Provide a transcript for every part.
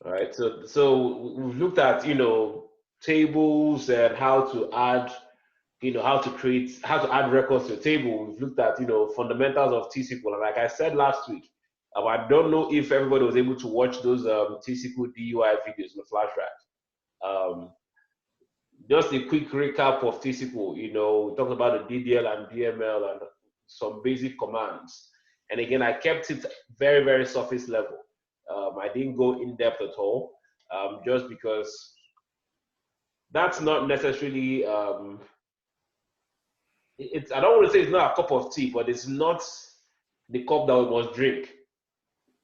All right. So we've looked at, tables and how to add, how to add records to a table. We've looked at, fundamentals of T-SQL. And like I said last week, I don't know if everybody was able to watch those T-SQL DUI videos in the flash drive. Just a quick recap of T-SQL. We talked about the DDL and DML and some basic commands. And again, I kept it very, very surface level. I didn't go in depth at all, just because that's not necessarily, I don't want to say it's not a cup of tea, but it's not the cup that we must drink.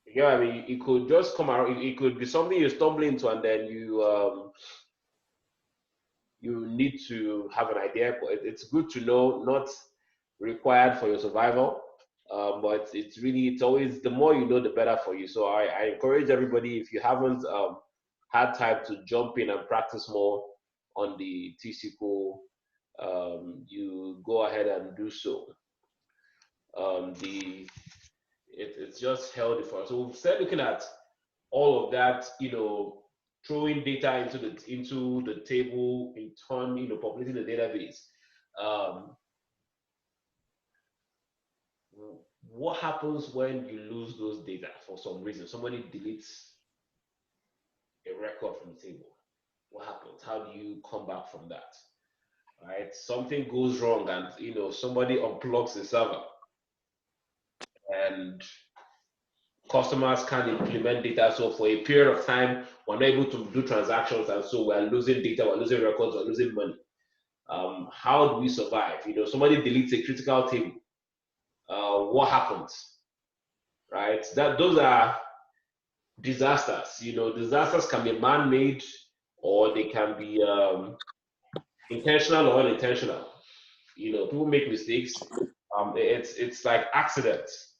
You know what I mean? It could just come out, it could be something you stumble into and then you need to have an idea, but it's good to know, not required for your survival. But it's always, the more you know, the better for you. So I encourage everybody, if you haven't had time to jump in and practice more on the T-SQL, you go ahead and do so. It's just healthy for us. So we've started looking at all of that, throwing data into the table, in turn, populating the database. What happens when you lose those data for some reason? Somebody deletes a record from the table. What happens? How do you come back from that? Right? Something goes wrong and somebody unplugs the server and customers can't implement data. So for a period of time, we're not able to do transactions, and so we're losing data, we're losing records, we're losing money. How do we survive? Somebody deletes a critical table. What happens? Right? Those are disasters. Disasters can be man-made, or they can be intentional or unintentional. People make mistakes. It's like accidents.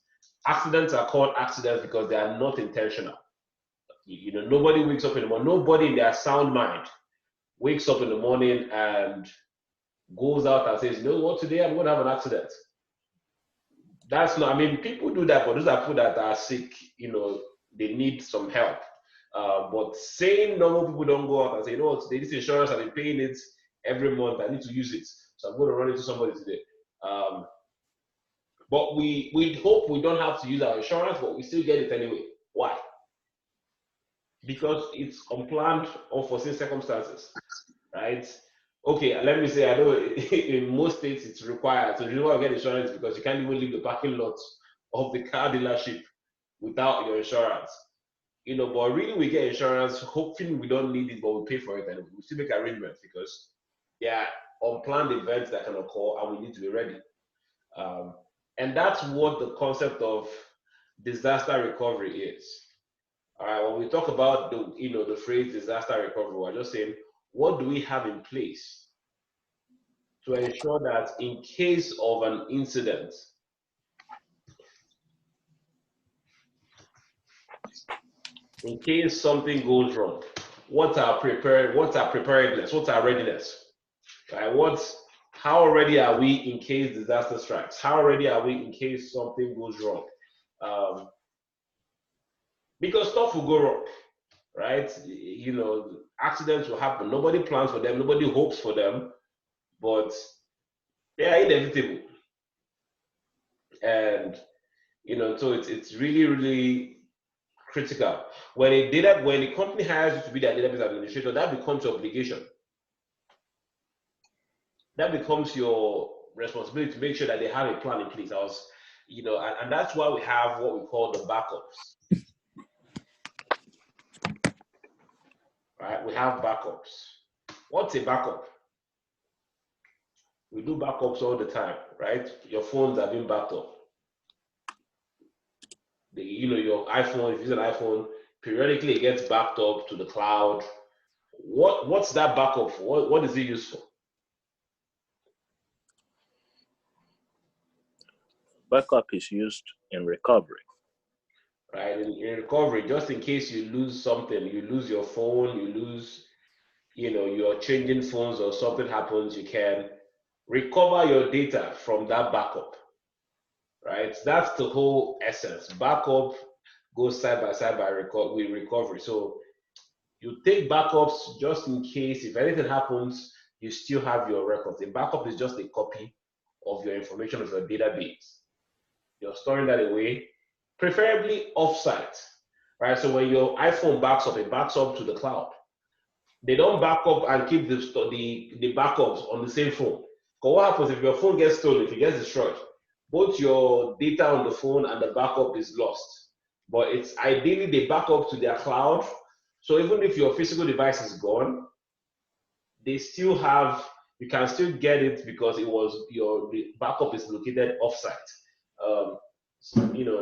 Accidents are called accidents because they are not intentional. Nobody wakes up in the morning, nobody in their sound mind wakes up in the morning and goes out and says, you know what, today I'm going to have an accident. That's not, people do that, but those are people that are sick, they need some help. But saying normal people don't go out and say, today this insurance, I've been paying it every month, I need to use it, so I'm going to run into somebody today. But we hope we don't have to use our insurance, but we still get it anyway. Why? Because it's unplanned, unforeseen circumstances, right? Okay, let me say, I know in most states it's required. So you don't want to get insurance because you can't even leave the parking lot of the car dealership without your insurance. But really we get insurance, hoping we don't need it, but we pay for it, and we still make arrangements because there are unplanned events that can occur and we need to be ready. And that's what the concept of disaster recovery is. All right, when we talk about the phrase disaster recovery, we're just saying, what do we have in place to ensure that in case of an incident, in case something goes wrong, what's our preparedness, what's our readiness, right? How ready are we in case disaster strikes? How ready are we in case something goes wrong? Because stuff will go wrong, right? Accidents will happen. Nobody plans for them, nobody hopes for them, but they are inevitable. And so it's really, really critical. When a company hires you to be their database administrator, that becomes your obligation. That becomes your responsibility to make sure that they have a plan in place. And that's why we have what we call the backups. Right? We have backups. What's a backup? We do backups all the time, right? Your phones are being backed up. Your iPhone, if you use an iPhone, periodically it gets backed up to the cloud. What's that backup for? What is it used for? Backup is used in recovery. Right, in recovery, just in case you lose something, you lose your phone, you lose, you're changing phones or something happens, you can recover your data from that backup, right? That's the whole essence. Backup goes side by side with recovery. So You take backups just in case if anything happens, you still have your records. A backup is just a copy of your information of your database. You're storing that away, preferably offsite, right? So when your iPhone backs up, it backs up to the cloud. They don't back up and keep the backups on the same phone. Because what happens if your phone gets stolen, if it gets destroyed, both your data on the phone and the backup is lost. But it's ideally they back up to their cloud. So even if your physical device is gone, they still have, you can still get it because it was the backup is located offsite.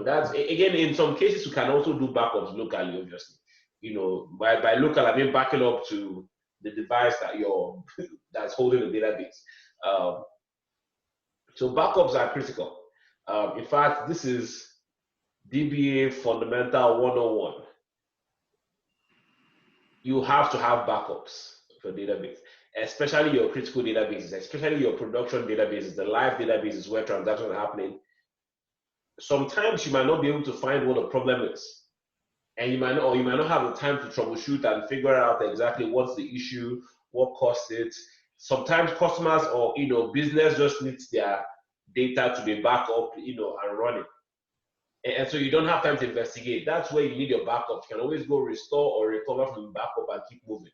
That's again, in some cases you can also do backups locally, obviously. By local I mean backing up to the device that's holding the database. So backups are critical. In fact, this is DBA Fundamental 101. You have to have backups for database, especially your critical databases, especially your production databases, the live databases where transactions are happening. Sometimes you might not be able to find what the problem is, and you might not have the time to troubleshoot and figure out exactly what's the issue, what caused it. Sometimes customers or business just needs their data to be back up, and running. And so you don't have time to investigate. That's where you need your backup. You can always go restore or recover from backup and keep moving.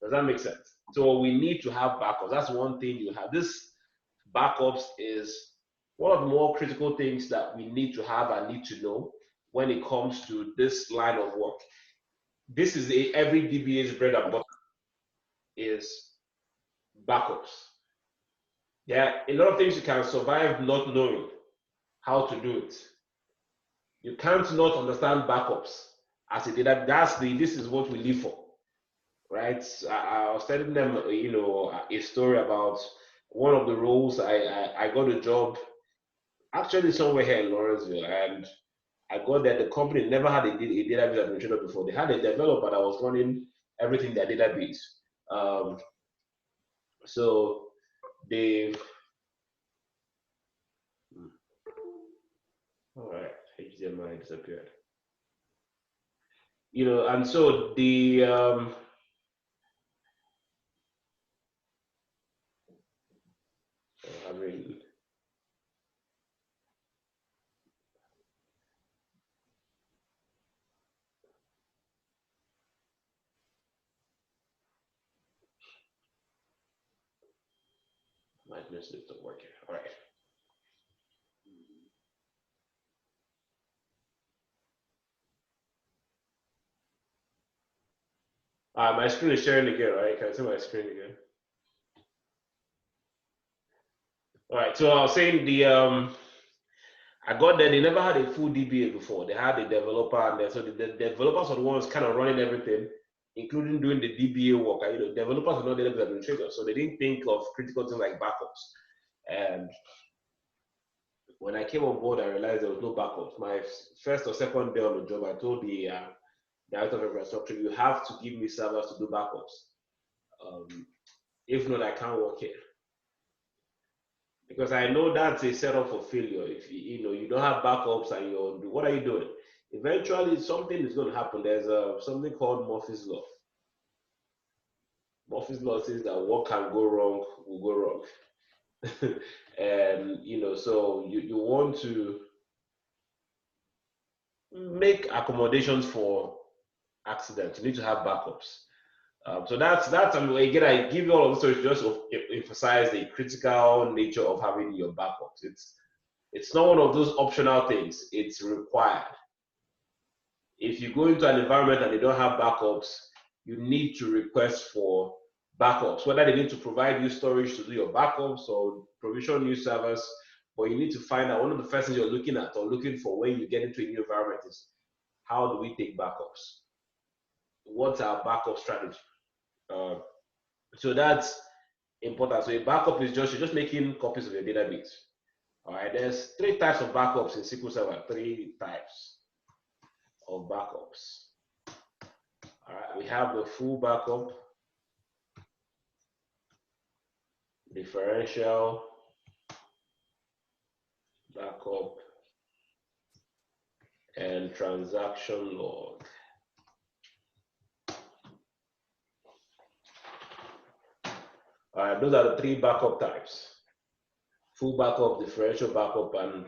Does that make sense? So we need to have backups. That's one thing you have. This backups is one of the more critical things that we need to have and need to know when it comes to this line of work. This is every DBA's bread and butter is backups. Yeah, a lot of things you can survive not knowing how to do it. You can't not understand backups as a data. This is what we live for, right? I was telling them, a story about one of the roles. I got a job actually somewhere here in Lawrenceville, and I got there. The company never had a database administrator before. They had a developer that was running everything in their database. So they, all right, HDMI disappeared. And so I mean, my business is not working. All right. My screen is sharing again, right? Can I see my screen again? All right. So I was saying I got there. They never had a full DBA before. They had a developer, and so the developers are the ones kind of running everything, including doing the DBA work. Developers are not database administrators, so they didn't think of critical things like backups. And when I came on board, I realized there was no backups. My first or second day on the job, I told the director of infrastructure, you have to give me servers to do backups. If not, I can't work here. Because I know that's a setup for failure. If you don't have backups and what are you doing? Eventually, something is going to happen. There's something called Murphy's Law. Murphy's Law says that what can go wrong will go wrong. And so you want to make accommodations for accidents. You need to have backups. So that's again, I give you all of this to just emphasize the critical nature of having your backups. It's not one of those optional things. It's required. If you go into an environment and they don't have backups, you need to request for backups, whether they need to provide you storage to do your backups or provision new servers. But you need to find out, one of the first things you're looking at or looking for when you get into a new environment is, how do we take backups? What's our backup strategy? So that's important. So a backup is you're just making copies of your database. All right, there's 3 types of backups in SQL Server. 3 types of backups. All right, we have the full backup, differential backup, and transaction log. All right, those are the 3 backup types: full backup, differential backup, and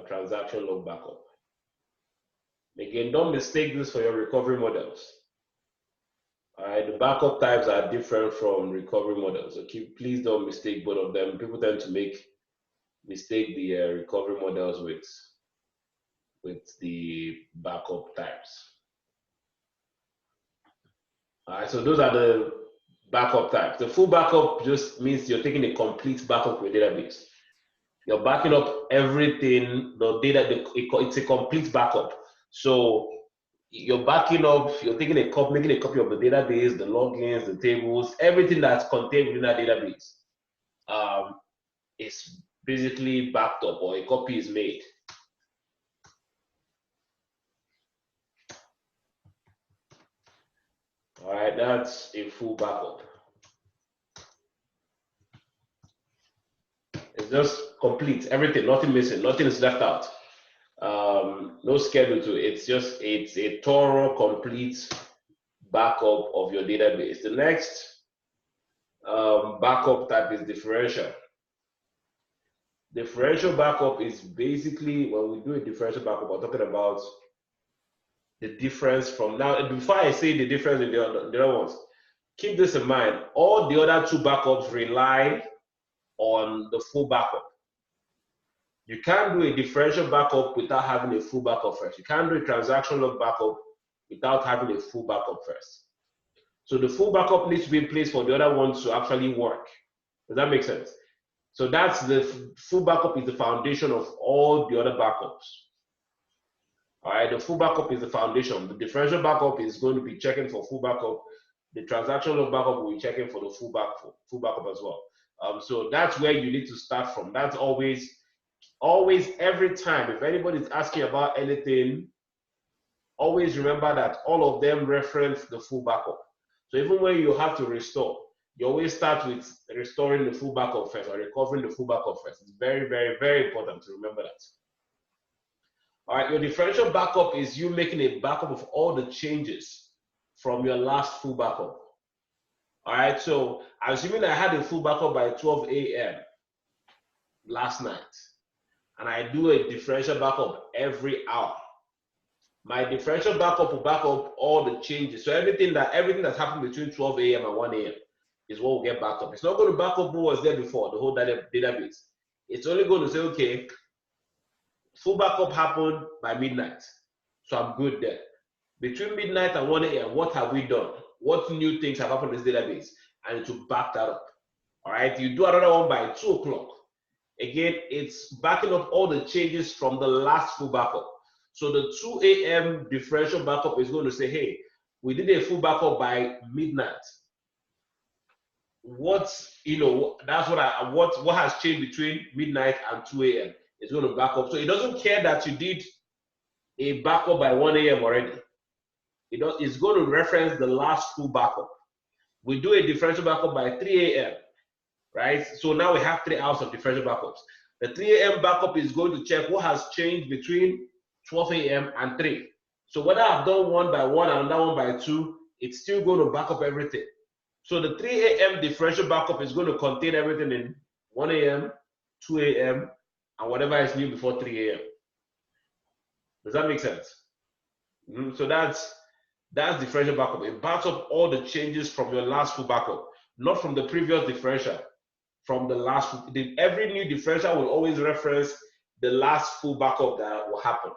transaction log backup. Again, don't mistake this for your recovery models. All right, the backup types are different from recovery models. Okay, please don't mistake both of them. People tend to mistake the recovery models with the backup types. All right, so those are the backup types. The full backup just means you're taking a complete backup with database. You're backing up everything, the data, it's a complete backup. So you're backing up, you're taking a copy, making a copy of the database, the logins, the tables, everything that's contained within that database is basically backed up, or a copy is made. All right, that's a full backup. It's just complete, everything, nothing missing, nothing is left out. No schedule to it. It's a thorough, complete backup of your database. The next backup type is differential. Differential backup is basically, when we do a differential backup, we're talking about the difference from now. Before I say the difference in the other ones, keep this in mind. All the other 2 backups rely on the full backup. You can't do a differential backup without having a full backup first. You can't do a transaction log backup without having a full backup first. So the full backup needs to be in place for the other ones to actually work. Does that make sense? So that's the full backup is the foundation of all the other backups. All right, the full backup is the foundation. The differential backup is going to be checking for full backup. The transaction log backup will be checking for the full backup as well. So that's where you need to start from. That's always every time. If anybody's asking about anything, always remember that all of them reference the full backup. So even when you have to restore, you always start with restoring the full backup first, or recovering the full backup first. It's very, very, very important to remember that. All right, your differential backup is you making a backup of all the changes from your last full backup. All right, so assuming I had a full backup by 12 a.m. last night, and I do a differential backup every hour. My differential backup will back up all the changes. So everything that's happened between 12 a.m. and 1 a.m. is what will get backed up. It's not going to back up what was there before, the whole database. It's only going to say, okay, full backup happened by midnight. So I'm good there. Between midnight and 1 a.m., what have we done? What new things have happened in this database? And to back that up. All right, you do another one by 2 o'clock. Again, it's backing up all the changes from the last full backup. So the 2 a.m. differential backup is going to say, hey, we did a full backup by midnight. That's what has changed between midnight and 2 a.m. It's going to back up. So it doesn't care that you did a backup by 1 a.m. already. It's going to reference the last full backup. We do a differential backup by 3 a.m. right? So now we have 3 hours of differential backups. The 3 a.m. backup is going to check what has changed between 12 a.m. and 3. So whether I've done one by 1 and another one by 2, it's still going to back up everything. So the 3 a.m. differential backup is going to contain everything in 1 a.m., 2 a.m., and whatever is new before 3 a.m. Does that make sense? So that's differential backup. It backs up all the changes from your last full backup, not from the previous differential. From the last, every new differential will always reference the last full backup that will happen.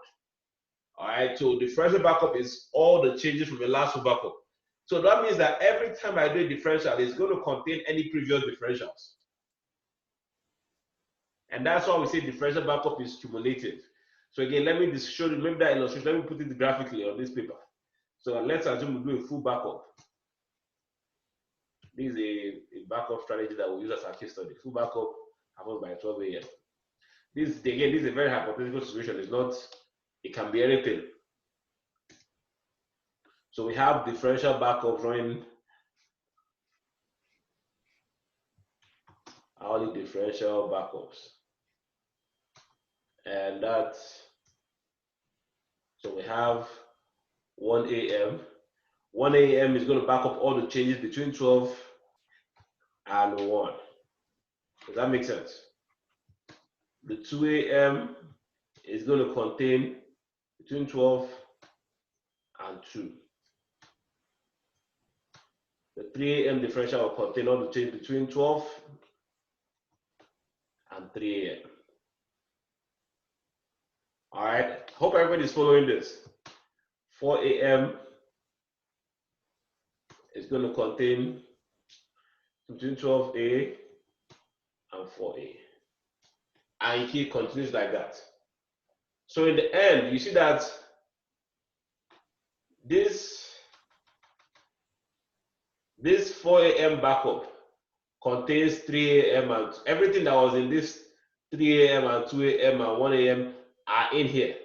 All right, so differential backup is all the changes from the last full backup. So that means that every time I do a differential, it's going to contain any previous differentials. And that's why we say differential backup is cumulative. So again, let me just show you, maybe that illustration, let me put it graphically on this paper. So let's assume we do a full backup. This is a backup strategy that we use as our case study. Full backup happens by 12 a.m. This is a very hypothetical situation. It's not, it can be anything. So we have differential backup running hourly differential backups. And that's, so we have 1 a.m. 1 a.m. is going to back up all the changes between 12 and 1. Does that make sense? The 2 a.m. is going to contain between 12 and 2. The 3 a.m. differential will contain all the change between 12 and 3 a.m. All right. Hope everybody's following this. 4 a.m. is going to contain between 12A and 4A. And it continues like that. So in the end, you see that this 4 a.m. backup contains 3 a.m. and everything that was in this 3 a.m. and 2 a.m. and 1 a.m. are in here.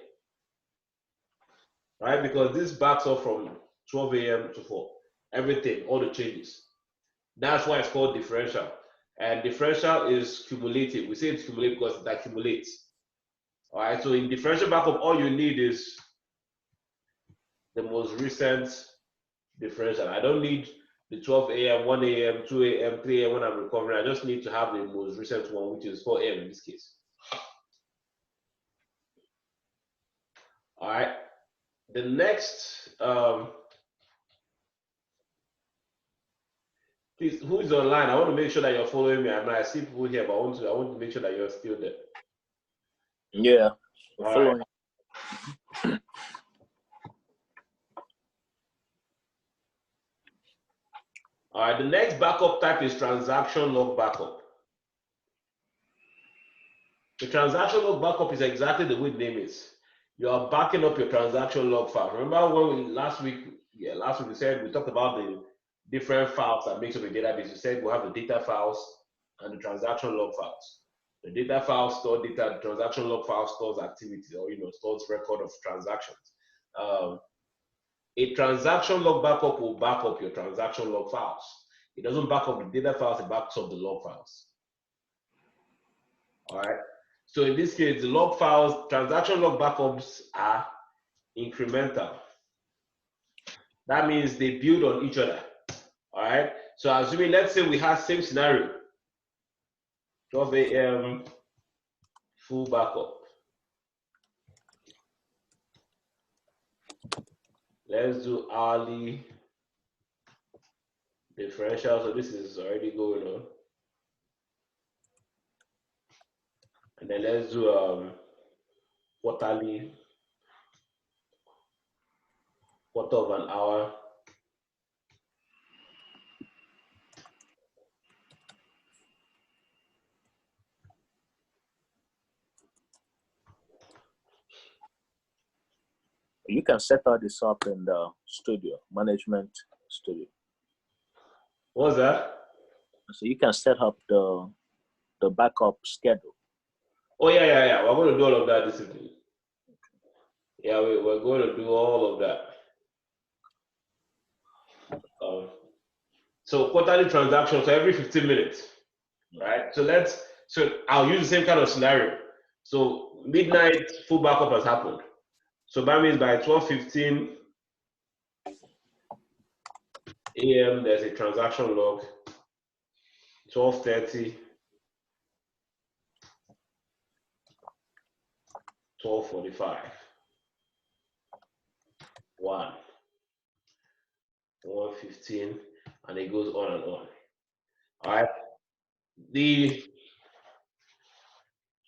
Right? Because this backs up from 12 a.m. to 4. Everything, all the changes. That's why it's called differential. And differential is cumulative. We say it's cumulative because it accumulates. All right, so in differential backup, all you need is the most recent differential. I don't need the 12 a.m., 1 a.m., 2 a.m., 3 a.m. when I'm recovering. I just need to have the most recent one, which is 4 a.m. in this case. All right, the next, please, who is online? I want to make sure that you're following me. I see people here, but I want to make sure that you're still there. Yeah, all following. Right. All right, the next backup type is transaction log backup. The transaction log backup is exactly the way the name is. You are backing up your transaction log file. Remember when last week we said we talked about the different files that makes up a database. We said we have the data files and the transaction log files. The data file stores data, the transaction log file stores activities, or stores record of transactions. A transaction log backup will back up your transaction log files. It doesn't back up the data files, it backs up the log files. All right. So in this case, the log files, transaction log backups are incremental. That means they build on each other. All right. So assuming, let's say we have same scenario, 12 a.m. full backup. Let's do hourly differential. So this is already going on. And then let's do quarterly, quarter of an hour. You can set all this up in the studio, management studio. What's that? So you can set up the backup schedule. Oh yeah. We're going to do all of that this evening. Yeah, we're going to do all of that. So quarterly transactions, so every 15 minutes, right? So I'll use the same kind of scenario. So midnight full backup has happened. So that means by 12:15 a.m. there's a transaction log. 12:30, 12:45, 1:15, and it goes on and on. All right. The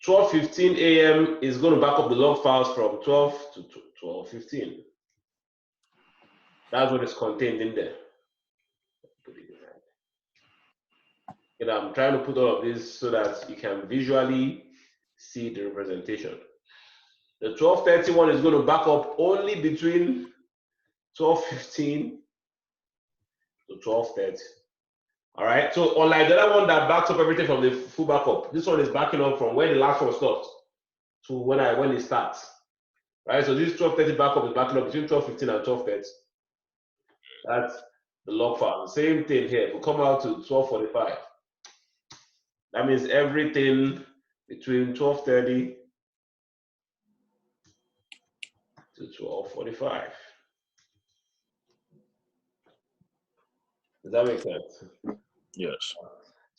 12:15 a.m. is going to back up the log files from 12 to 12:15. That's what is contained in there. I'm trying to put all of this so that you can visually see the representation. The 12:30 one is going to back up only between 12:15 to 12:30. All right. So unlike the other one that backs up everything from the full backup, this one is backing up from when the last one stops to when it starts. Right. So this 12:30 backup is backing up between 12:15 and 12:30. That's the log file. Same thing here. If we come out to 12:45, that means everything between 12:30 to 12:45. Does that make sense? Yes.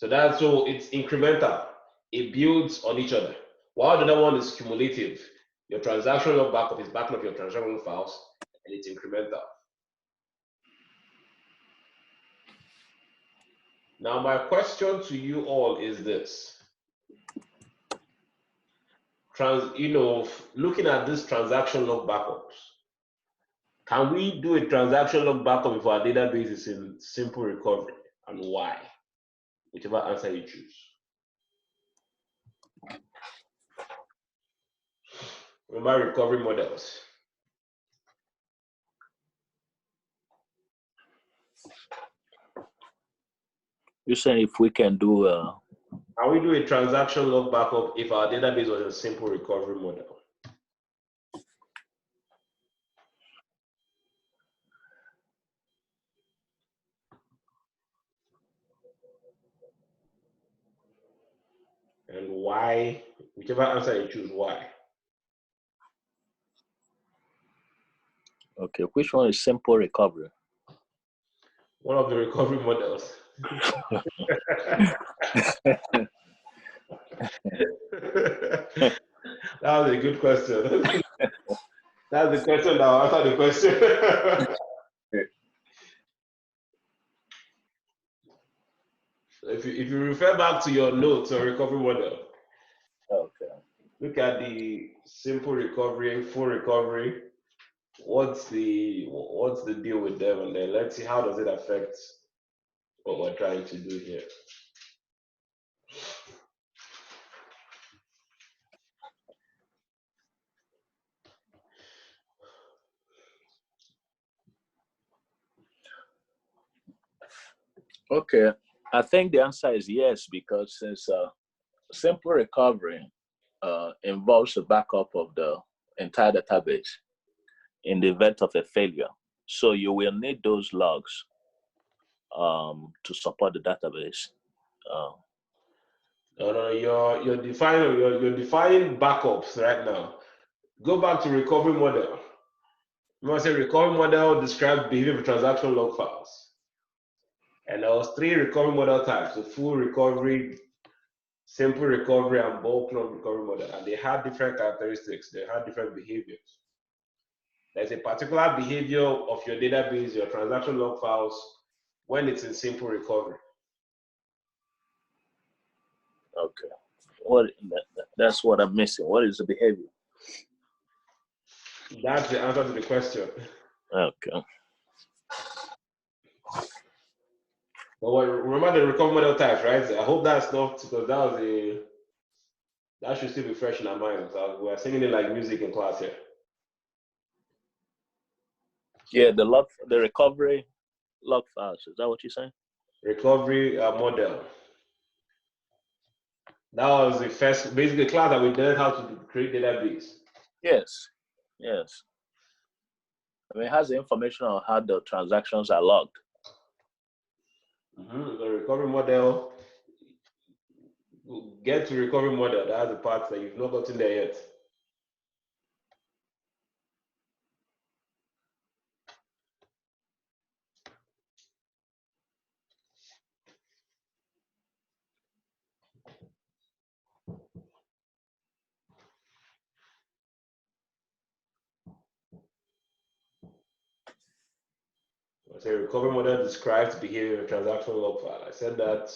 So that's so it's incremental. It builds on each other. While the other one is cumulative. Your transaction log backup is backing up your transaction files, and it's incremental. Now, my question to you all is this. Looking at this transaction log backups, can we do a transaction log backup if our database is in simple recovery, and why? Whichever answer you choose. Remember recovery models. You're saying if we can do Can we do a transaction log backup if our database was a simple recovery model? And why? Whichever answer you choose, why? okay, which one is simple recovery? One of the recovery models. That was a good question. That's the question that will answer the question. If you refer back to your notes on recovery model, Okay. look at the simple recovery, full recovery. What's the deal with them, and then let's see how does it affect what we're trying to do here. Okay, I think the answer is yes, because since simple recovery involves a backup of the entire database in the event of a failure. So you will need those logs to support the database. No, you're defining backups right now. Go back to recovery model. You must say recovery model describes behavior of transaction log files. And there was 3 recovery model types: the full recovery, simple recovery, and bulk log recovery model. And they had different characteristics. They had different behaviors. There's a particular behavior of your database, your transaction log files, when it's in simple recovery. Okay. That's what I'm missing. What is the behavior? That's the answer to the question. Okay. But remember the recovery model types, right? I hope that's not, because that should still be fresh in our minds. We're singing it like music in class here. Yeah, the recovery log files. Is that what you're saying? Recovery model. That was the first, basically, class that we learned how to create database. Yes. Yes. I mean, it has the information on how the transactions are logged. The recovery model, get to recovery model. That's the part that you've not gotten there yet. I say recovery model describes behavior of a transaction log file. I said that,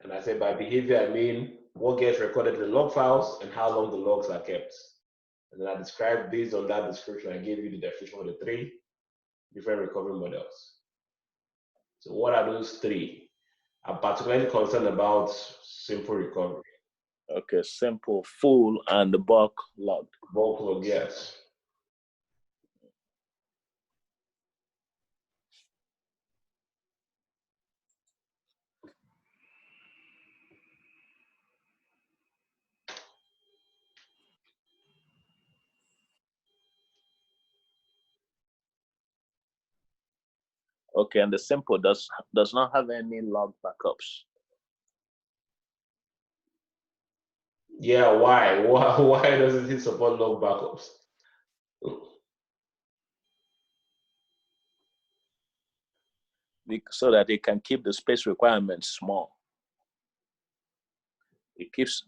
and I said by behavior I mean what gets recorded in the log files and how long the logs are kept. And then I described, based on that description, I gave you the definition of the 3 different recovery models. So what are those 3? I'm particularly concerned about simple recovery. Okay, simple, full, and the bulk logged. Bulk log, yes. Okay, and the simple does not have any log backups. Yeah, why? Why doesn't it support log backups? So that it can keep the space requirements small. It keeps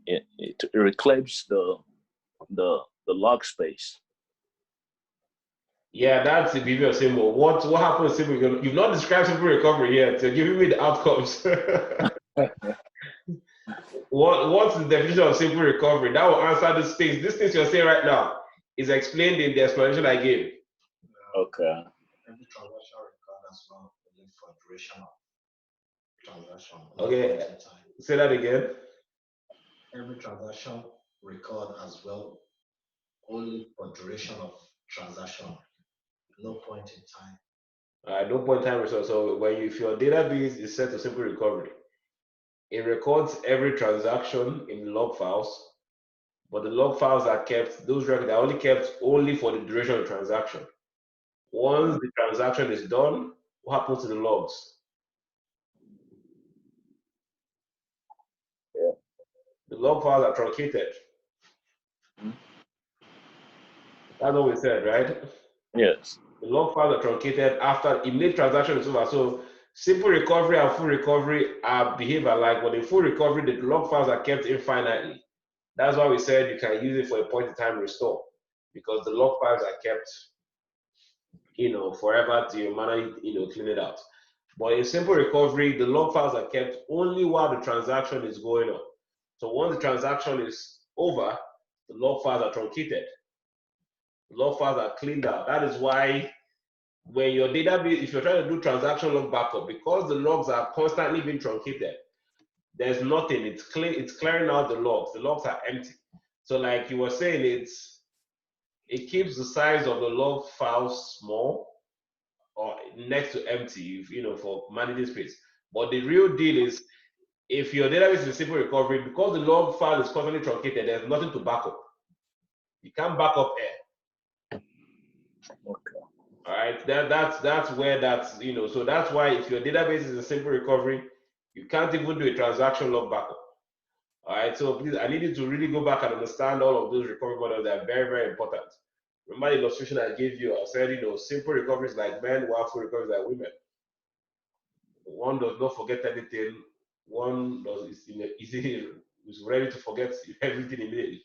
it reclaims the log space. Yeah, that's the beauty of simple. What happens simple? You've not described simple recovery yet. So giving me the outcomes. What's the definition of simple recovery? That will answer these things. These things you're saying right now is explained in the explanation I gave. Okay. Every transaction record as well for duration of transaction. Okay. Say that again. Every transaction record as well only for duration of transaction. No point in time. All right, no point in time result. So if your database is set to simple recovery, it records every transaction in log files, but the log files are kept, those records are only kept only for the duration of the transaction. Once the transaction is done, what happens to the logs? Yeah. The log files are truncated. That's what we said, right? Yes. The log files are truncated after immediate transaction is over. So simple recovery and full recovery behave alike, but in full recovery, the log files are kept infinitely. That's why we said you can use it for a point-in-time restore, because the log files are kept, forever till you manually, clean it out. But in simple recovery, the log files are kept only while the transaction is going on. So once the transaction is over, the log files are truncated. The log files are cleaned out. That is why when your database, if you're trying to do transaction log backup, because the logs are constantly being truncated, there's nothing. It's clean. It's clearing out the logs. The logs are empty. So like you were saying, it keeps the size of the log files small or next to empty, for managing space. But the real deal is, if your database is simple recovery, because the log file is constantly truncated, there's nothing to back up. You can't back up air. Okay. All right, that's where so that's why if your database is a simple recovery, you can't even do a transaction log backup. All right, so please, I need you to really go back and understand all of those recovery models. They are very, very important. Remember the illustration I gave you? I said, simple recoveries like men, while full recoveries like women. One does not forget anything. One is ready to forget everything immediately.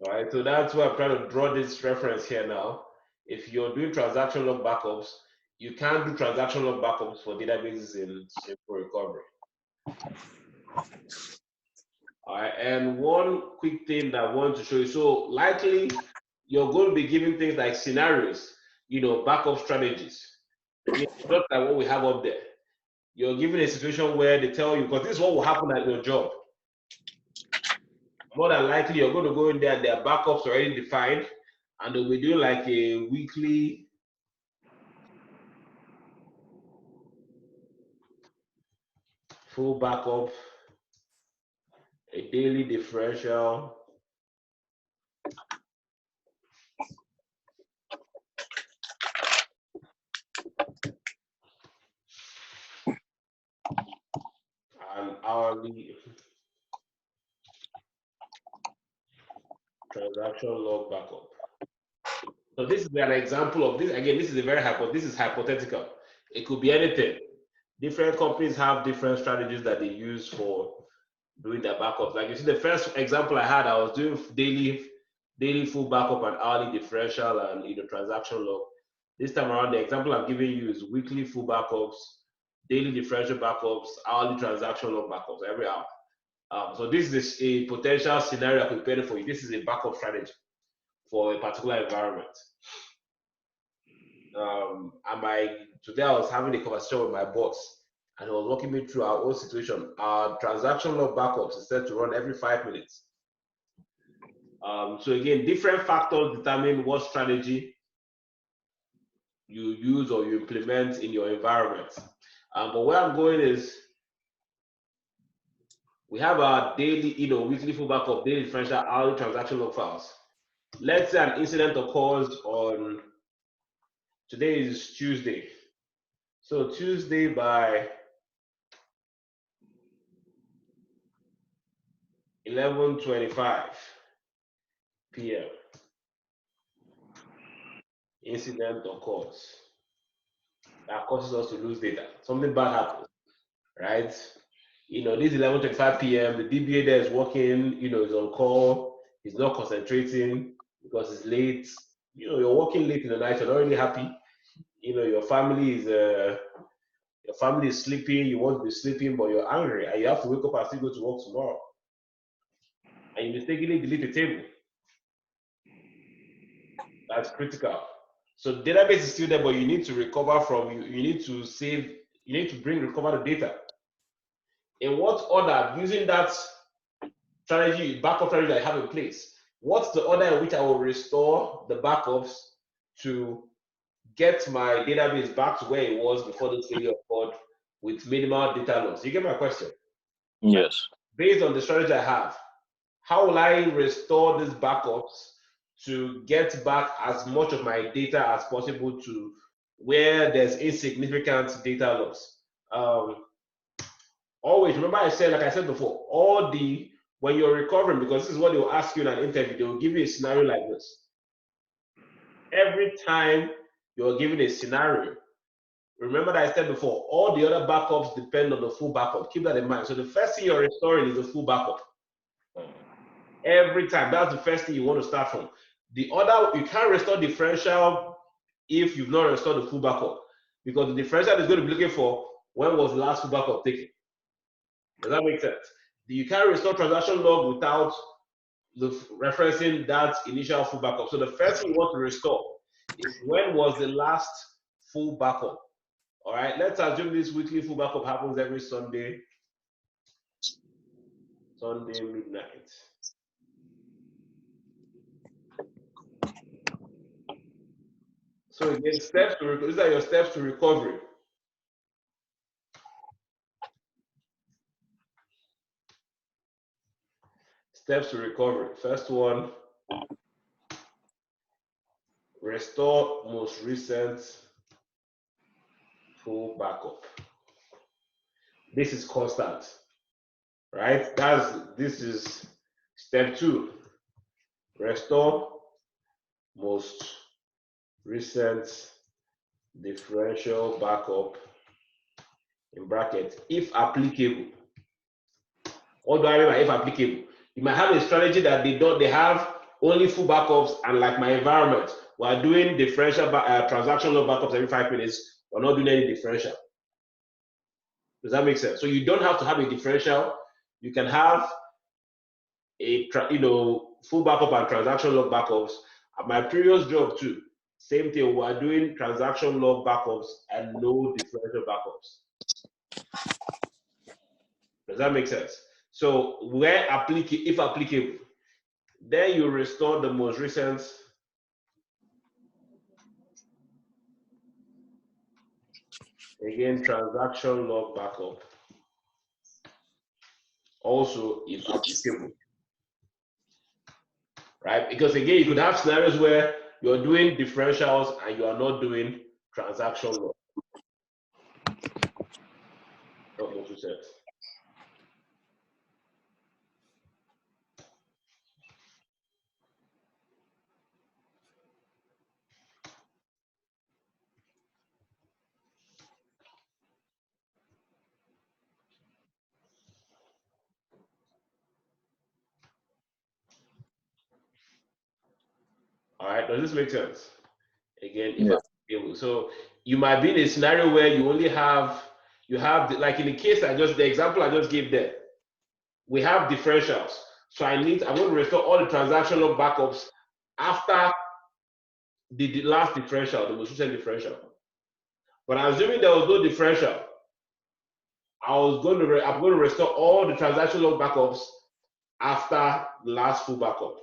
All right, so that's why I'm trying to draw this reference here now. If you're doing transaction log backups, you can't do transaction log backups for databases in simple recovery. All right, and one quick thing that I want to show you. So likely you're going to be giving things like scenarios, backup strategies. Just like what we have up there. You're given a situation where they tell you, because this is what will happen at your job. More than likely, you're going to go in there, their backups already defined, and they'll be doing like a weekly full backup, a daily differential, and hourly transaction log backup. So this is an example of this. Again, this is hypothetical. It could be anything. Different companies have different strategies that they use for doing their backups. Like you see, the first example I had, I was doing daily full backup and hourly differential and transaction log. This time around, the example I'm giving you is weekly full backups, daily differential backups, hourly transaction log backups every hour. So this is a potential scenario I prepared for you. This is a backup strategy for a particular environment. Today I was having a conversation with my boss, and he was walking me through our own situation. Our transaction log backups is set to run every 5 minutes. So again, different factors determine what strategy you use or you implement in your environment. But where I'm going is, we have our daily, weekly full backup, daily differential, hourly transaction log files. Let's say an incident occurs on, today is Tuesday. So Tuesday by 11:25 p.m. incident occurs. that causes us to lose data. Something bad happens, right? This 11:25 p.m. the DBA there is working. Is on call. He's not concentrating because it's late. You're working late in the night. You're not really happy. Your family is sleeping. You want to be sleeping, but you're angry, and you have to wake up and still go to work tomorrow. And you mistakenly delete the table. That's critical. So the database is still there, but you need to recover from you need to save. You need to recover the data. In what order? Using that strategy, backup strategy that I have in place. What's the order in which I will restore the backups to get my database back to where it was before this failure occurred with minimal data loss? You get my question? Yes. Based on the strategy I have, how will I restore these backups to get back as much of my data as possible to where there's insignificant data loss? Always remember, like I said before, when you're recovering, because this is what they will ask you in an interview, they will give you a scenario like this. Every time you're given a scenario, remember that I said before, all the other backups depend on the full backup. Keep that in mind. So the first thing you're restoring is the full backup. Every time, that's the first thing you want to start from. The other, you can't restore differential if you've not restored the full backup, because the differential is going to be looking for when was the last full backup taken. Does that make sense? You can't restore transaction log without referencing that initial full backup. So the first thing you want to restore is when was the last full backup. All right, let's assume this weekly full backup happens every Sunday midnight. So again, these are your steps to recovery. Steps to recovery. First one, restore most recent full backup. This is constant, right? This is step 2. Restore most recent differential backup in bracket if applicable. What do I mean by if applicable? You might have a strategy that they have only full backups, and like my environment, we're doing differential transaction log backups every 5 minutes. We're not doing any differential. Does that make sense? So you don't have to have a differential. You can have a full backup and transaction log backups. At my previous job too, same thing. We're doing transaction log backups and no differential backups. Does that make sense? So if applicable, then you restore the most recent transaction log backup. Also, if applicable, right? Because again, you could have scenarios where you're doing differentials and you are not doing transaction log. Not most recent. All right, does this make sense? Again, if applicable. So you might be in a scenario where you only have like in the example I just gave there, we have differentials. So I'm going to restore all the transaction log backups after the last differential, the most recent differential. But assuming there was no differential, I'm going to restore all the transaction log backups after the last full backup.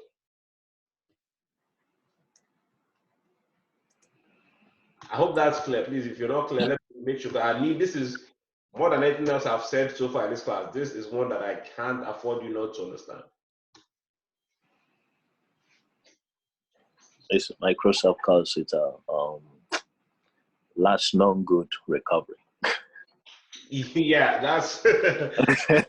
I hope that's clear. Please, if you're not clear, let me make sure. This is more than anything else I've said so far in this class. This is one that I can't afford you not to understand. It's Microsoft calls it a last known good recovery. Yeah, that's that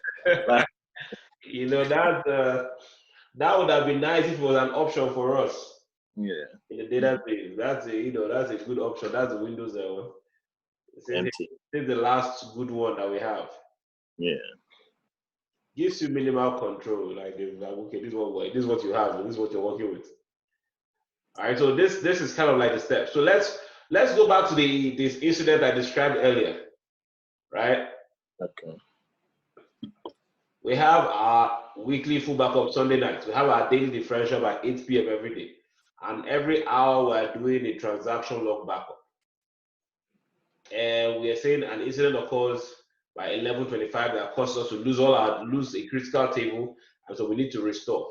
would have been nice if it was an option for us. Yeah. In the database, that's a good option. That's the Windows one. empty. This is the last good one that we have. Yeah. Gives you minimal control. Like, okay, this is what you have. This is what you're working with. All right. So this is kind of like the step. So let's go back to this incident I described earlier. Right. Okay. We have our weekly full backup Sunday nights. We have our daily differential by 8 p.m. every day. And every hour we're doing a transaction log backup. And we are saying an incident occurs by 11:25 that causes us to lose a critical table, and so we need to restore.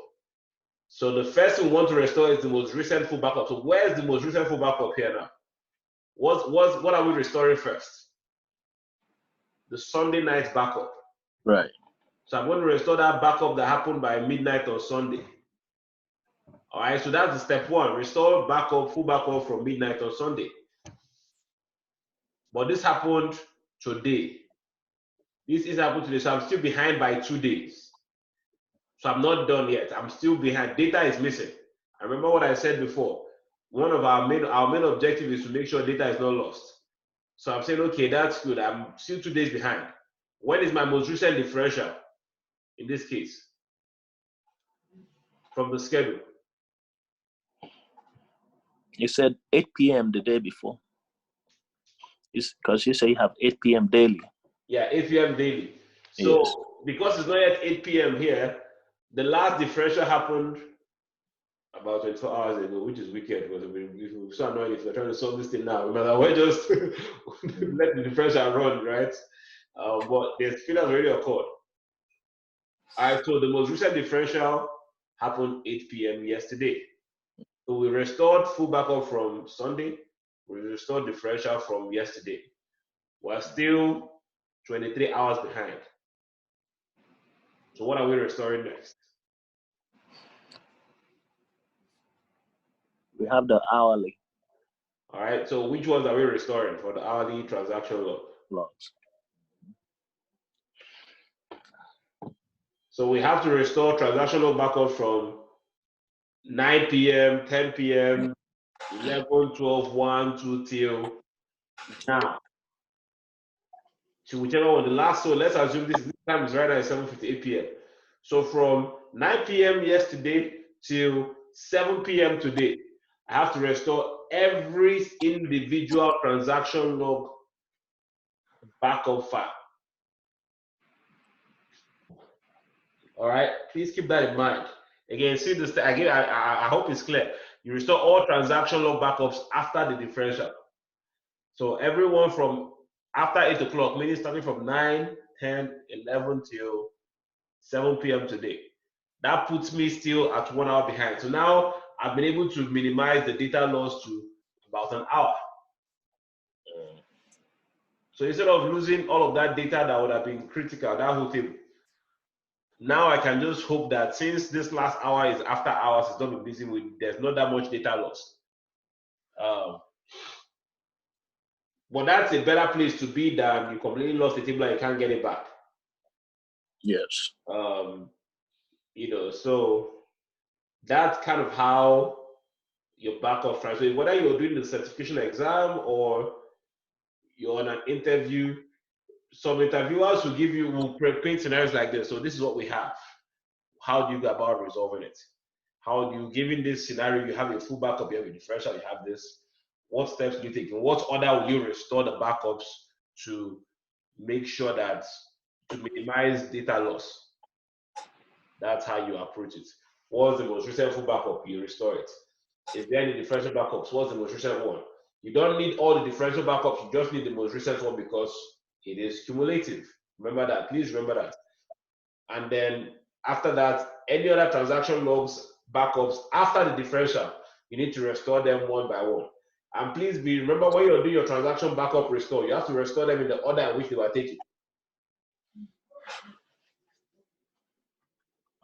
So the first thing we want to restore is the most recent full backup. So where is the most recent full backup here now? What are we restoring first? The Sunday night backup. Right. So I'm going to restore that backup that happened by midnight on Sunday. All right, so that's the step one. Restore backup, full backup from midnight on Sunday. But this happened today. This is happened today, so I'm still behind by 2 days. So I'm not done yet. I'm still behind. Data is missing. I remember what I said before. One of our main objective is to make sure data is not lost. So I'm saying, okay, that's good. I'm still 2 days behind. When is my most recent differential? In this case, from the schedule. You said 8 p.m. the day before. It's because you say you have 8 p.m. daily. Yeah, 8 p.m. daily. So yes. Because it's not yet 8 p.m. here, the last differential happened about 24 hours ago, which is wicked because it's so annoying if you're trying to solve this thing now. We're just let the differential run, right? But the failure has already occurred. All right, so the most recent differential happened 8 p.m. yesterday. So we restored full backup from Sunday. We restored differential from yesterday. We're still 23 hours behind. So what are we restoring next? We have the hourly All right, so which ones are we restoring for the hourly transaction log? logs. So we have to restore transaction log backup from 9 p.m., 10 p.m., 11, 12, 1, 2 till now. So whichever one, the last, so let's assume this time is right now at 7:58 p.m. So from 9 p.m. yesterday till 7 p.m. today, I have to restore every individual transaction log backup file. All right, please keep that in mind. Again, see this again. I hope it's clear. You restore all transaction log backups after the differential. So everyone from after 8 o'clock, meaning starting from 9, 10, 11 till 7 p.m. today. That puts me still at 1 hour behind. So now I've been able to minimize the data loss to about an hour. So instead of losing all of that data that would have been critical, that whole thing, now I can just hope that since this last hour is after hours, it's not been busy with, there's not that much data loss. But that's a better place to be than you completely lost the table and you can't get it back. Yes. So that's kind of how your backup transfer. So whether you're doing the certification exam or you're on an interview, some interviewers will paint scenarios like this. So this is what we have. How do you go about resolving it? How do you, given this scenario, you have a full backup, you have a differential, you have this. What steps do you take? In what order will you restore the backups to make sure that to minimize data loss? That's how you approach it. What's the most recent full backup? You restore it. Is there any differential backups? What's the most recent one? You don't need all the differential backups. You just need the most recent one because it is cumulative. Remember that. Please remember that. And then after that, any other transaction logs, backups after the differential, you need to restore them one by one. And please remember when you're doing your transaction backup restore, you have to restore them in the order in which they were taken.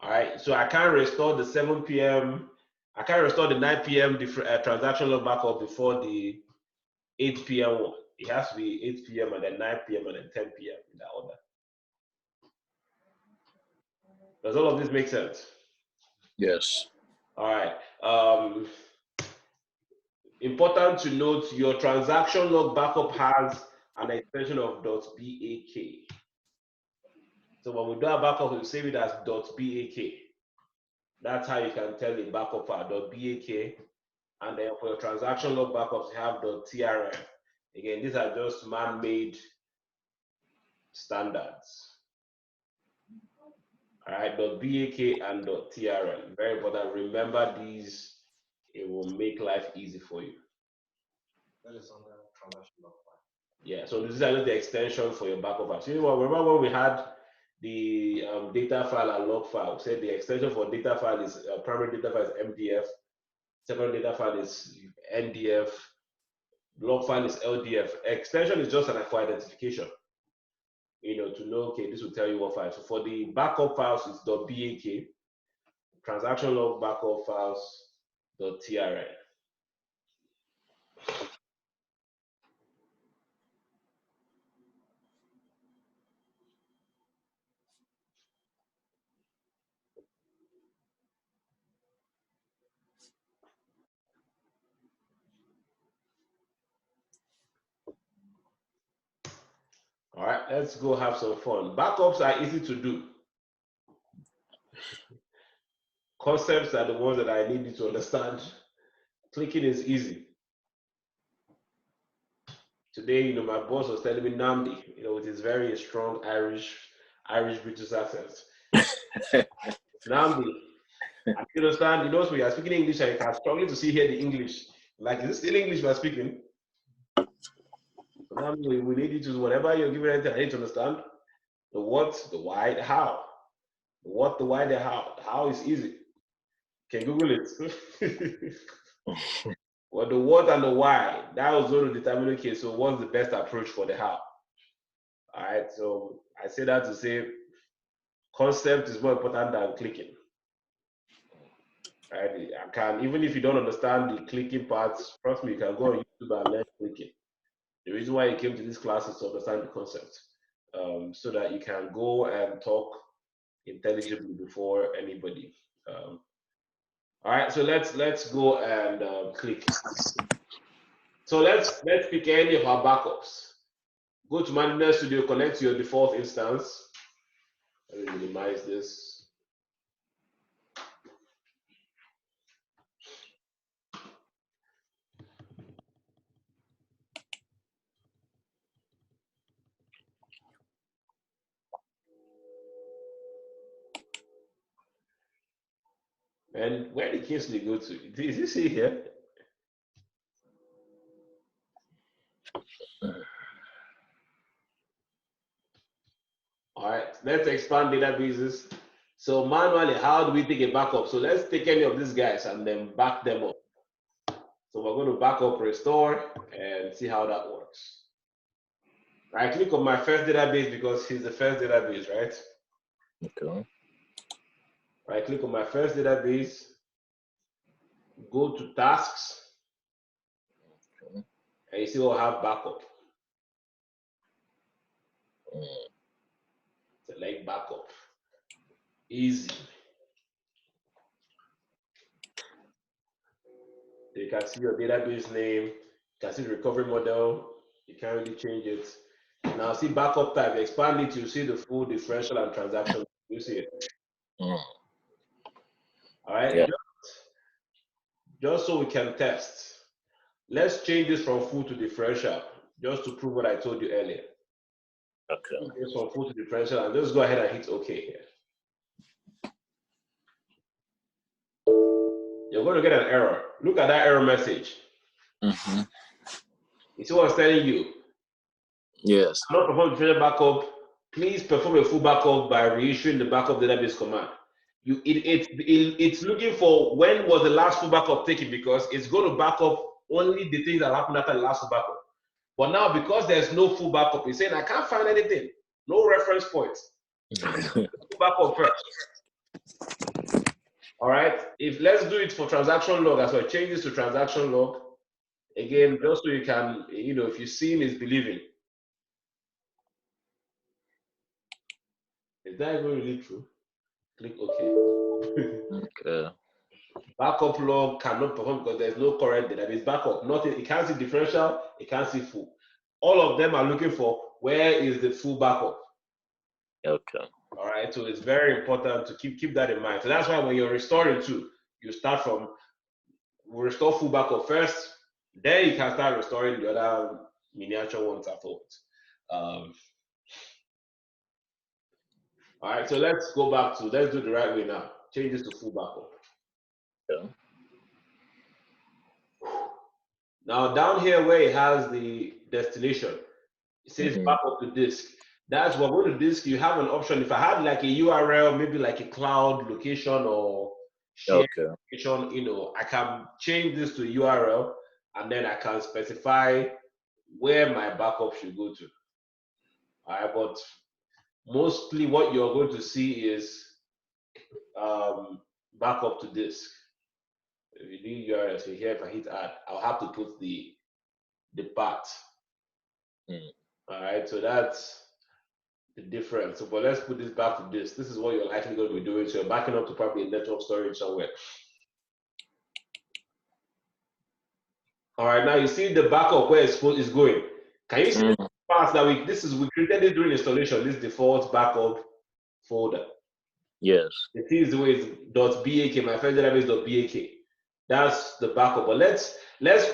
All right, so I can't restore the 7 p.m. I can't restore the 9 p.m. transaction log backup before the 8 p.m. one. It has to be 8 p.m. and then 9 p.m. and then 10 p.m. in that order. Does all of this make sense? Yes. All right. Important to note, your transaction log backup has an extension of .bak. So when we do a backup, we save it as .bak. That's how you can tell a backup file .bak. And then for your transaction log backups, you have .trm. Again, these are just man-made standards. All right, .bak and .trm. Very important. Remember these. It will make life easy for you. That is on the transaction log file. Yeah, so these are just the extension for your backup file. So remember when we had the data file and log file? We said the extension for data file is primary data file is MDF, secondary data file is NDF, log file is LDF. Extension is just an for identification. To know, okay, this will tell you what file. So for the backup files, it's .bak, transaction log backup files, .trn. All right, let's go have some fun. Backups are easy to do. Concepts are the ones that I need you to understand. Clicking is easy. Today, my boss was telling me Namdi, with his very strong Irish British accent. Namdi, I understand, so you are speaking English and you are struggling to hear the English. Like, is this still English we are speaking? Namdi, we need you to, whatever you're giving anything, I need to understand the what, the why, the how. The what, the why, the how. The how is easy. Can Google it. Well, the what and the why, that was going to determine, okay, so what's the best approach for the how? All right, so I say that to say concept is more important than clicking. Right? Even if you don't understand the clicking parts, trust me, you can go on YouTube and learn clicking. The reason why you came to this class is to understand the concept, so that you can go and talk intelligibly before anybody. All right, so let's go and click. So let's pick any of our backups. Go to Management Studio, connect to your default instance. Let me minimize this. And where did Kingsley go to? Is he see here? All right, let's expand databases. So manually, how do we take a backup? So let's take any of these guys and then back them up. So we're going to back up restore and see how that works. I click on my first database because it's the first database, right? Okay. I click on my first database, go to tasks, okay, and you see we'll have backup. Select backup. Easy. You can see your database name, you can see the recovery model, you can't really change it. Now see backup type, expand it, you see the full differential and transaction. You see it. All right, yeah. Just so we can test. Let's change this from full to differential, just to prove what I told you earlier. Okay. This from full to differential, and just go ahead and hit OK here. You're going to get an error. Look at that error message. Mm-hmm. You see what I'm telling you? Yes. Not perform differential backup. Please perform a full backup by reissuing the backup database command. It's looking for when was the last full backup taken, because it's going to back up only the things that happened after the last full backup. But now, because there's no full backup, it's saying I can't find anything, no reference points. Full backup first. All right. If let's do it for transaction log as well. Change this to transaction log again, just so you can, if you've seen is believing. Is that even really true? Click OK. Okay. Backup log cannot perform because there's no current database backup. Nothing. It can't see differential. It can't see full. all of them are looking for where is the full backup. Okay. All right, so it's very important to keep that in mind. So that's why when you're restoring too, you start from restore full backup first, then you can start restoring the other miniature ones afterwards. All right, so let's go back to let's do the right way now. Change this to full backup. Yeah. Now down here where it has the destination, it says backup to disk. That's what going to disk. You have an option. If I had like a URL, maybe like a cloud location or shared location, you know, I can change this to URL and then I can specify where my backup should go to. All right, but mostly what you're going to see is backup to disk. If you do URL, so here if I hit add, I'll have to put the path. All right, so that's the difference. So, but let's put this back to this. This is what you're likely going to be doing. So you're backing up to probably a network storage somewhere. All right, now you see the backup where it's going. Can you see the path that we created it during installation, this default backup folder? Yes. It is the way it's .bak, my first database .bak. That's the backup. But let's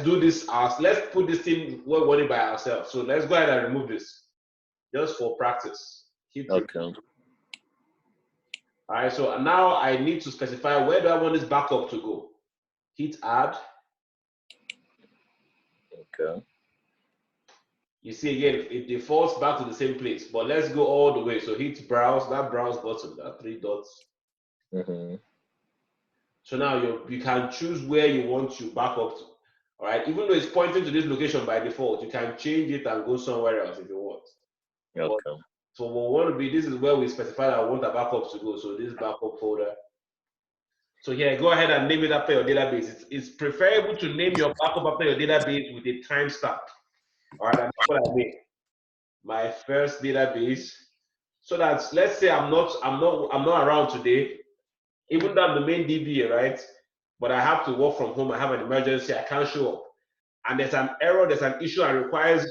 do this let's put this thing we're running by ourselves. So let's go ahead and remove this just for practice. Okay. All right, so now I need to specify where do I want this backup to go. Hit add. Okay. You see again, it defaults back to the same place, but let's go all the way. So hit browse, that browse button, that 3 dots. So now you can choose where you want your backup to. All right, even though it's pointing to this location by default, you can change it and go somewhere else if you want. Okay. But, so what we want to be, this is where we specify that I want the backups to go. So this backup folder. So here, go ahead and name it after your database. It's preferable to name your backup after your database with a timestamp. All right, that's what I mean. My first database. So that let's say I'm not around today, even though I'm the main DBA, right? But I have to work from home. I have an emergency. I can't show up, and there's an error, there's an issue, and requires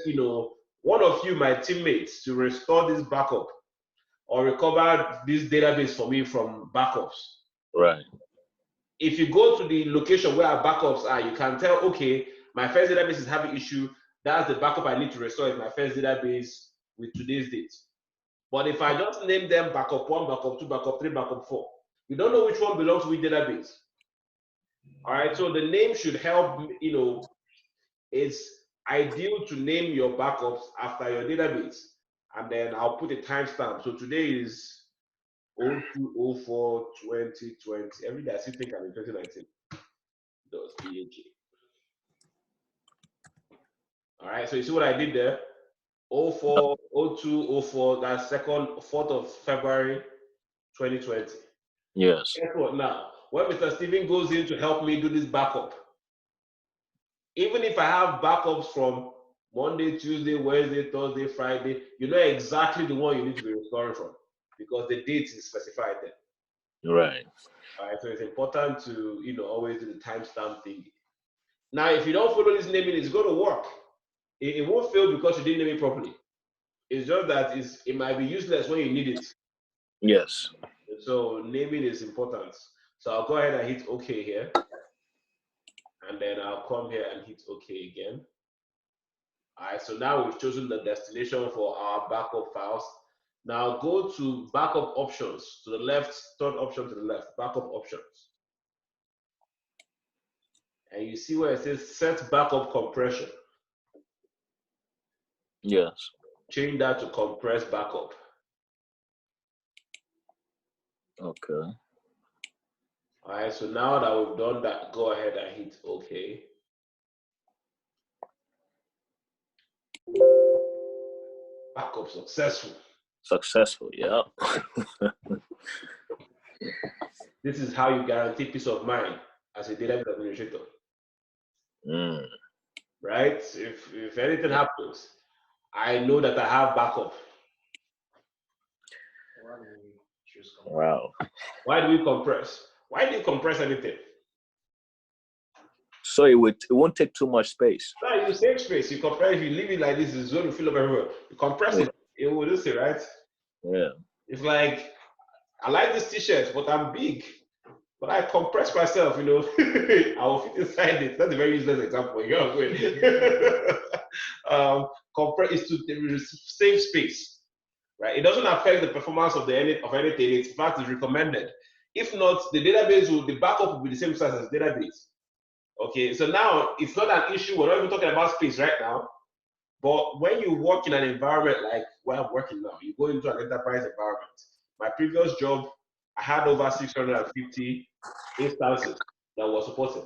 one of you, my teammates, to restore this backup or recover this database for me from backups. Right. If you go to the location where our backups are, you can tell, okay, my first database is having issue. That's the backup I need to restore in my first database with today's date. But if I just name them backup 1, backup 2, backup 3, backup 4, you don't know which one belongs to which database. All right, so the name should help, it's ideal to name your backups after your database. And then I'll put a timestamp. So today is 02/04/2020. Every day I still think I'm in 2019. .bak. All right, so you see what I did there? 02/04, that's 4th of February 2020. Yes. Guess what now? When Mr. Steven goes in to help me do this backup, even if I have backups from Monday, Tuesday, Wednesday, Thursday, Friday, you know exactly the one you need to be restoring from because the date is specified there. Right. All right, so it's important to always do the timestamp thing. Now, if you don't follow this naming, it's going to work. It won't fail because you didn't name it properly. It's just that it might be useless when you need it. Yes. So naming is important. So I'll go ahead and hit OK here. And then I'll come here and hit OK again. All right, so now we've chosen the destination for our backup files. Now go to backup options to the left, third option to the left, backup options. And you see where it says set backup compression. Yes. Change that to compress backup. Okay. All right, so now that we've done that, go ahead and hit OK. Backup successful. Successful, yeah. This is how you guarantee peace of mind as a database administrator. Right? If anything happens, I know that I have backup. Wow. Why do we compress? Why do you compress anything? So it won't take too much space. No, you save space. You compress. If you leave it like this, it's going to fill up everywhere. You compress it, it will do it, right? Yeah. It's like, I like this T-shirt, but I'm big. But I compress myself, I will fit inside it. That's a very useless example. You know compress is to save space, right? It doesn't affect the performance of anything. In fact, it's recommended. If not, the backup will be the same size as the database. Okay, so now it's not an issue. We're not even talking about space right now. But when you work in an environment like where I'm working now, you go into an enterprise environment. My previous job, I had over 650 instances that were supported.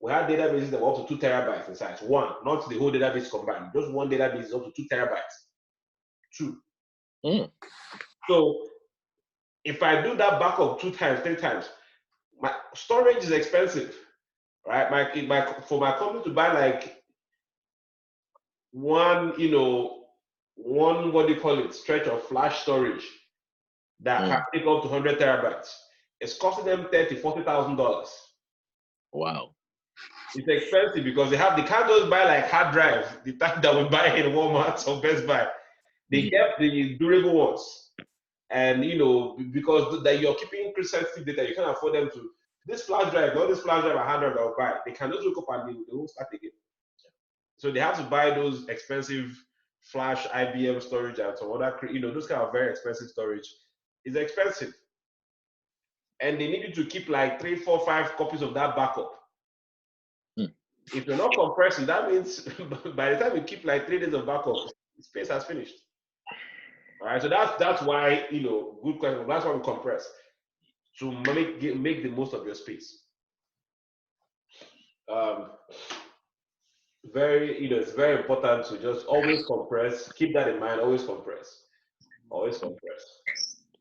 We had databases that were up to 2 terabytes in size. One, not the whole database combined. Just one database is up to 2 terabytes. 2. So if I do that backup 2 times, 3 times, my storage is expensive, right? For my company to buy like one, what do you call it, stretch of flash storage that can take up to 100 terabytes. It's costing them $30,000, $40,000. Wow. It's expensive because they can't just buy like hard drives, the type that we buy in Walmart or Best Buy. They get the durable ones. And because that you're keeping sensitive data, you can't afford them to. This flash drive, not this flash drive, a hard drive that will buy. They can just look up and they won't start again. So they have to buy those expensive flash IBM storage and some other, those kind of very expensive storage. It's expensive. And they needed to keep like 3, 4, 5 copies of that backup. If you're not compressing, that means by the time you keep like 3 days of backup, the space has finished. All right, so that's why, good question. That's why we compress, to make the most of your space. It's very important to just always compress. Keep that in mind. Always compress. Always compress.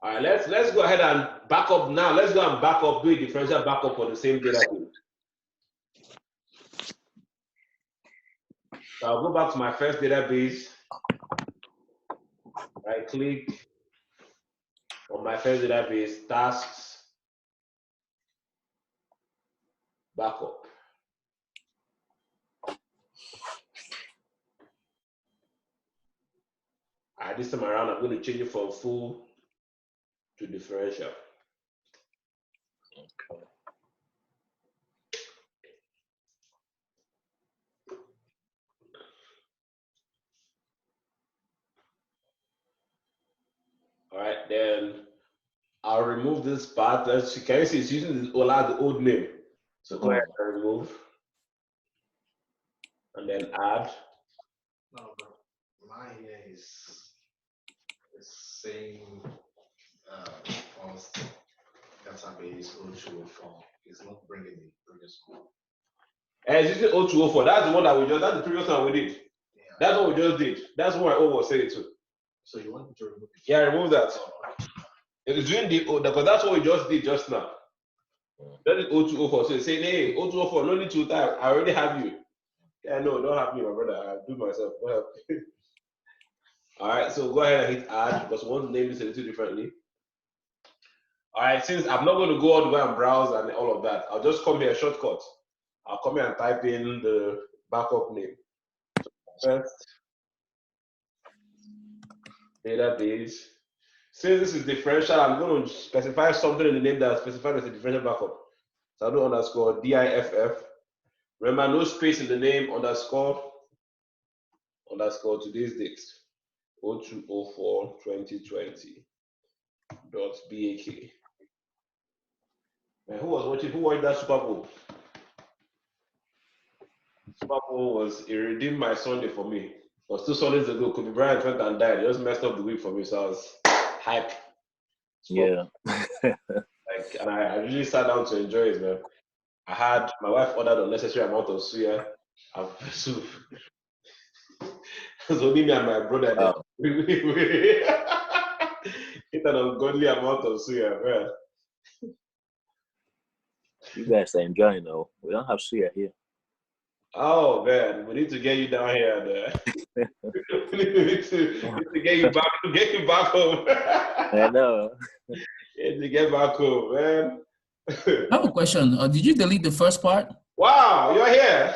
All right, let's go ahead and back up now. Let's go and back up, do a differential backup on the same database. So I'll go back to my first database. Right click on my first database, tasks, backup. This time around, I'm going to change it from full to differential. Okay. All right, then I'll remove this part. Can you see it's using the old name? So go ahead and remove, and then add. No, but mine here is the same database 0204. It's not bringing the previous one. And it's using 0204. That's the one that that's the previous one we did. Yeah. That's what we just did. That's what my old was saying too. So you want me to remove it? Yeah, remove that. It's doing because that's what we just did just now. That is 0204. So it's saying, hey, 0204, no need to type. I already have you. Yeah, no, don't have me, my brother. I'll do myself. Don't help. All right, so go ahead and hit add because we want to name this a little differently. All right, since I'm not going to go all the way and browse and all of that, I'll just come here, shortcut. I'll come here and type in the backup name. So first database. Since this is differential, I'm going to specify something in the name that is specified as a differential backup. So I'll do underscore DIFF. Remember, no space in the name, underscore today's date, 02/04/2020 .BAK. And who watched that Super Bowl? Super Bowl it redeemed my Sunday for me. It was 2 Sundays ago. Kobe Bryant went and died. It just messed up the week for me, so I was hyped. Yeah. And I really sat down to enjoy it, man. My wife ordered unnecessary amount of suya and soup. It was only me and my brother there. It's an ungodly amount of suya, man. You guys are enjoying though. We don't have suya here. Oh man, we need to get you down here. We need to get you back home. I know. Need to get back home, man. I have a question. Did you delete the first part? Wow, you're here.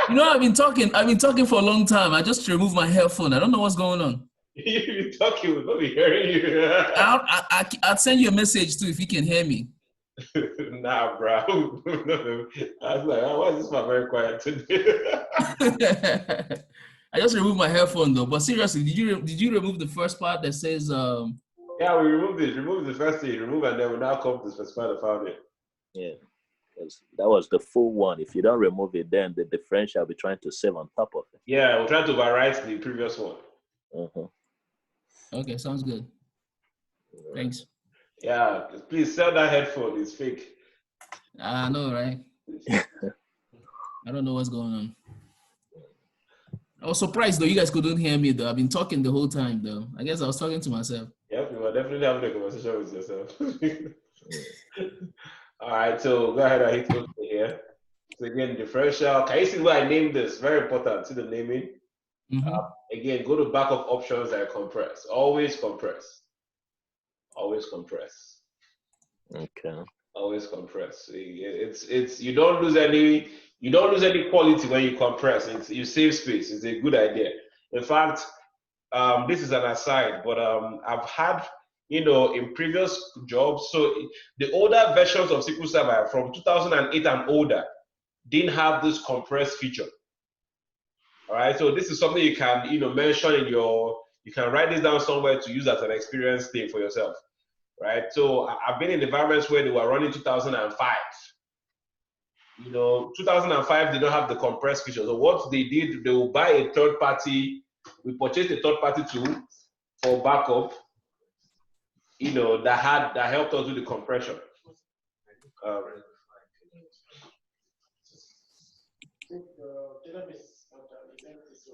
You know, I've been talking for a long time. I just removed my headphone. I don't know what's going on. You're talking, we'll not be hearing you. I'll send you a message too if you can hear me. Nah, bro. I was like, why is this man very quiet today? I just removed my headphone though. But seriously, did you remove the first part that says Yeah, we removed it. Remove the first thing. Remove, and then we now come to specify the file name. Yeah. That was the full one. If you don't remove it, then the differential will be trying to save on top of it. Yeah, we'll try to overwrite the previous one. Okay, sounds good. Thanks. Yeah, please sell that headphone. It's fake. I know, right? I don't know what's going on. I was surprised though. You guys couldn't hear me though. I've been talking the whole time though. I guess I was talking to myself. Yep, you are definitely having a conversation with yourself. All right, so go ahead and hit OK here. So again, differential. Can you see where I named this? Very important. See the naming. Again, go to backup options and compress. Always compress. Always compress. Okay. Always compress. It's you don't lose any quality when you compress. You save space. It's a good idea. In fact, this is an aside, but I've had, in previous jobs, so the older versions of SQL Server from 2008 and older didn't have this compress feature. All right, so this is something you can, mention in you can write this down somewhere to use as an experience thing for yourself, right? So I've been in environments where they were running 2005. 2005 they don't have the compress feature. So what they did, they will buy a third party. We purchased a third party tool for backup, that helped us do the compression.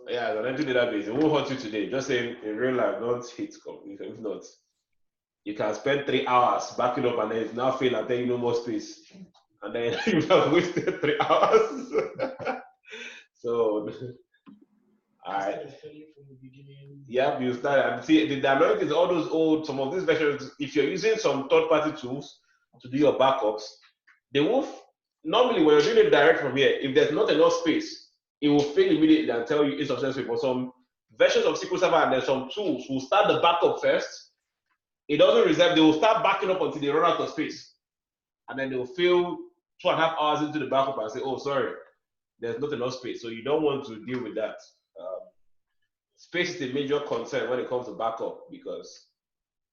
Yeah, the empty database. It won't hurt you today. Just say in real life, don't hit. If not, you can spend 3 hours backing up and then it's now fail and then no more space. And then you have wasted 3 hours. So, all right. Yeah, you start and see the dynamic is all those old, some of these versions. If you're using some third-party tools to do your backups, they will normally when you're doing it direct from here, if there's not enough space, it will fail immediately and tell you insufficient space. For some versions of SQL Server and there's some tools will start the backup first. It doesn't reserve, they will start backing up until they run out of space. And then they will fail 2.5 hours into the backup and say, oh, sorry, there's not enough space. So you don't want to deal with that. Space is a major concern when it comes to backup because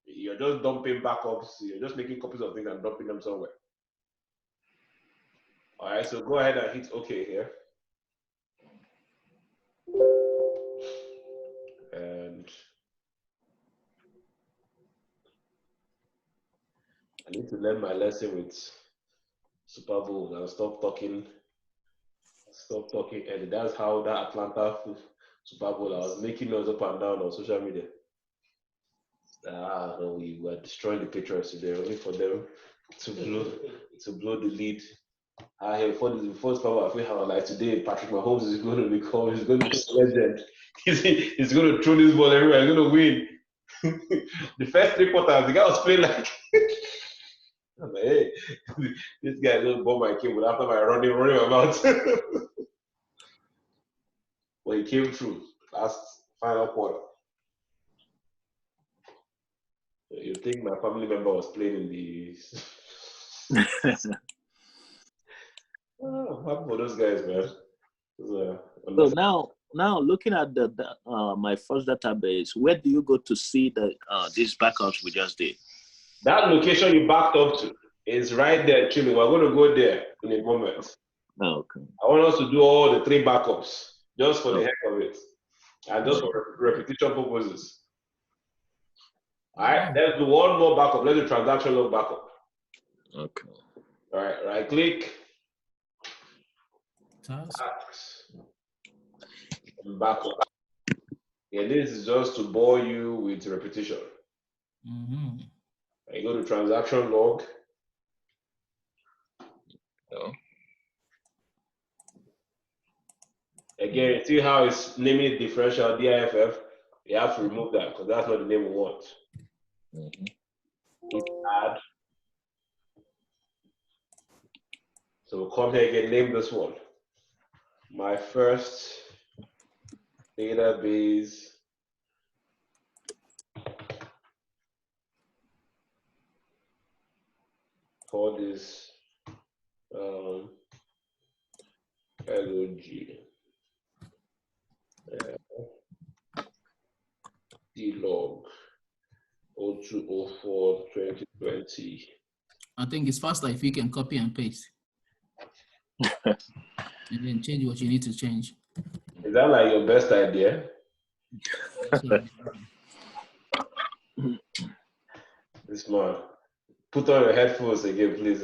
you're just dumping backups, you're just making copies of things and dumping them somewhere. All right, so go ahead and hit OK here. And I need to learn my lesson with Super Bowl and stop talking, and that's how that Atlanta Super Bowl, I was making noise up and down on social media. No, we were destroying the Patriots today, only for them to blow the lead. Before the first power, I feel like today Patrick Mahomes is going to become, he's going to be a legend. He's going to throw this ball everywhere. He's going to win. The first 3 quarters, the guy was playing like, I'm like, hey, this guy don't bomb my cable after my running my mouth. But he came through last final quarter. You think my family member was playing in the I'm happy for those guys, man. So now looking at the my first database, where do you go to see the these backups we just did? That location you backed up to is right there, Chile. We're going to go there in a moment. Okay. I want us to do all the 3 backups just for the heck of it and just for repetition purposes. All right, let's do one more backup. Let's do transaction log backup. Okay. All right, right click. Tasks. And backup. Yeah, this is just to bore you with repetition. You go to transaction log. Again, see how it's naming it differential DIFF? You have to remove that because that's not the name we want. Hit add. So we'll come here again, name this one. My first database called this LOG. D-log 0204 2020. I think it's faster if you can copy and paste. And then change what you need to change. Is that like your best idea? So, This man. Put on your headphones again, please.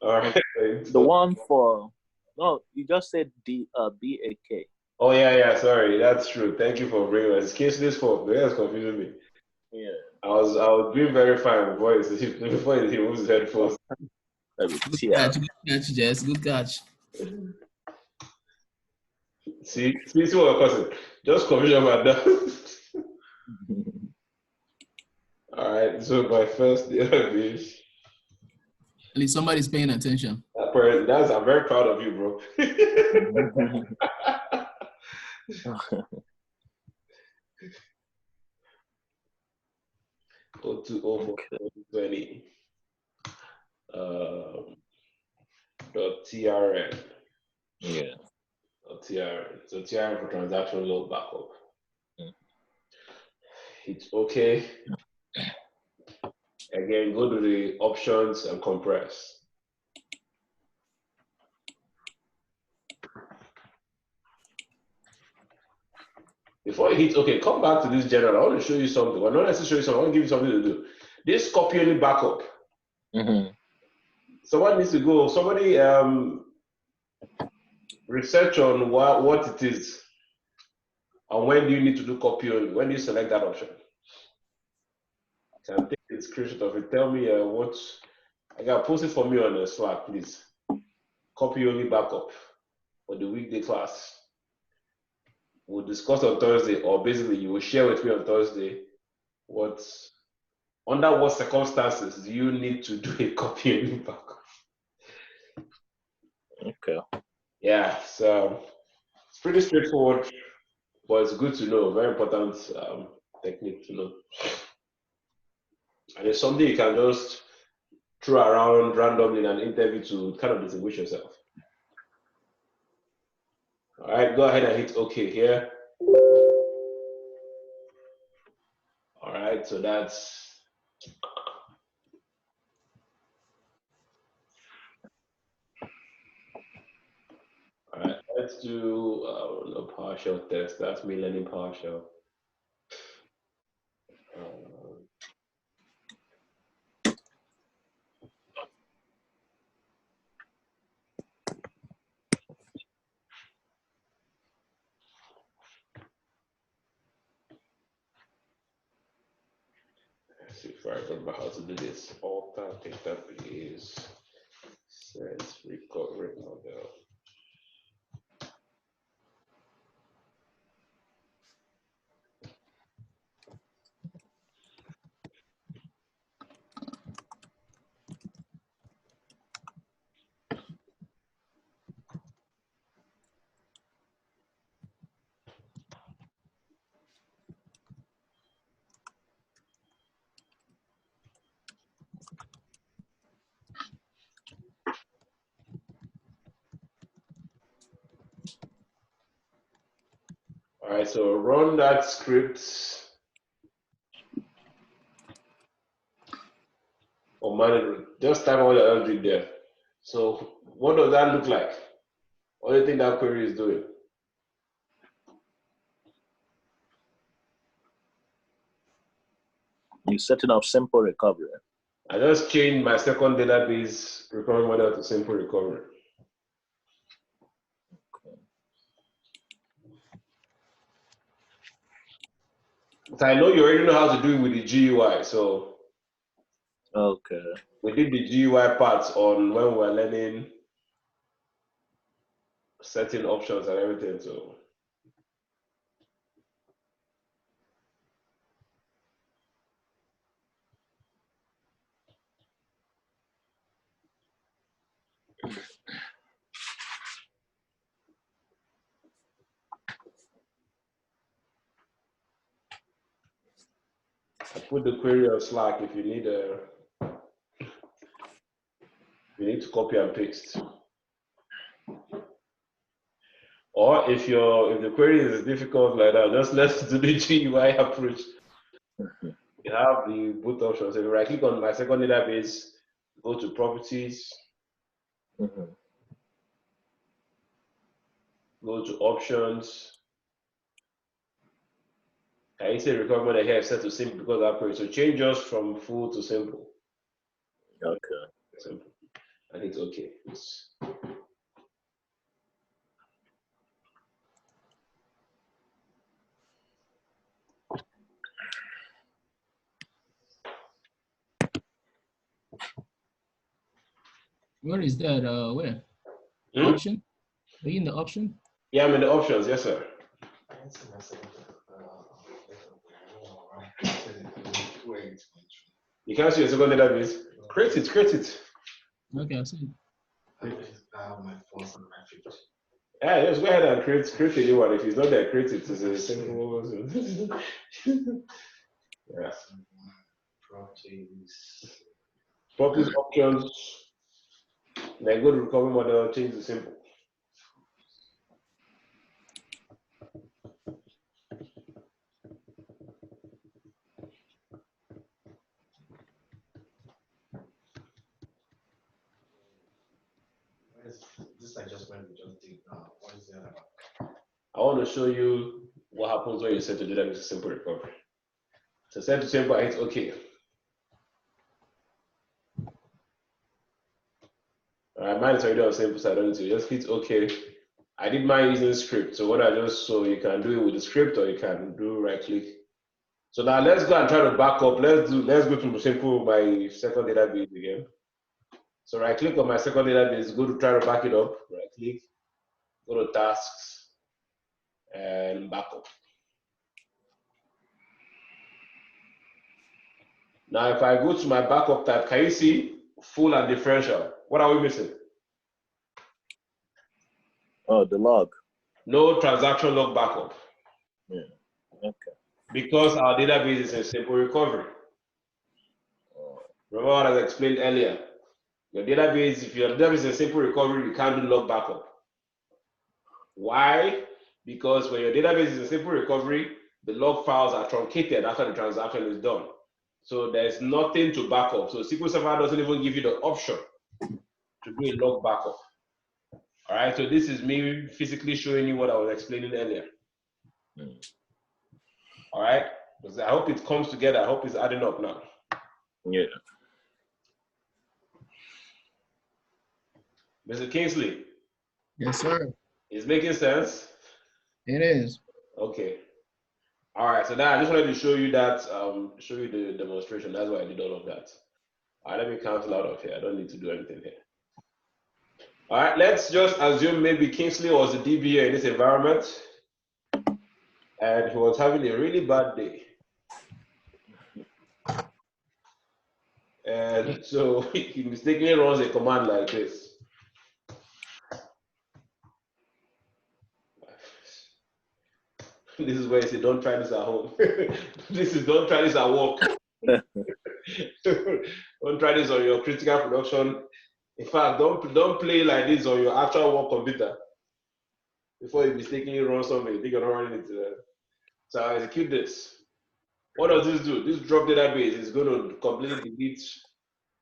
All right. The one for, no, you just said BAK. Oh yeah, sorry, that's true. Thank you for bringing us. Casey's fault. That's confusing me. Yeah. I was doing very fine before he removes his headphones. good catch, Jess. Good catch. See what you're causing. Just confusion about that. All right, so my first database. At least somebody's paying attention. I'm very proud of you, bro. 0204 2020. .trn. Yeah. .trn. So TRN for transaction log backup. Hit OK. Again, go to the options and compress. Before you hit OK, come back to this general. I want to show you something. Well, not necessarily show you something. I want to give you something to do. This copy only backup. Someone needs to go. Somebody research on what it is. And when do you need to do copy only? When do you select that option? Can take a screenshot of it. Tell me what. I got post it for me on the Slack, please. Copy only backup for the weekday class. We'll discuss on Thursday, or basically you will share with me on Thursday under what circumstances do you need to do a copy only backup. Okay. Yeah, so it's pretty straightforward, but it's good to know. Very important technique to know. And it's something you can just throw around randomly in an interview to kind of distinguish yourself. All right, go ahead and hit OK here. All right, so that's all right. Let's do a PowerShell test. That's me learning PowerShell. Let's see if I remember how to do this. Alter database set recovery model. All right, so run that script or manually. Just type all the LG there. So what does that look like? What do you think that query is doing? You're setting up simple recovery. I just changed my second database recovery model to simple recovery. But I know you already know how to do it with the GUI, so Okay. we did the GUI parts on when we were learning setting options and everything. So put the query on Slack if you need to copy and paste. Or if the query is difficult like that, just let's do the GUI approach. You have the boot options. If I click on my second database, go to properties, go to options. I say recovery mode here is set to simple because of query. So change just from full to simple. Okay. Simple. And it's okay. Where is that? Where? Option? Are you in the option? Yeah, I'm in the options. Yes, sir. You can't see your second database. Create it. Okay, I see. Yeah, just go ahead and create a new one. If it's not there, create it. It's a simple. Yeah. Properties options. Then go to recovery model, change to simple. This adjustment we just did now, what is that about? I want to show you what happens when you set the database to simple recovery. So set to simple, it's okay. All right, mine is already on simple, so I don't need to just hit OK. I did mine using script. So what so you can do it with the script or you can do right click. So now let's go and try to back up. Let's go to simple my second database again. So right click on my second database, go to try to back it up, right click, go to tasks and backup. Now if I go to my backup type, can you see full and differential? What are we missing? Oh, the log. No transaction log backup. Yeah. Okay. Because our database is in simple recovery. Remember what I explained earlier? Your database, if your database is in simple recovery, you can't do log backup. Why? Because when your database is in simple recovery, the log files are truncated after the transaction is done. So there's nothing to back up. So SQL Server doesn't even give you the option to do a log backup. All right, so this is me physically showing you what I was explaining earlier. All right, because I hope it comes together. I hope it's adding up now. Yeah. Mr. Kingsley. Yes, sir. Is making sense? It is. Okay. All right, so that I just wanted to show you that, show you the demonstration. That's why I did all of that. All right, let me cancel out of here. I don't need to do anything here. All right, let's just assume maybe Kingsley was a DBA in this environment and he was having a really bad day. And so he mistakenly runs a command like this. This is where you say, don't try this at home. This is don't try this at work. Don't try this on your critical production. In fact, don't play like this on your actual work computer before you mistakenly run something. You think you're not running it. So I execute this. What does this do? This drop database is going to completely delete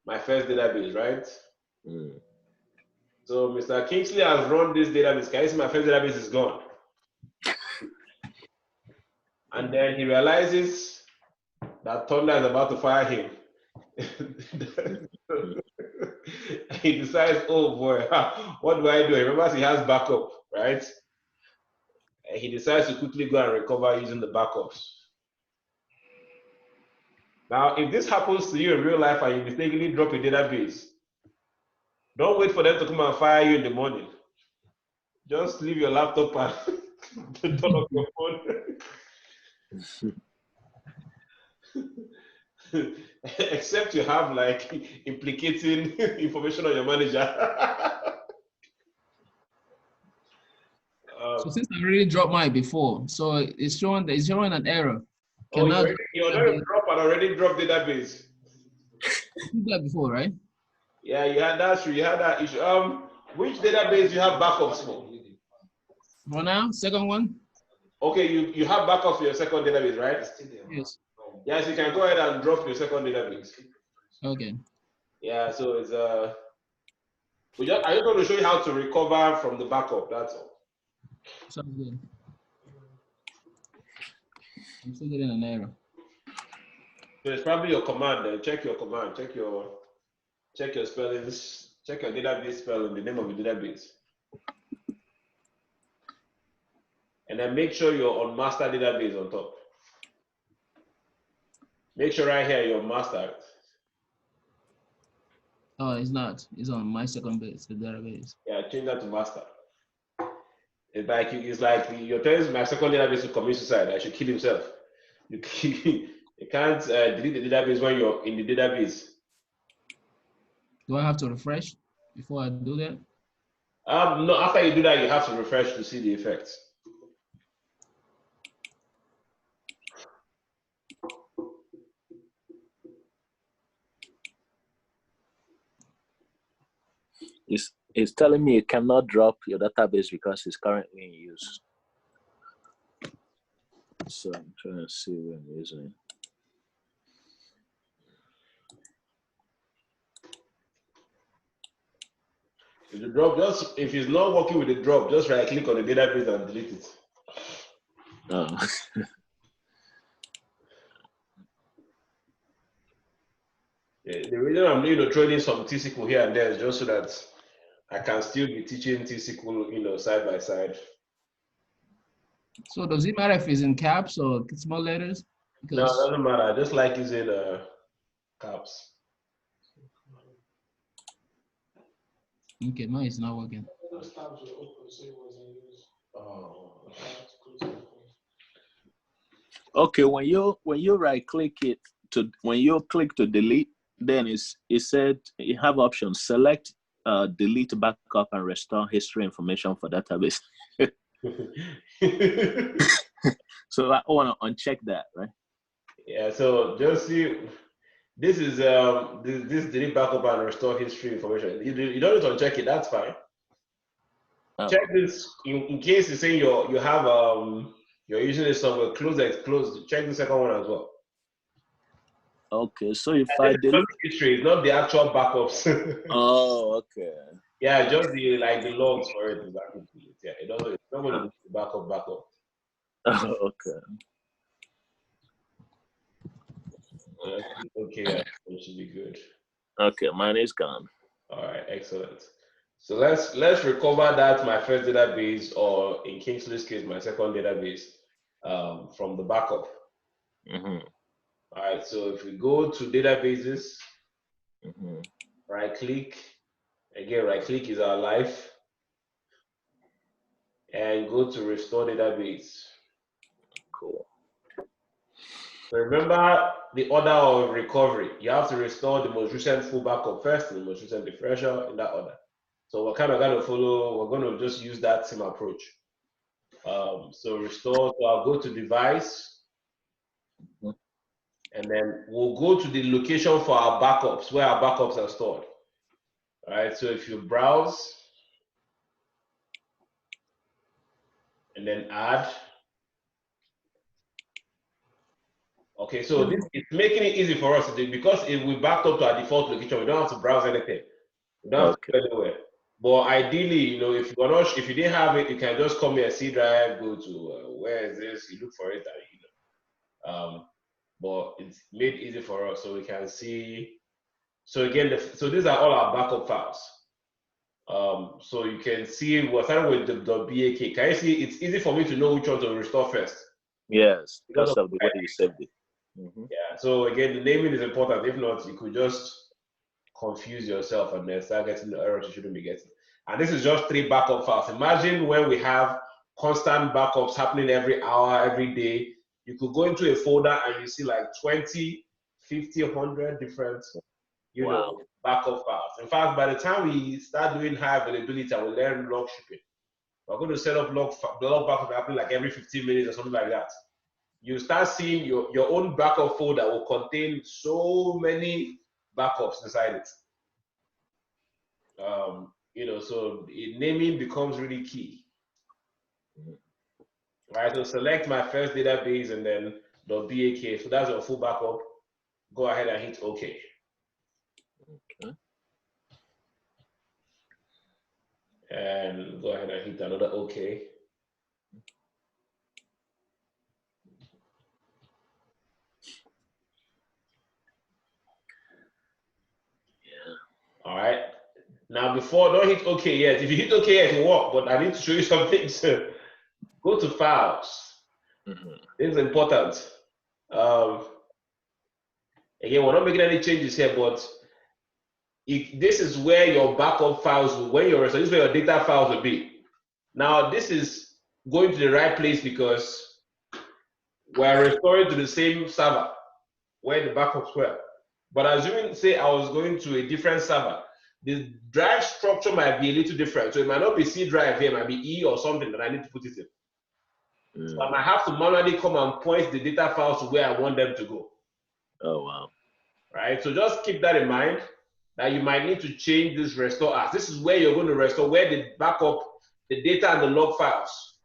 my first database, right? So Mr. Kingsley has run this database. Can you see my first database is gone? And then he realizes that Thunder is about to fire him. He decides, oh boy, what do I do? He remembers he has backup, right? And he decides to quickly go and recover using the backups. Now, if this happens to you in real life and you mistakenly drop a database, don't wait for them to come and fire you in the morning. Just leave your laptop and turn off your phone. Except you have like implicating information on your manager. So since I already dropped mine before, so it's showing an error. Oh, cannot you're not drop and already dropped database. did that before, right? Yeah, you had that issue. You had that issue. Which database you have backups for? For now, second one. Okay, you have backups for your second database, right? Yes. Yes, you can go ahead and drop your second database. Okay. Yeah, so it's I just want to show you how to recover from the backup. That's all. Sounds good. I'm still getting an error. So it's probably your command. Then check your command. Check your spellings. Check your database spelling, the name of the database, and then make sure you're on master database on top. Make sure right here you're master. Oh, it's not. It's on my second base, the database. Yeah, change that to master. It's like you're telling my second database to commit suicide. I should kill himself. You can't delete the database when you're in the database. Do I have to refresh before I do that? No, after you do that, you have to refresh to see the effects. It's telling me you cannot drop your database because it's currently in use. So I'm trying to see when I'm using it. If the drop, if it's not working with the drop, just right click on the database and delete it. Oh. The reason I'm training some T-SQL here and there is just so that I can still be teaching T-SQL, side by side. So does it matter if it's in caps or small letters? No, it doesn't matter. I just like using caps. Okay, mine is not working. Okay, when you right click it when you click to delete, then it said you have options. Select delete backup and restore history information for database. So I want to uncheck that, right? Yeah, so just see, this is this delete backup and restore history information. You don't need to uncheck it, that's fine. Oh. Check this in case you're saying you have you're using it somewhere, close, check the second one as well. Okay, so if I delete history, it's not the actual backups. Oh, okay. Yeah, just the logs for it. Yeah, it's not going to do the backup. Okay. Okay, yeah, it should be good. Okay, mine is gone. All right, excellent. So let's recover that my first database, or in Kingsley's case, my second database, from the backup. Mm-hmm. All right, so if we go to databases, Mm-hmm. right click, again, right click is our life, and go to restore database. Cool. So remember the order of recovery. You have to restore the most recent full backup first, and the most recent refresher in that order. So we're kind of going to follow, we're going to just use that same approach. So restore, so I'll go to device, and then we'll go to the location for our backups, where our backups are stored. All right, so if you browse, and then add. Okay, so this is making it easy for us to do, because if we backed up to our default location, we don't have to browse anything. We don't have to go anywhere. But ideally, if you are not, if you didn't have it, you can just come here, C drive, go to where is this? You look for it, and but it's made easy for us, so we can see. So again, so these are all our backup files. So you can see we're starting with the .bak. Can you see? It's easy for me to know which one to restore first. Yes, because of the way you saved it. Mm-hmm. Yeah. So again, the naming is important. If not, you could just confuse yourself and then start getting the errors you shouldn't be getting. And this is just 3 backup files. Imagine when we have constant backups happening every hour, every day. You could go into a folder and you see like 20, 50, 100 different, backup files. In fact, by the time we start doing high availability and we learn log shipping, we're going to set up log backup happening like every 15 minutes or something like that. you start seeing your own backup folder will contain so many backups inside it. So naming becomes really key. Right, so select my first database and then .bak. So that's your full backup. Go ahead and hit OK. Okay. And go ahead and hit another OK. All right. Now, don't hit OK yet. If you hit OK yet, it will work. But I need to show you something. So go to Files. This is important. Again, we're not making any changes here, but this is where your backup files, this is where your data files will be. Now, this is going to the right place because we're restoring to the same server where the backups were. But assuming, say, I was going to a different server, the drive structure might be a little different. So it might not be C drive here, it might be E or something that I need to put it in. So I might have to manually come and point the data files to where I want them to go. Oh, wow. Right, so just keep that in mind that you might need to change this restore as. This is where you're going to restore, where the backup, the data and the log files.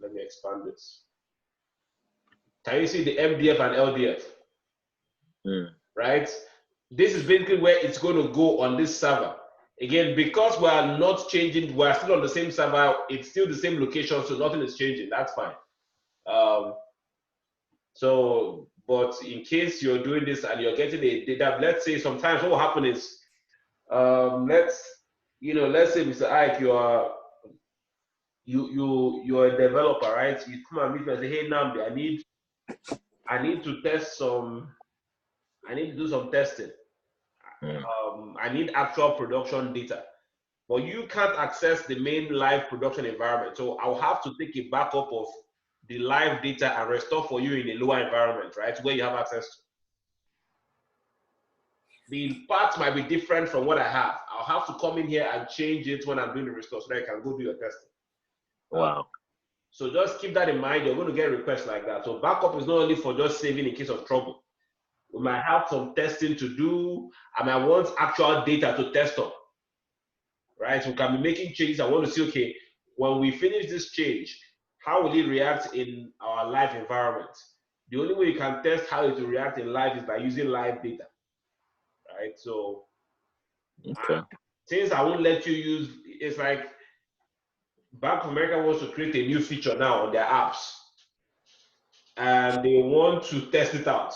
Let me expand this. Can you see the MDF and LDF? Right? This is basically where it's going to go on this server. Again, because we are not changing, we're still on the same server, it's still the same location, so nothing is changing. That's fine. But in case you're doing this and you're getting a data, let's say sometimes what will happen is, let's say Mr. Ike, you're a developer, right? You come and meet me and say, hey Namdi, I need to do some testing. I need actual production data. But you can't access the main live production environment. So I'll have to take a backup of the live data and restore for you in a lower environment, right? Where you have access to. The parts might be different from what I have. I'll have to come in here and change it when I'm doing the restore so that I can go do your testing. Wow. So just keep that in mind. You're going to get requests like that. So backup is not only for just saving in case of trouble. We might have some testing to do. I might want actual data to test on. Right? So we can be making changes. I want to see, okay, when we finish this change, how will it react in our live environment? The only way you can test how it will react in live is by using live data. Right? So since I won't let you use, it's like Bank of America wants to create a new feature now on their apps. And they want to test it out.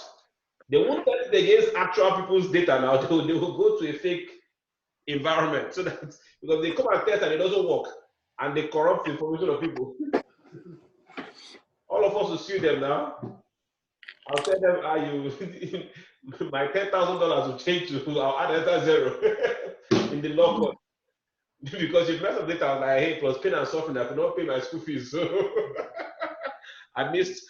They won't test it against actual people's data now. They will go to a fake environment so that because they come and test and it doesn't work and they corrupt the information of people. All of us will sue them now. I'll tell them, my $10,000 will change to, I'll add another zero in the law court. Because you mess up data, I was like, hey, plus pain and suffering, I could not pay my school fees. So I missed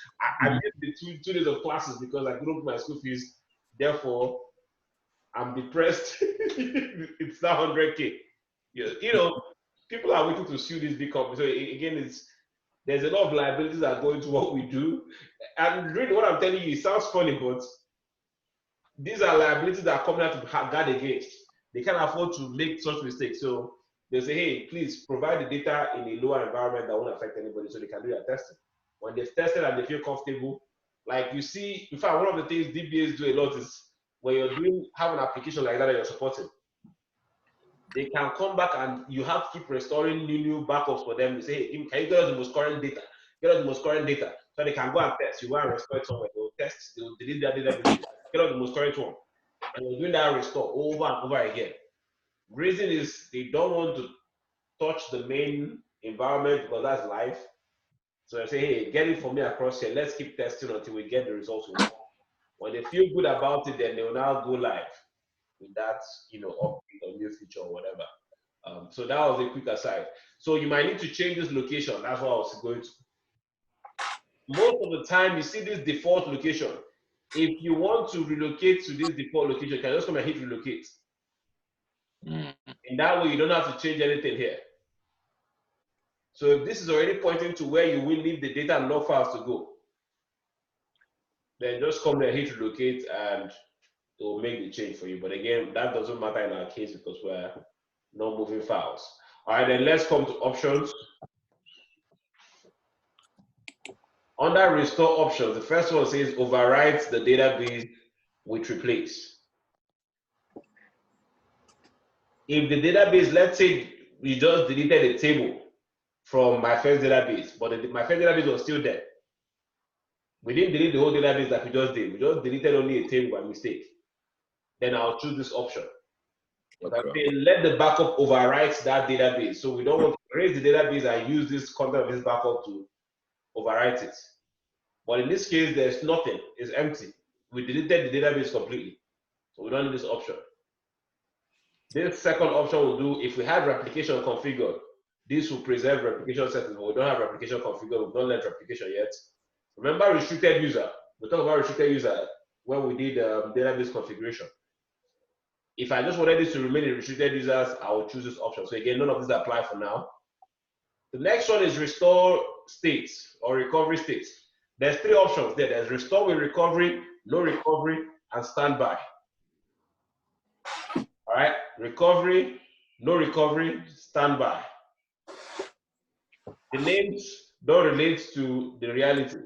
the two days of classes because I couldn't pay my school fees. Therefore, I'm depressed. It's now 100K. People are waiting to sue these big companies. So again, there's a lot of liabilities that go into what we do. And really, what I'm telling you, it sounds funny, but these are liabilities that are coming out to guard against. They can't afford to make such mistakes. So they say, hey, please provide the data in a lower environment that won't affect anybody so they can do their testing. When they've tested and they feel comfortable, like you see, in fact, one of the things DBAs do a lot is when you're have an application like that that you're supporting, they can come back and you have to keep restoring new backups for them. You say, hey, can you get us the most current data? Get us the most current data so they can go and test. You go and restore it somewhere. They'll test, they'll delete that data. Get us the most current one. And you're doing that restore over and over again. Reason is they don't want to touch the main environment because that's live. So I say, hey, get it for me across here. Let's keep testing until we get the results we want. When they feel good about it, then they will now go live with that, update or new feature or whatever. So that was a quick aside. So you might need to change this location. That's what I was going to. Most of the time, you see this default location. If you want to relocate to this default location, you can just come and hit relocate. In that way, you don't have to change anything here. So if this is already pointing to where you will need the data and log files to go, then just come there, hit relocate, and it will make the change for you. But again, that doesn't matter in our case because we're not moving files. All right, then let's come to options. Under restore options, the first one says overwrite the database with replace. If the database, let's say you just deleted a table from my first database, but my first database was still there. We didn't delete the whole database like we just did. We just deleted only a table by mistake. Then I'll choose this option. But I'm saying let the backup overwrite that database. So we don't want to erase the database and use this content of this backup to overwrite it. But in this case, there's nothing. It's empty. We deleted the database completely. So we don't need this option. This second option will do, if we have replication configured, this will preserve replication settings, but we don't have replication configured, we don't let replication yet. Remember restricted user? We talked about restricted user when we did database configuration. If I just wanted this to remain in restricted users, I will choose this option. So again, none of these apply for now. The next one is restore states or recovery states. There's three options there. There's restore with recovery, no recovery, and standby. All right, recovery, no recovery, standby. The names don't relate to the reality.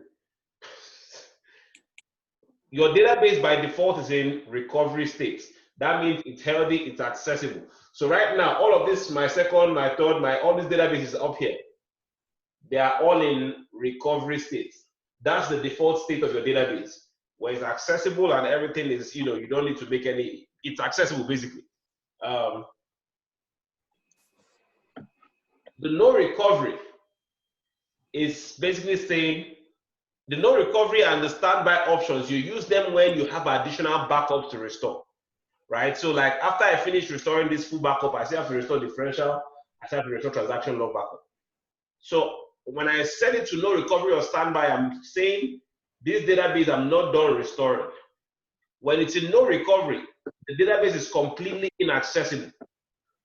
Your database by default is in recovery state. That means it's healthy, it's accessible. So right now, all of this, my second, my third, all these databases up here, they are all in recovery state. That's the default state of your database, where it's accessible and everything is, you don't need to make any, it's accessible basically. The no recovery is basically saying the no recovery and the standby options, you use them when you have additional backups to restore, right? So like after I finish restoring this full backup, I still have to restore differential, I still have to restore transaction log backup. So when I set it to no recovery or standby, I'm saying this database I'm not done restoring. When it's in no recovery, the database is completely inaccessible.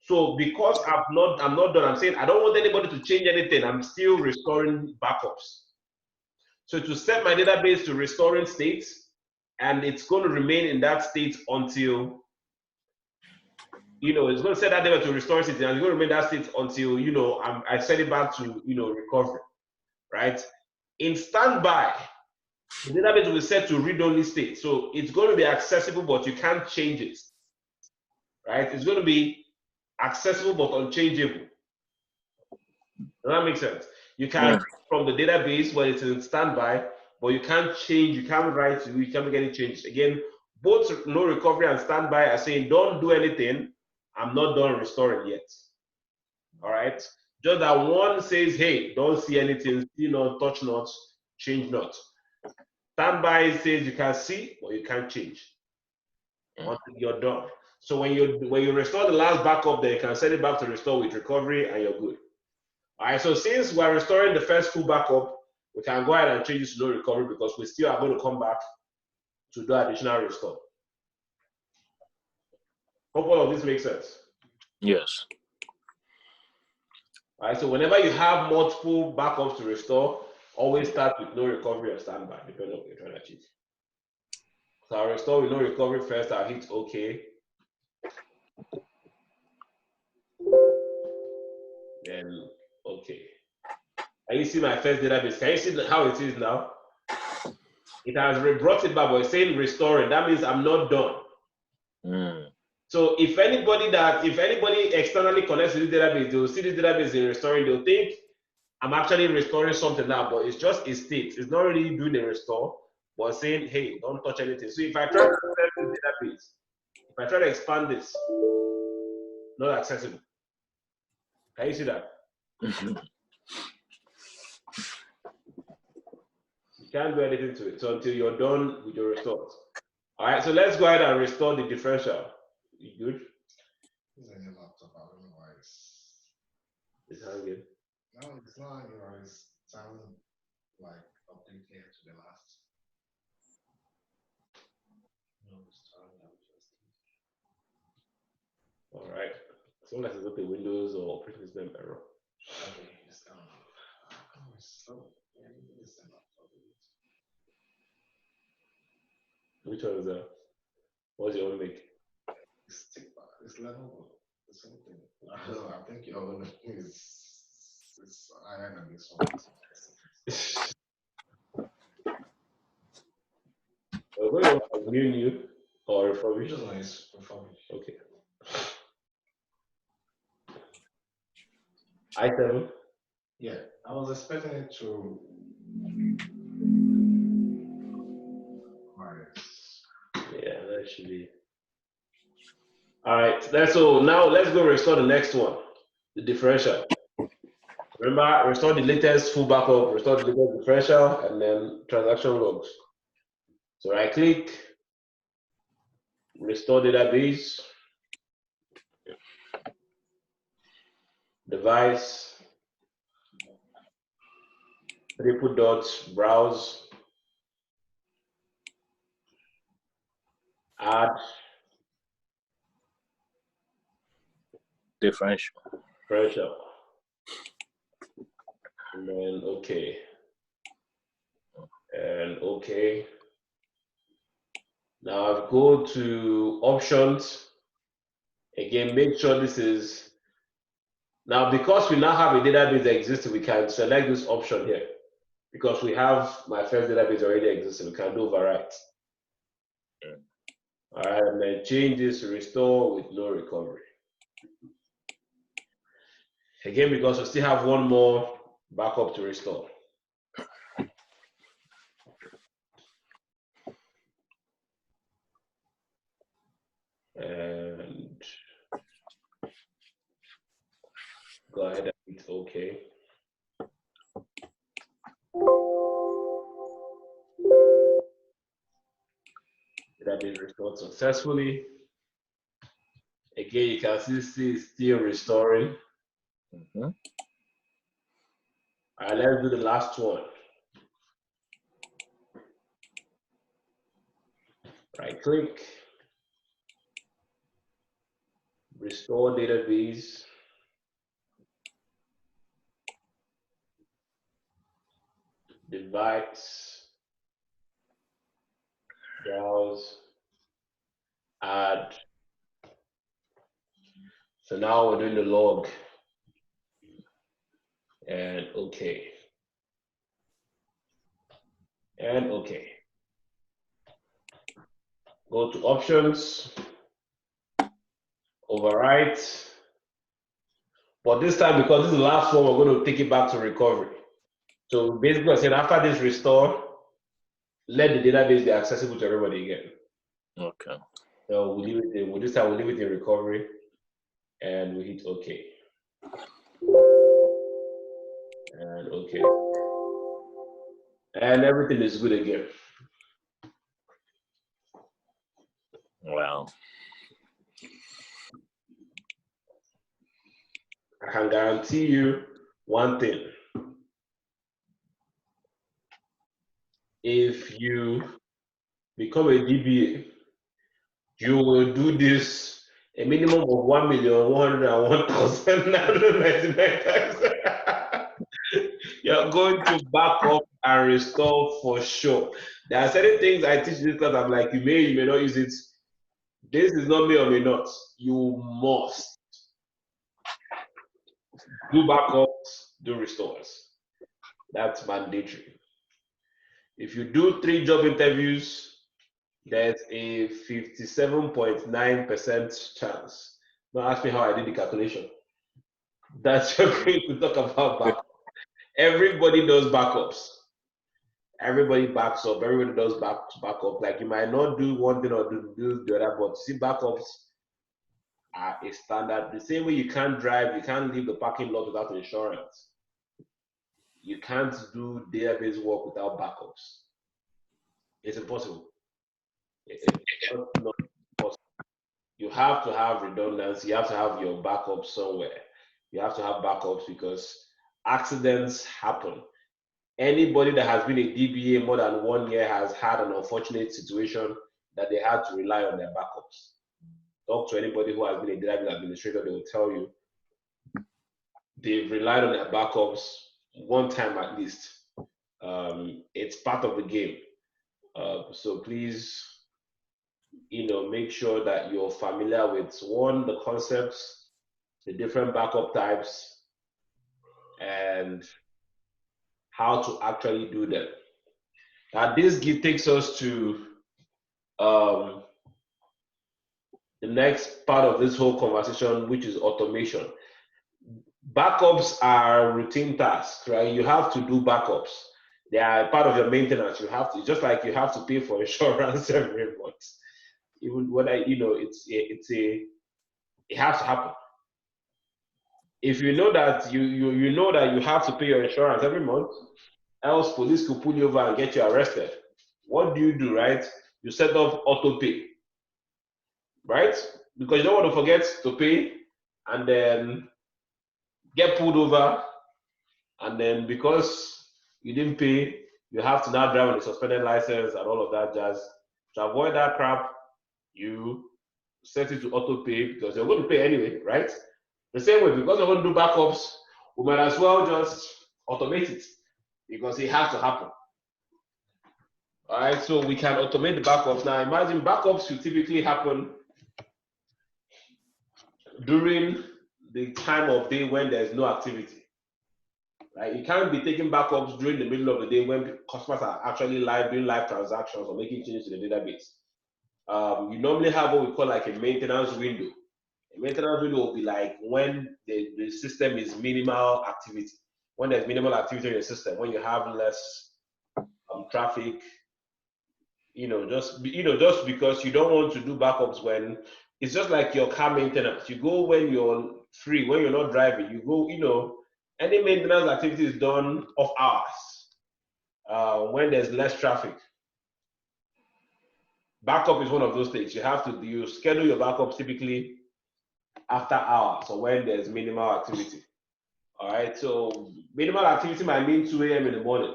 So because I'm not done, I'm saying I don't want anybody to change anything. I'm still restoring backups. So to set my database to restoring states, and it's going to remain in that state until, it's going to set that database to restoring state, and it's going to remain that state until, I set it back to, recovery, right? In standby, the database will be set to read-only state. So it's going to be accessible, but you can't change it, right? It's going to be accessible but unchangeable. Does that make sense? You can read from the database when it's in standby, but you can't change, you can't write, you can't make any changes. Again, both no recovery and standby are saying don't do anything. I'm not done restoring yet. All right. Just that one says, hey, don't see anything, touch not, change not. Standby says you can see, but you can't change until you're done. So when you restore the last backup, then you can set it back to restore with recovery and you're good. All right, so since we're restoring the first full backup, we can go ahead and change this to no recovery because we still are going to come back to do additional restore. Hope all of this makes sense. Yes. All right, so whenever you have multiple backups to restore, always start with no recovery or standby, depending on what you're trying to achieve. So I'll restore with no recovery first, I'll hit OK. Then OK. Can you see my first database? Can you see how it is now? It has brought it back, but it's saying restoring. That means I'm not done. So if anybody externally connects to this database, they'll see this database in restoring, they'll think I'm actually restoring something now, but it's just a state. It's not really doing a restore, but saying, hey, don't touch anything. So if I try to access this database, if I try to expand this, not accessible. Can you see that? You can't do anything to it. So until you're done with your restores. All right, so let's go ahead and restore the differential. You good? This is a new laptop. I don't know why it's hanging. No, it's not hanging. It's sounding like update here to the last. No, it's starting out just. All right. As long as it's not a Windows or operating system error. Okay, it's down. Oh, it's slow. Yeah, it's an laptop. Which one is that? What's your own make? It's level. The same thing. I don't know. I think your own is higher than this one. We're going to new or Which refurbished? one is refurbished? Okay. I7. Yeah, I was expecting it to. Yeah, that should be. All right. So now let's go restore the next one, the differential. Remember, restore the latest full backup, restore the latest differential, and then transaction logs. So right click, restore database, device, triple dots, browse, add, Differential. differential, and then OK. And OK. Now I'll go to options. Again, make sure this is, now because we now have a database that exists, we can select this option here. Because we have my first database already existing, we can do overwrite. All right, and then change this to restore with no recovery. Again, because we still have one more backup to restore. And go ahead and hit OK. Database restored successfully. Again, you can see it's still restoring. Mm-hmm. All right, let's do the last one. Right click, restore database, device, browse, add. So now we're doing the log. And OK. And OK. Go to options, overwrite. But this time, because this is the last one, we're going to take it back to recovery. So basically, I said after this restore, let the database be accessible to everybody again. Okay. So we leave it in, this time we leave it in recovery, and we hit OK. And OK. And everything is good again. Wow. I can guarantee you one thing. If you become a DBA, you will do this a minimum of 1,101,999 times. You're going to back up and restore for sure. There are certain things I teach this class. I'm like, you may not use it. This is not me or may not. You must do backups, do restores. That's mandatory. If you do 3 job interviews, there's a 57.9% chance. Don't ask me how I did the calculation. That's you're going to talk about backup. Everybody does backups. Everybody backs up. Everybody does backup. Like you might not do one thing or do the other, but see, backups are a standard. The same way you can't drive, you can't leave the parking lot without insurance. You can't do database work without backups. It's impossible. It's not possible. You have to have redundancy. You have to have your backup somewhere. You have to have backups because accidents happen. Anybody that has been a DBA more than 1 year has had an unfortunate situation that they had to rely on their backups. Talk to anybody who has been a database administrator, they will tell you they've relied on their backups one time at least. It's part of the game. So please make sure that you're familiar with one, the concepts, the different backup types, and how to actually do them. Now, this takes us to um, the next part of this whole conversation, which is automation. Backups are routine tasks, right? You have to do backups. They are part of your maintenance. You have to, just like you have to pay for insurance every month. Even when it has to happen. If you know that you know that you have to pay your insurance every month, else police could pull you over and get you arrested. What do, right? You set up auto pay, right? Because you don't want to forget to pay and then get pulled over, and then because you didn't pay, you have to now drive on a suspended license and all of that jazz. To avoid that crap, you set it to auto pay because you're going to pay anyway, right? The same way, because we're going to do backups, we might as well just automate it because it has to happen. All right, so we can automate the backups. Now, imagine backups should typically happen during the time of day when there's no activity. Right? You can't be taking backups during the middle of the day when customers are actually live doing live transactions or making changes to the database. You normally have what we call like a maintenance window. A maintenance window will be like when the system is minimal activity. When there's minimal activity in the system, when you have less traffic, just because you don't want to do backups when it's just like your car maintenance. You go when you're free, when you're not driving. You go, any maintenance activity is done off hours when there's less traffic. Backup is one of those things. You schedule your backups typically after hours or when there's minimal activity. All right, so minimal activity might mean 2 a.m. in the morning.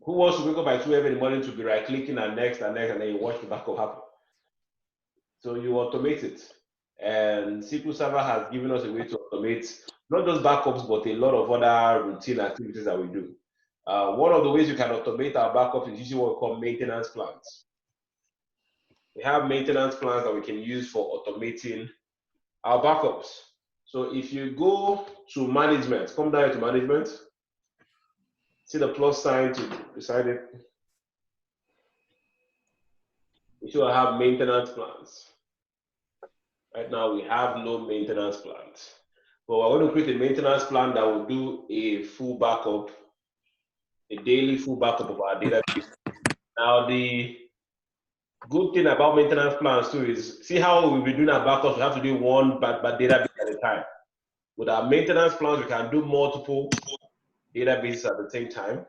Who wants to wake up by 2 a.m. in the morning to be right clicking and next, and then you watch the backup happen? So you automate it. And SQL Server has given us a way to automate not just backups, but a lot of other routine activities that we do. One of the ways you can automate our backups is usually what we call maintenance plans. We have maintenance plans that we can use for automating our backups. So if you go to management, come down to management, see the plus sign beside it. We should have maintenance plans. Right now, we have no maintenance plans. But we're going to create a maintenance plan that will do a full backup, a daily full backup of our database. Now, the good thing about maintenance plans too is, see how we've been doing our backups, we have to do one database at a time. With our maintenance plans, we can do multiple databases at the same time.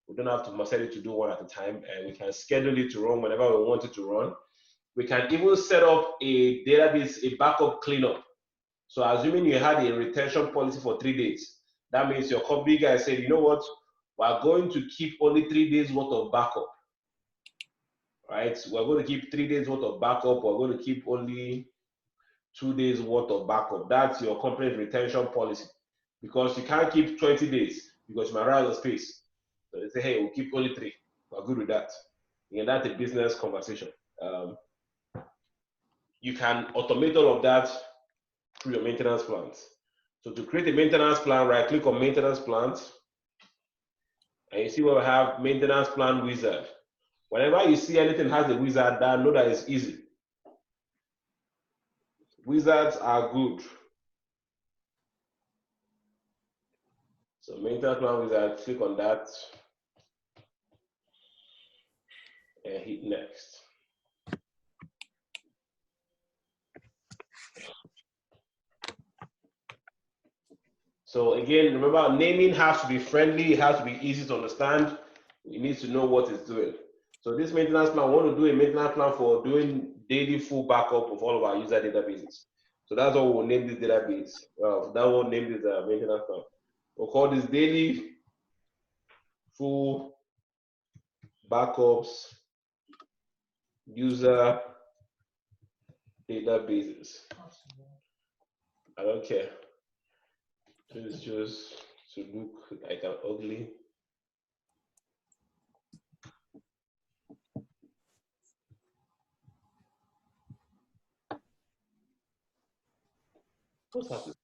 We don't have to set it to do one at a time, and we can schedule it to run whenever we want it to run. We can even set up a database, a backup cleanup. So assuming you had a retention policy for 3 days, that means your company guys said, you know what, we're going to keep only 3 days worth of backup. Right? So we're going to keep 3 days worth of backup. We're going to keep only 2 days worth of backup. That's your company's retention policy. Because you can't keep 20 days because you might run out of space. So they say, hey, we'll keep only 3. We're good with that. And that's a business conversation. You can automate all of that through your maintenance plans. So to create a maintenance plan, right click on maintenance plans, and you see where we have maintenance plan wizard. Whenever you see anything has a wizard, know that it's easy. Wizards are good. So maintenance plan wizard, click on that and hit next. So again, remember, naming has to be friendly, it has to be easy to understand. You need to know what it's doing. So this maintenance plan, we want to do a maintenance plan for doing daily full backup of all of our user databases. So that's what we'll name this database. That will name this maintenance plan. We'll call this daily full backups user databases. I don't care. This is just to look like an ugly. What's happening?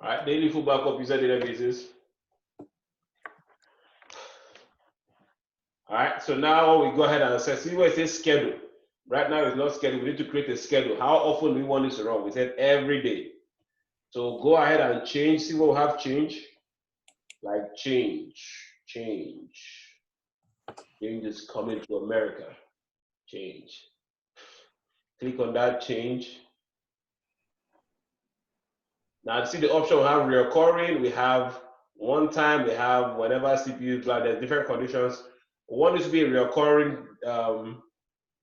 All right, daily full backup user databases. All right, so now we go ahead and assess. See where it says schedule. Right now it's not scheduled. We need to create a schedule. How often do we want this to run? We said every day. So go ahead and change. See what we have change. Like change. Change is coming to America. Change. Click on that change. Now see the option we have recurring, we have one time, we have whenever CPU is there's different conditions. One is to be a recurring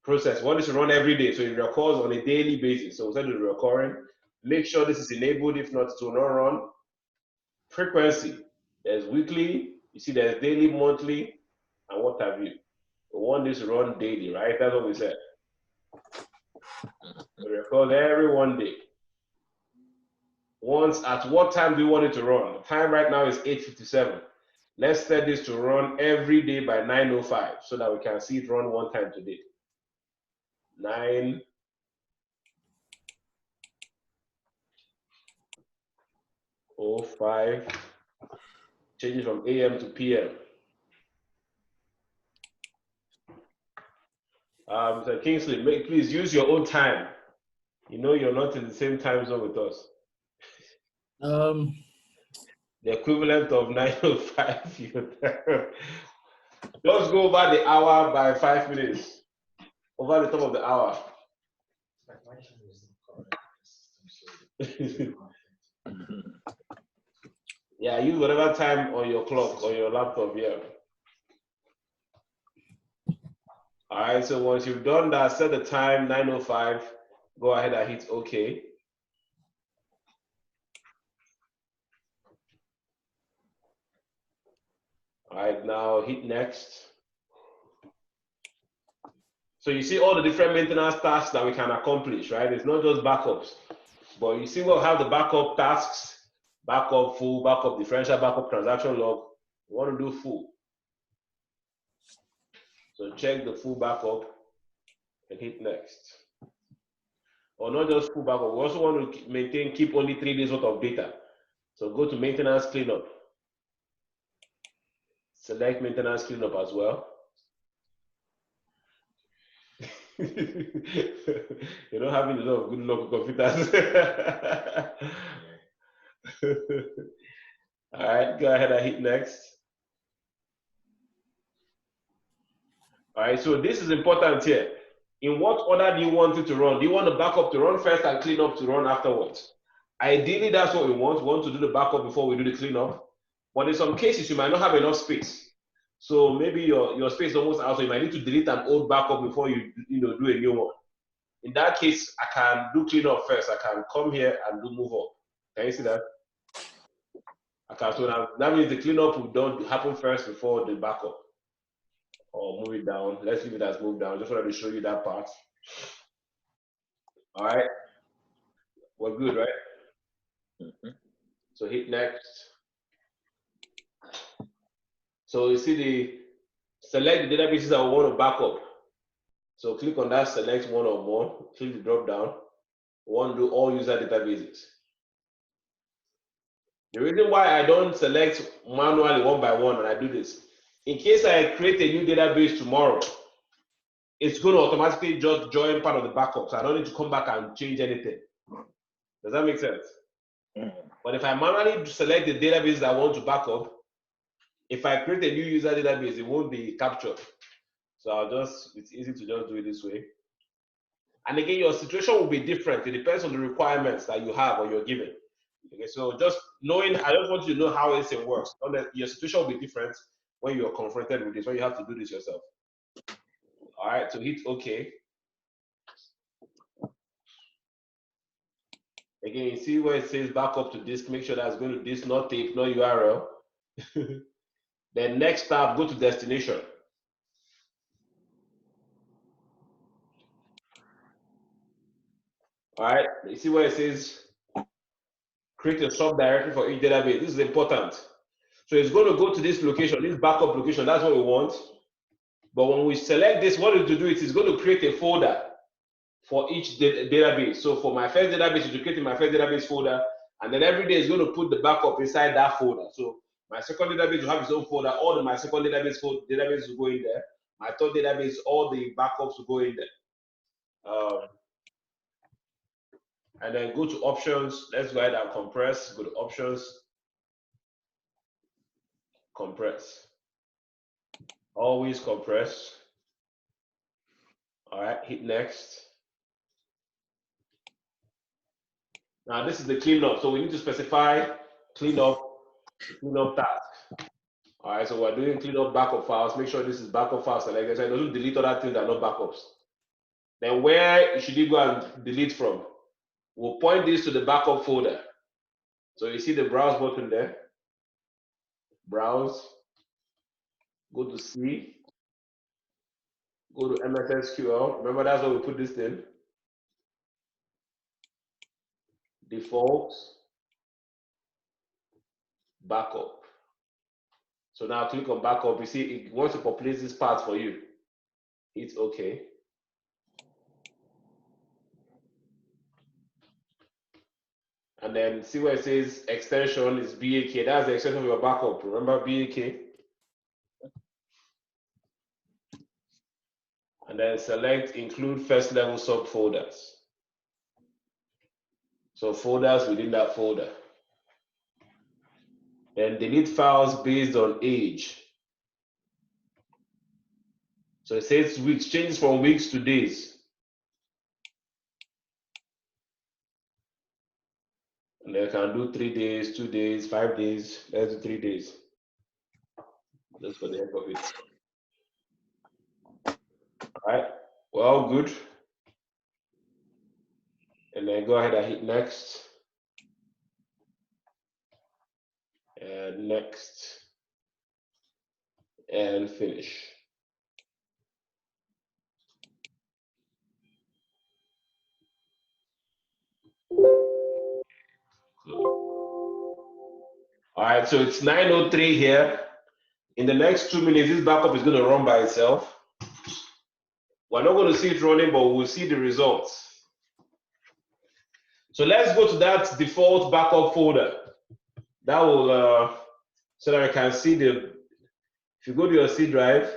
process. One is to run every day, so it recurs on a daily basis. So instead of recurring, make sure this is enabled. If not, it will not run. Frequency, there's weekly, you see there's daily, monthly, and what have you. We want this to run daily, right? That's what we said. We record every 1 day. Once, at what time do you want it to run? The time right now is 8:57. Let's set this to run every day by 9:05 so that we can see it run one time today. 9:05, changing from AM to PM. Mr. Kingsley, please use your own time. You know you're not in the same time zone with us. The equivalent of 9:05. Just go over the hour by 5 minutes. Over the top of the hour. Yeah, use whatever time on your clock or your laptop, yeah. All right, so once you've done that, set the time, 9:05, go ahead and hit OK. All right, now hit next. So you see all the different maintenance tasks that we can accomplish, right? It's not just backups, but you see we'll have the backup tasks, backup full, backup differential, backup transaction log. We want to do full. So check the full backup and hit next. Or not just full backup, we also want to keep only 3 days worth of data. So go to maintenance cleanup. Select maintenance cleanup as well. You're not having a lot of good luck with computers. All right, go ahead and hit next. All right, so this is important here. In what order do you want it to run? Do you want the backup to run first and cleanup to run afterwards? Ideally, that's what we want. We want to do the backup before we do the cleanup. But in some cases, you might not have enough space. So maybe your space is almost out, so you might need to delete an old backup before you do a new one. In that case, I can do cleanup first. I can come here and do move up. Can you see that? Okay, so now that means the cleanup will happen first before the backup. Or move it down. Let's leave it as move down. Just wanted to show you that part. All right. We're good, right? Mm-hmm. So hit next. So you see the select the databases that we want to backup. So click on that, select one or more, click the drop down. We want to do all user databases. The reason why I don't select manually one by one when I do this, in case I create a new database tomorrow, it's going to automatically just join part of the backup. So I don't need to come back and change anything. Does that make sense? Mm. But if I manually select the database I want to backup, if I create a new user database, it won't be captured. So it's easy to just do it this way. And again, your situation will be different. It depends on the requirements that you have or you're given. Okay, so just knowing, I just want you to know how this thing works. Your situation will be different when you're confronted with this, when you have to do this yourself. All right, so hit OK. Again, you see where it says backup to disk, make sure that's going to disk, not tape, not URL. Then next tab, go to destination. All right, you see where it says create a subdirectory for each database. This is important. So it's going to go to this location, this backup location. That's what we want. But when we select this, what it will do is it's going to create a folder for each database. So for my first database, it's creating my first database folder, and then every day it's going to put the backup inside that folder. So my second database will have its own folder. All the my second database will go in there. My third database, all the backups will go in there. And then go to options. Let's go ahead and compress. Go to options, compress. Always compress. All right, hit next. Now this is the cleanup. So we need to specify cleanup task. All right, so we're doing cleanup backup files. Make sure this is backup files selected. So it doesn't delete other things that are not backups. Then where should you go and delete from? We'll point this to the backup folder. So you see the browse button there. Browse. Go to C. Go to MS SQL. Remember, that's where we put this in. Default. Backup. So now click on backup. You see it wants to populate this part for you. It's okay. And then see where it says extension is BAK. That's the extension of your backup. Remember BAK? And then select include first level subfolders. So folders within that folder. Then delete files based on age. So it says weeks, changes from weeks to days. And then I can do 3 days, 2 days, 5 days. Let's do 3 days. Just for the heck of it. All right, well, good. And then go ahead and hit next. And next. And finish. All right, so it's 9:03 here. In the next 2 minutes, this backup is going to run by itself. We're not going to see it running, but we'll see the results. So let's go to that default backup folder. That will, so that I can see the, if you go to your C drive,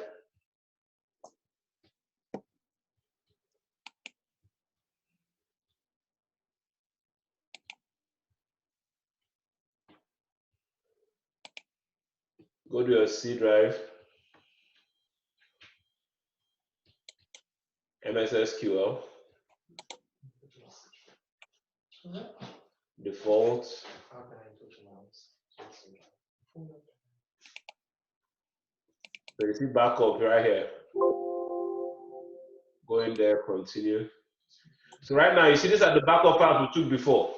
go to your C drive, MS SQL, default. So you see backup right here. Go in there, continue. So right now, you see these are the backup files we took before.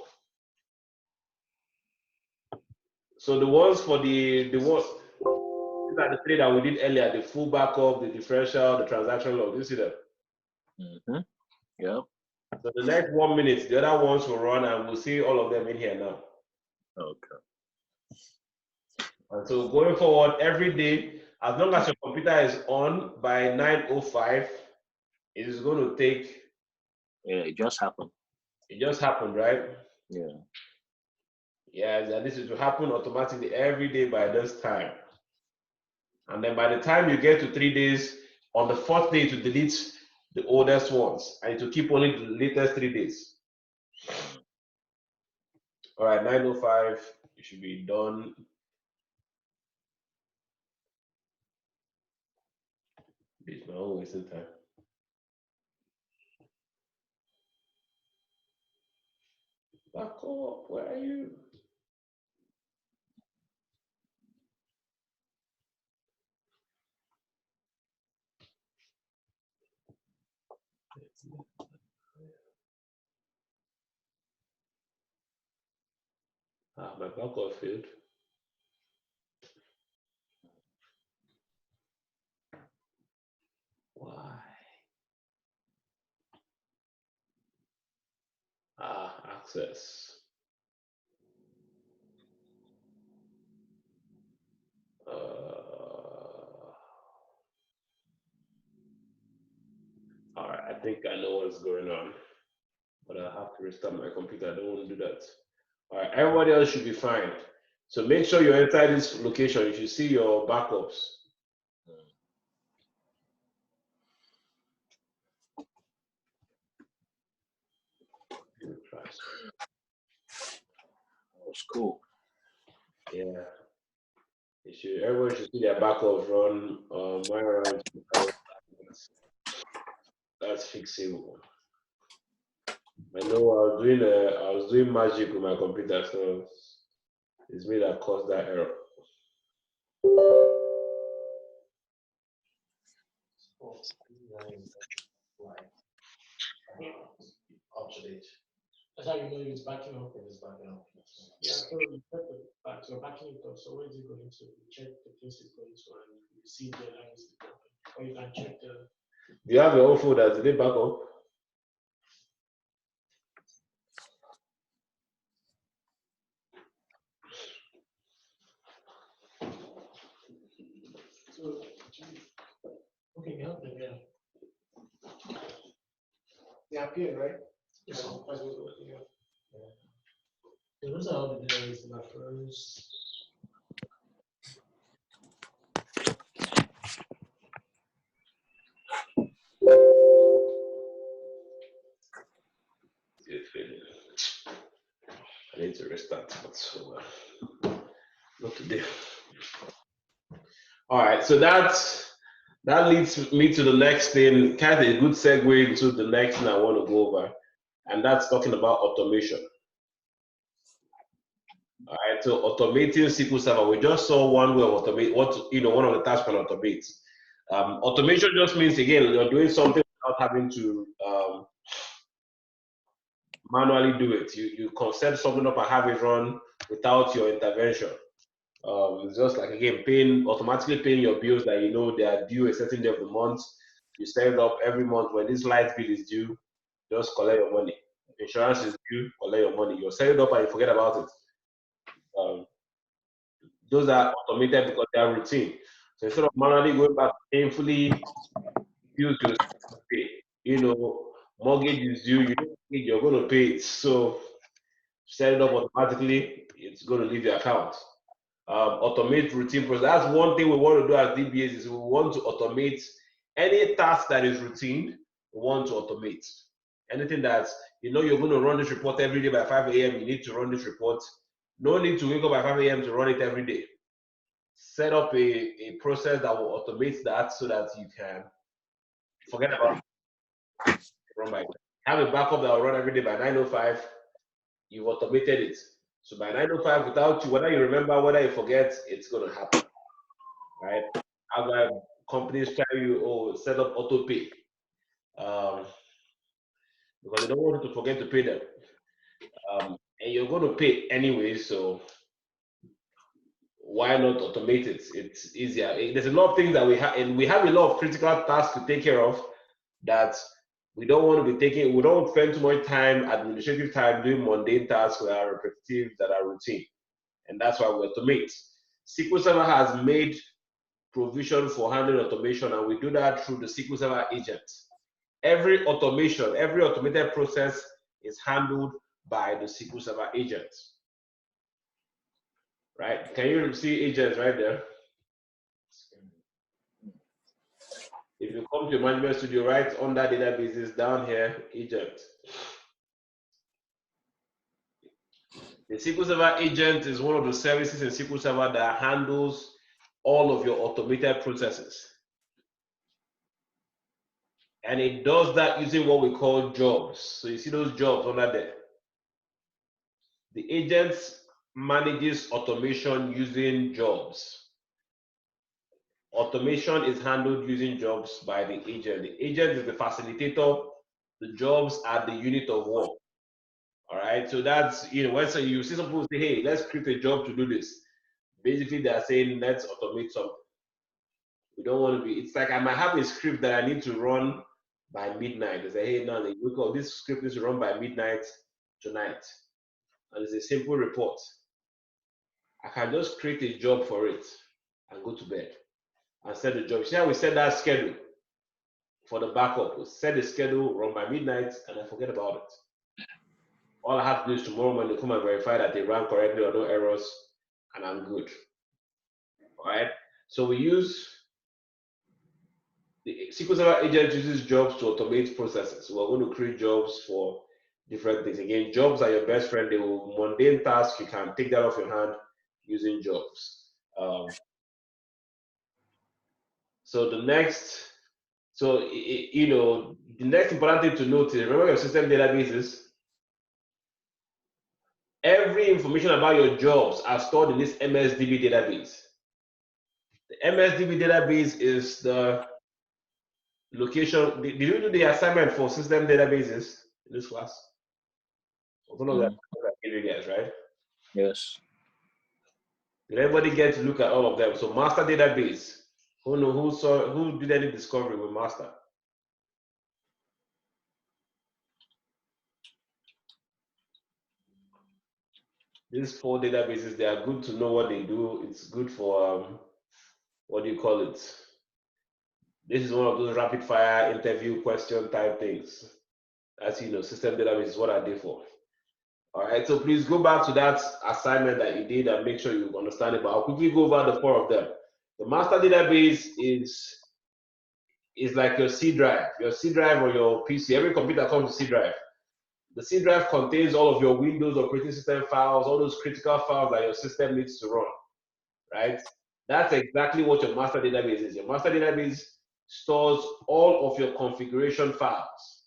So the ones for the ones, these are the three that we did earlier: the full backup, the differential, the transaction log. You see them? Mm-hmm. Yeah. So the next 1 minute, the other ones will run, and we'll see all of them in here now. Okay. And so going forward, every day, as long as your computer is on by 9:05, it is going to take. Yeah, it just happened. It just happened, right? Yeah. Yeah, and this is to happen automatically every day by this time. And then by the time you get to 3 days, on the 4th day to delete the oldest ones, and to keep only the latest 3 days. All right, 9:05, it should be done. It's my own wasting time. Back up, where are you? Ah, my backup failed. Why? access. All right, I think I know what's going on, but I have to restart my computer. I don't want to do that. All right, everybody else should be fine. So make sure you enter this location. You should see your backups. That's cool. Yeah. Everyone should see their backups run. Mine runs. That's fixable. I know I was doing magic with my computer, so it's me that caused that error. Up to date. That's how you know it's backing up. It's backing up. Yeah, so you check the back, you're backing it up. So where is it going to? You check the place it's going to, and you see the lines is broken. Or you can check the. Do you have your own folder? Did they back up? So, okay, help them, yeah. They appear, right? Yes. Yeah. So those are all the delays in my first. I need to restart, but so not today. All right, so that leads me to the next thing, kind of a good segue into the next thing I want to go over, and that's talking about automation. All right, so automating SQL Server. We just saw one way of automate. One of the tasks can automate. Automation just means again you're doing something without having to manually do it. You can set something up and have it run without your intervention. It's just like again automatically paying your bills that you know they are due a certain day of the month. You set it up every month when this light bill is due, just collect your money. Insurance is due, collect your money. You set it up and you forget about it. Those are automated because they are routine. So instead of manually going back painfully, bills you pay. Mortgage is due, you're going to pay it. So set it up automatically, it's going to leave your account. Automate routine process. That's one thing we want to do as DBAs is we want to automate any task that is routine. We want to automate anything that's you're going to run this report every day by 5 a.m. You need to run this report. No need to wake up by 5 a.m. to run it every day. Set up a process that will automate that so that you can forget about it. Run by have a backup that will run every day by 9:05. You've automated it. So by 9:05, without you, whether you remember, whether you forget, it's going to happen, right? Other companies tell you, set up auto pay, because they don't want you to forget to pay them, and you're going to pay anyway. So why not automate it? It's easier. There's a lot of things that we have, and we have a lot of critical tasks to take care of that we don't want to be taking. We don't spend too much time, administrative time, doing mundane tasks that are repetitive, that are routine. And that's why we automate. SQL Server has made provision for handling automation, and we do that through the SQL Server agent. Every automation, every automated process is handled by the SQL Server agent. Right? Can you see agents right there? If you come to Management Studio, right under databases, down here, agent. The SQL Server agent is one of the services in SQL Server that handles all of your automated processes. And it does that using what we call jobs. So you see those jobs under there. The agent manages automation using jobs. Automation is handled using jobs by the agent. The agent is the facilitator. The jobs are the unit of work. All right. So that's, when you see some people say, hey, let's create a job to do this. Basically, they're saying, let's automate something. We don't want to be, it's like I might have a script that I need to run by midnight. They say, hey, now they wake up, this script needs to run by midnight. tonight, and it's a simple report, I can just create a job for it and go to bed and set the job. See how we set that schedule for the backup? We set the schedule, run by midnight, and I forget about it. All I have to do is tomorrow morning come and verify that they ran correctly or no errors, and I'm good. All right. So we use the SQL Server agent uses jobs to automate processes. So we're going to create jobs for different things. Again, jobs are your best friend. They will mundane tasks. You can take that off your hand using jobs. So the next, the next important thing to note is remember your system databases. Every information about your jobs are stored in this MSDB database. The MSDB database is the location. Did you do the assignment for system databases in this class? I don't know that I gave you guys, right? Yes. Did everybody get to look at all of them? So master database. Who did any discovery with master? These 4 databases, they are good to know what they do. It's good for what do you call it? This is one of those rapid fire interview question type things. As you know, system database is what are they for? All right, so please go back to that assignment that you did and make sure you understand it. But I'll quickly go over the 4 of them. The master database is like your C drive or your PC. Every computer comes with C drive. The C drive contains all of your Windows operating system files, all those critical files that your system needs to run, right? That's exactly what your master database is. Your master database stores all of your configuration files.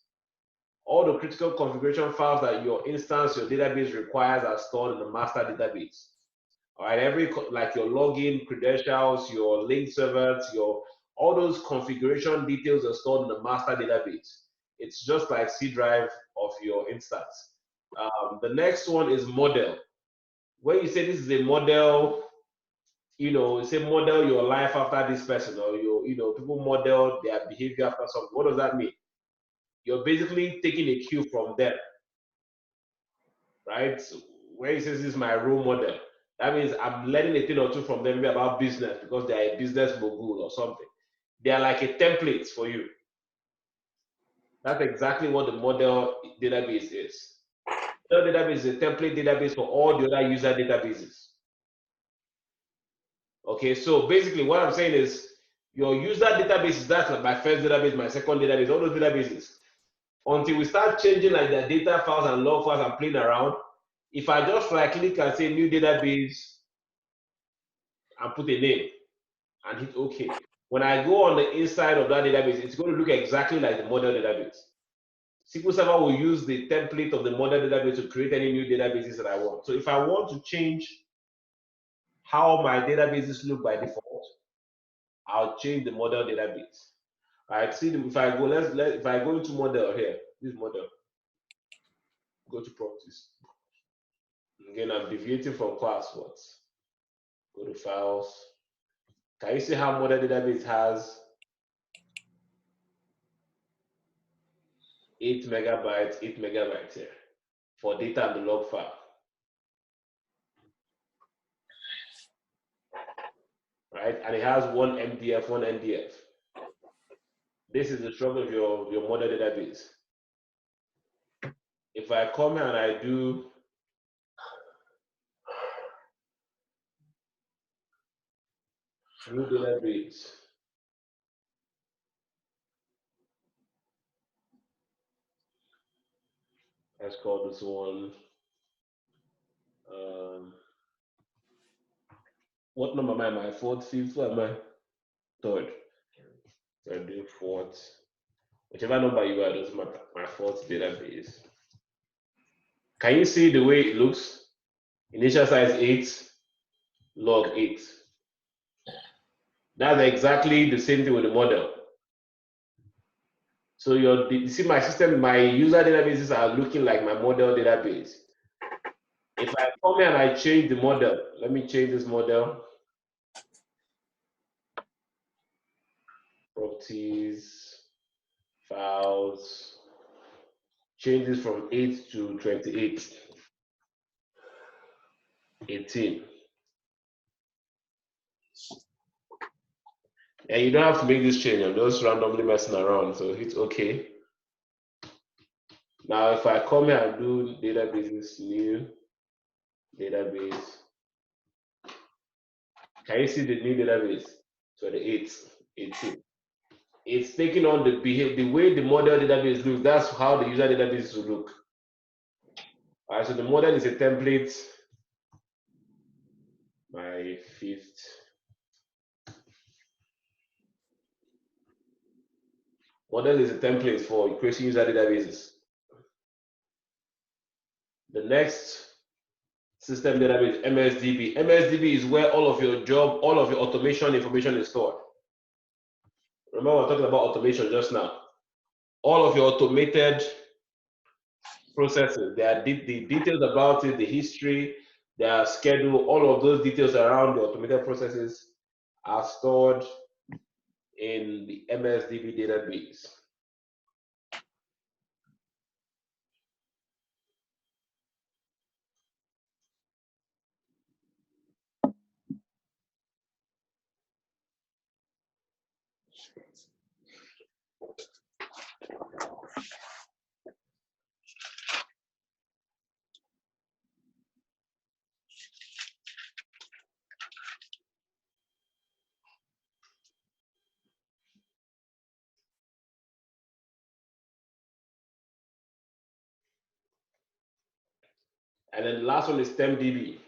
All the critical configuration files that your instance, your database requires are stored in the master database. All right, like your login credentials, your link servers, all those configuration details are stored in the master database. It's just like C drive of your instance. The next one is model. When you say this is a model, say model your life after this person, or people model their behavior after something. What does that mean? You're basically taking a cue from them, right? So when he says this is my role model, that means I'm learning a thing or two from them, maybe about business, because they're a business mogul or something. They are like a template for you. That's exactly what the model database is. Model database is a template database for all the other user databases. Okay, so basically what I'm saying is your user database, that's like my first database, my second database, all those databases. Until we start changing like their data files and log files and playing around, if I just right click and say new database and put a name and hit OK, when I go on the inside of that database, it's going to look exactly like the model database. SQL Server will use the template of the model database to create any new databases that I want. So if I want to change how my databases look by default, I'll change the model database. I see if I go if I go into model here, this model, go to properties. Again, I'm deviating from class. What? Go to files. Can you see how model database has 8 megabytes here for data and the log file? Right, and it has one NDF. This is the structure of your model database. If I come here and I do new database, let's call this one. What number am I? My 4th, 5th, what am I? 3rd. 3rd, 4th. Whichever number you are, doesn't matter. My 4th database. Can you see the way it looks? Initial size 8, log 8. That's exactly the same thing with the model. So you see my system, my user databases are looking like my model database. If I come here and I change the model, let me change this model. Properties, files, changes from 8 to 28, 18. And you don't have to make this change. I'm just randomly messing around. So hit OK. Now, if I come here and do databases, new database, can you see the new database? 28, 18. It's taking on the way the model database looks. That's how the user database will look. All right, so the model is a template. My fifth. Model is a template for creating user databases. The next system database, MSDB. MSDB is where all of your job, all of your automation information is stored. Remember, we were talking about automation just now. All of your automated processes, there are the details about it, the history, their schedule, all of those details around the automated processes are stored in the MSDB database. And then the last one is TempDB.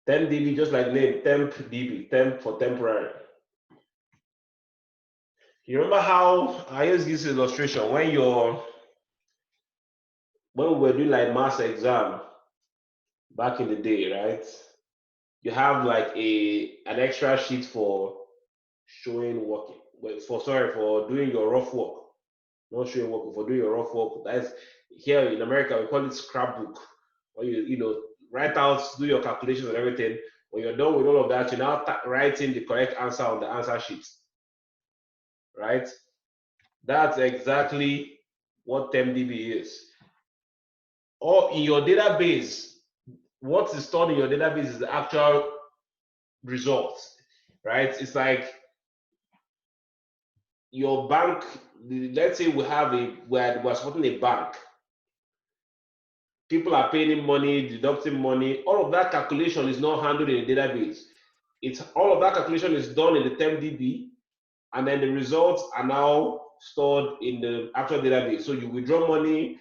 TempDB, just like the name, TempDB, temp for temporary. You remember how I use this illustration when we were doing like mass exam back in the day, right? You have like an extra sheet for showing working, for doing your rough work. Not showing work, for doing your rough work. That's here in America, we call it scrapbook. Or you write out, do your calculations and everything. When you're done with all of that, you now write in the correct answer on the answer sheet. Right? That's exactly what TempDB is. Or in your database, what is stored in your database is the actual results, right? It's like your bank. Let's say we're supporting a bank. People are paying money, deducting money. All of that calculation is not handled in the database. It's all of that calculation is done in the TempDB, and then the results are now stored in the actual database. So you withdraw money,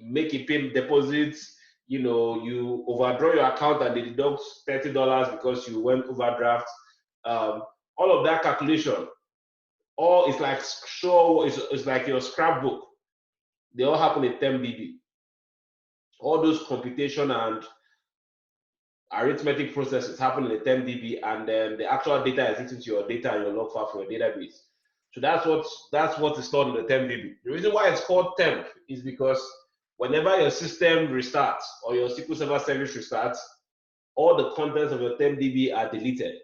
make a payment deposits, you overdraw your account and they deduct $30 because you went overdraft. All of that calculation, all it's like it's like your scrapbook. They all happen in TempDB. All those computation and arithmetic processes happen in the TempDB, and then the actual data is written to your data and your log file for your database. So that's what is stored in the TempDB. The reason why it's called temp is because whenever your system restarts or your SQL Server service restarts, all the contents of your TempDB are deleted.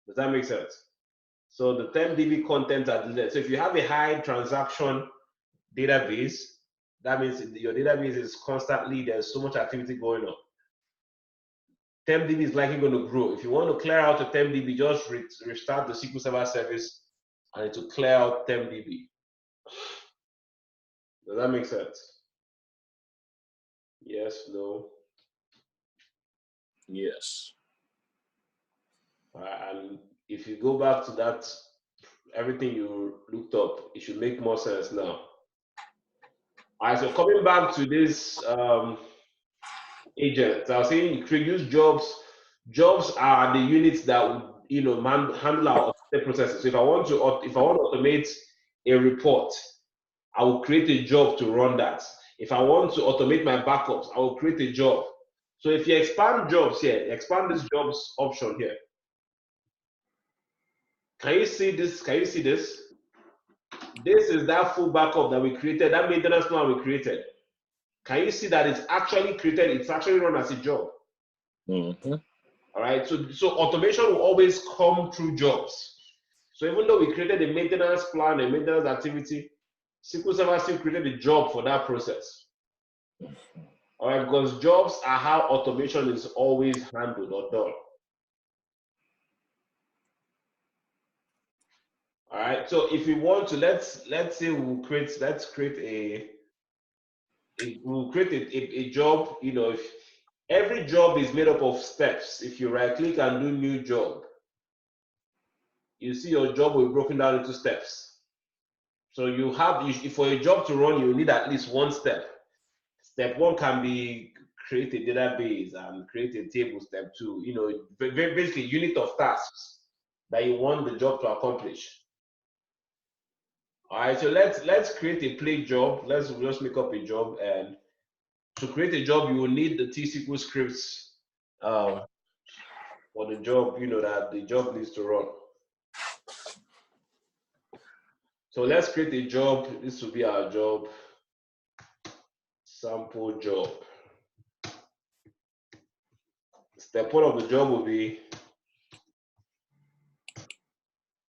Does that make sense? So the TempDB contents are deleted. So if you have a high transaction database, that means your database is constantly, there's so much activity going on. TempDB is likely going to grow. If you want to clear out a TempDB, just restart the SQL Server service and it will clear out TempDB. Does that make sense? Yes, no? Yes. And if you go back to that, everything you looked up, it should make more sense now. All right, so coming back to this agent, I was saying you create use jobs. Jobs are the units that handle our processes. So if I want to automate a report, I will create a job to run that. If I want to automate my backups, I will create a job. So if you expand jobs here, expand this jobs option here. Can you see this? Can you see this? This is that full backup that we created, that maintenance plan we created. Can you see that it's actually created? It's actually run as a job. Mm-hmm. All right. So automation will always come through jobs. So even though we created a maintenance plan, a maintenance activity, SQL Server still created a job for that process. All right, because jobs are how automation is always handled or done. All right, so if we want to, let's say we'll create a job. You know, if every job is made up of steps. If you right click and do new job, you see your job will be broken down into steps. So you have, for a job to run, you need at least one step. Step one can be create a database and create a table. Step two, you know, basically unit of tasks that you want the job to accomplish. All right, so let's create a play job. Let's just make up a job, and to create a job, you will need the T-SQL scripts for the job, you know, that the job needs to run. So let's create a job. This will be our job, sample job. Step one of the job will be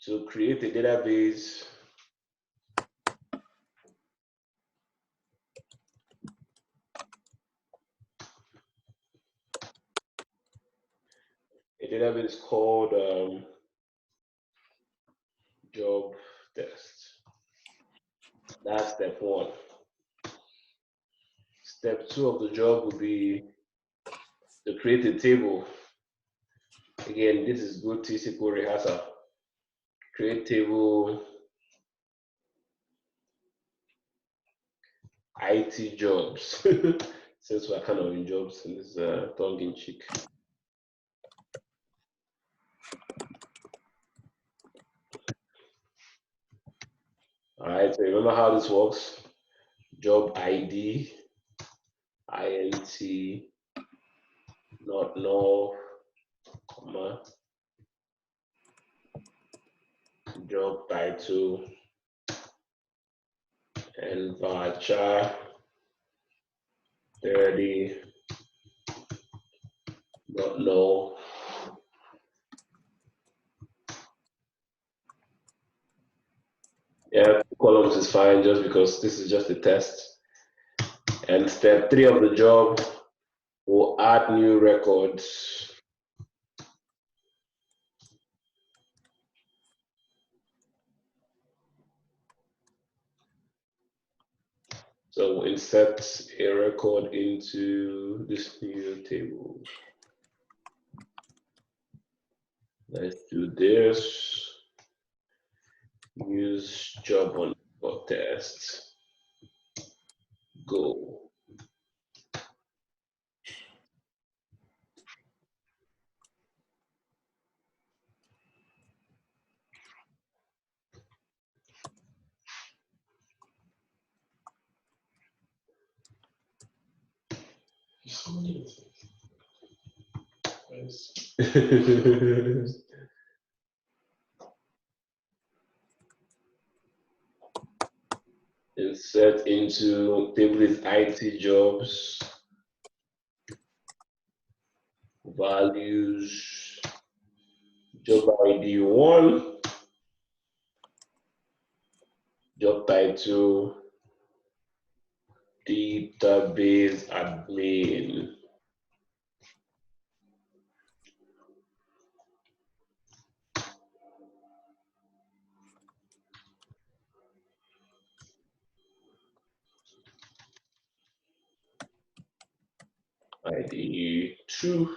to create a database called job test. That's step one. Step two of the job will be to create a table. Again, this is good T-SQL rehearsal. Create table IT jobs. Since we're kind of in jobs, and this is tongue in cheek. All right, so remember how this works. Job ID, int, not null, comma, job title, and varchar 30, not null. Yeah, columns is fine just because this is just a test. And step three of the job will add new records. So we'll insert a record into this new table. Let's do this. Use job on test. Go. Insert into table is IT jobs, values, job ID 1, job title, database admin. ID 2,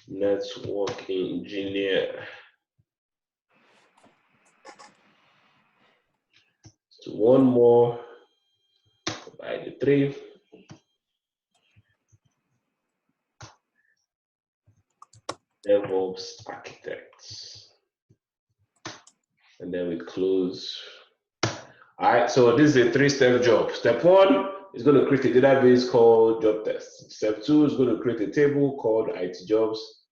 network engineer. So one more, ID 3. DevOps architects. And then we close. All right, so this is a 3-step job. Step 1 is going to create a database called job test. Step 2 is going to create a table called IT jobs.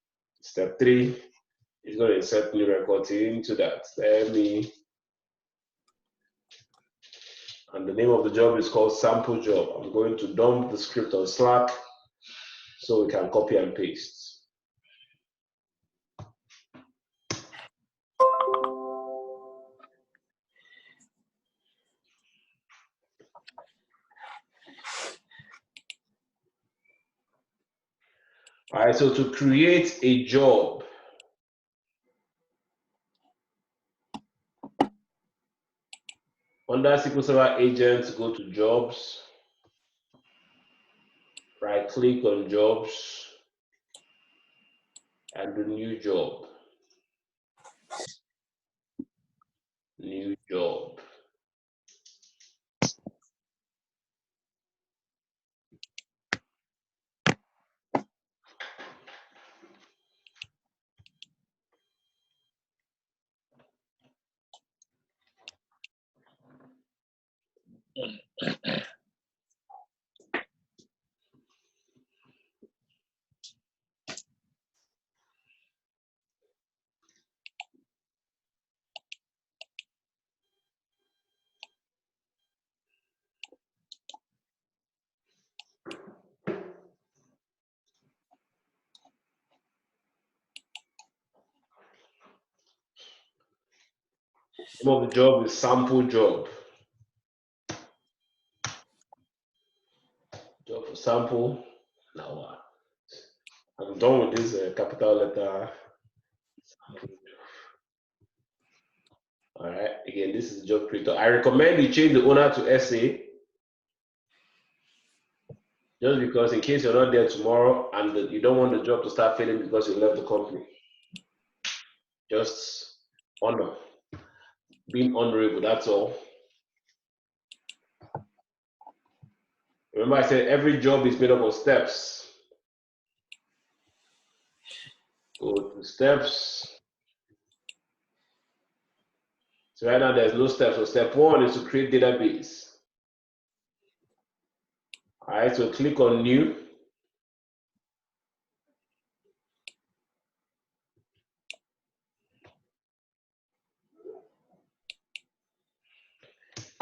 Step 3 is going to insert new records into that. And the name of the job is called sample job. I'm going to dump the script on Slack so we can copy and paste. All right, so to create a job, under SQL Server Agents, go to Jobs, right click on Jobs, and do New Job. New job. Name of the job is sample job. Job for sample. Now I'm done with this capital letter. All right. Again, this is job creator. I recommend you change the owner to SA. Just because in case you're not there tomorrow and you don't want the job to start failing because you left the company. Just honor. Being honorable, that's all. Remember I said every job is made up of steps. Go to steps. So right now there's no steps. So step one is to create database. All right, so click on new.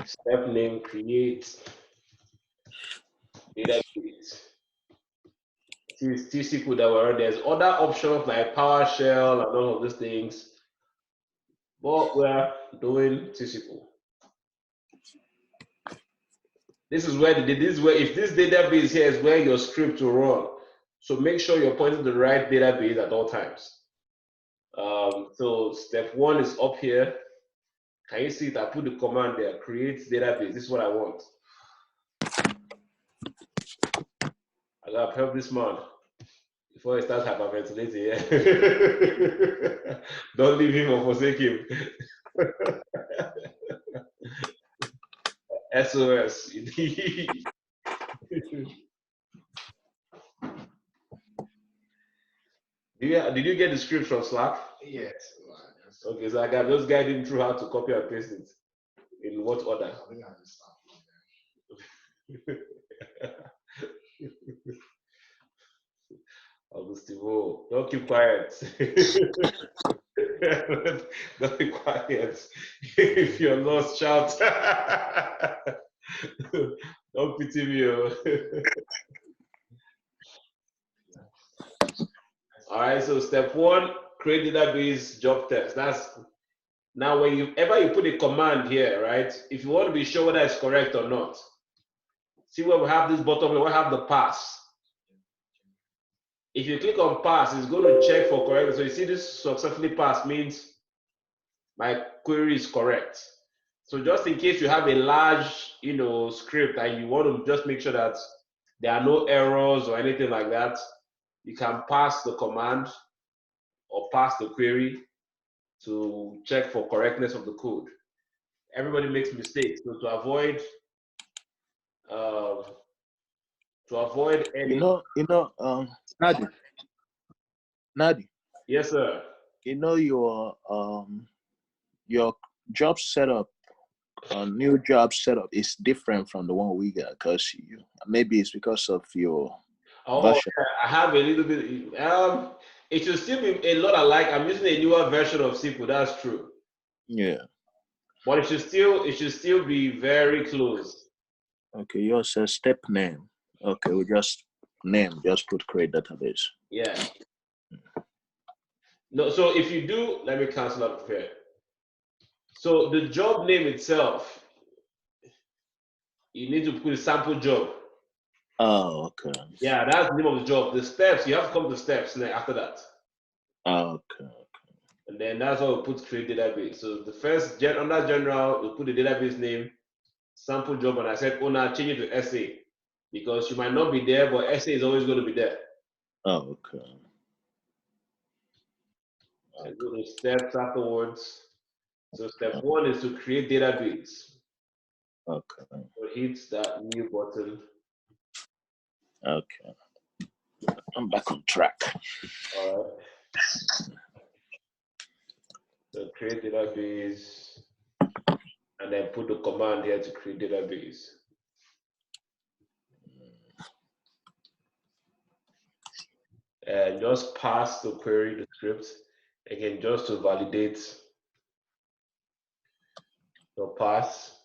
Step name, create database. T-SQL that were there's other options like PowerShell and all of these things. But we're doing T-SQL. This is where if this database here is where your script will run. So make sure you're pointing to the right database at all times. So step one is up here. Can you see it? I put the command there, create database. This is what I want. I gotta help this man before he starts hyperventilating. Yeah. Don't leave him or forsake him. SOS. Did you get the script from Slack? Yes. Okay, so I can just guide him through how to copy and paste it. In what order? I think I understand. Augustivo, don't keep quiet. Don't be quiet. If you're lost, shout. Don't pity me. All right, so step one, create database job test. That's now whenever you put a command here, right? If you want to be sure whether it's correct or not, see where we have this bottom, we have the pass. If you click on pass, it's going to check for correct. So you see this successfully passed means my query is correct. So just in case you have a large, script and you want to just make sure that there are no errors or anything like that, you can pass the command or pass the query to check for correctness of the code. Everybody makes mistakes, so to avoid any. Nadi. Yes, sir. Your job setup, new job setup is different from the one we got because maybe it's because of your version. Yeah, I have a little bit. It should still be a lot alike. I'm using a newer version of SQL. That's true. Yeah. But it should still be very close. Okay, yours says step name. Okay, we just put create database. Yeah. No, so if you do, let me cancel up here. So the job name itself, you need to put a sample job. Oh, okay. Yeah, that's the name of the job. The steps, you have to come to steps after that. Okay. And then that's how we put create database. So the first, under general, we put the database name, sample job, and I said, oh, now change it to SA because you might not be there, but SA is always going to be there. Oh, okay. And go to steps afterwards. So step 1 is to create database. Okay. So hit that new button. Okay. I'm back on track. All right. So create database, and then put the command here to create database. And just pass the query, the script, again, just to validate the pass.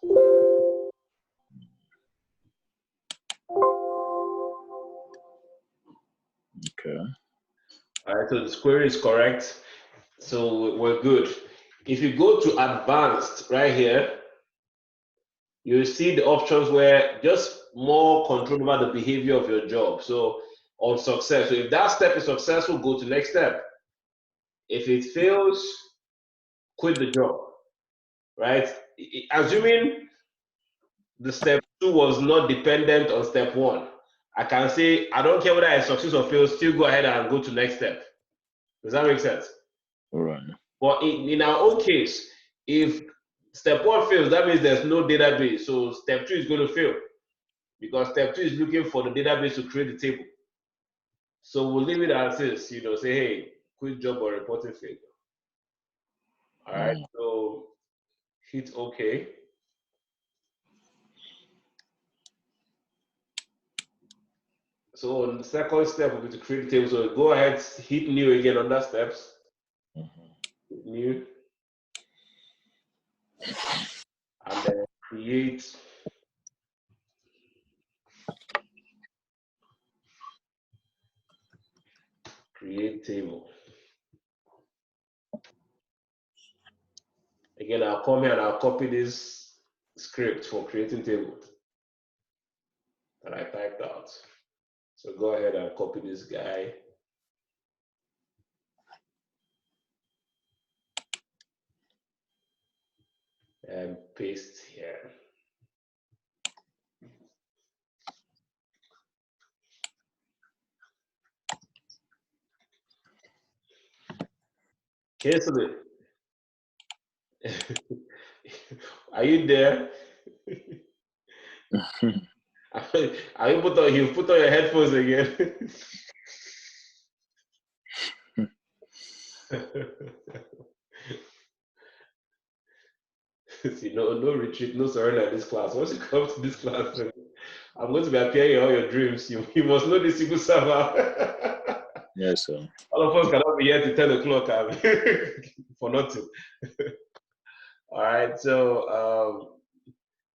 Okay. All right, so this query is correct. So we're good. If you go to advanced right here, you see the options where just more control over the behavior of your job. So on success, so if that step is successful, go to next step. If it fails, quit the job, right? Assuming the step 2 was not dependent on step 1, I can say, I don't care whether I succeed or fail, still go ahead and go to next step. Does that make sense? All right. But in our own case, if step 1 fails, that means there's no database. So step 2 is going to fail because step 2 is looking for the database to create the table. So we'll leave it as is, say, hey, quit job or reporting failure. All right, so hit OK. So on the second step will be to create the table. So go ahead, hit new again on that steps. New. And then create table. Again, I'll come here and I'll copy this script for creating table that I typed out. So go ahead and copy this guy. And paste here. Okay, so are you there? Are you put on your headphones again? See, no retreat, no surrender in this class. Once you come to this class, I'm going to be appearing in all your dreams. You must know the SQL Server. Yes, sir. All of us cannot be here till 10 o'clock for nothing. All right, so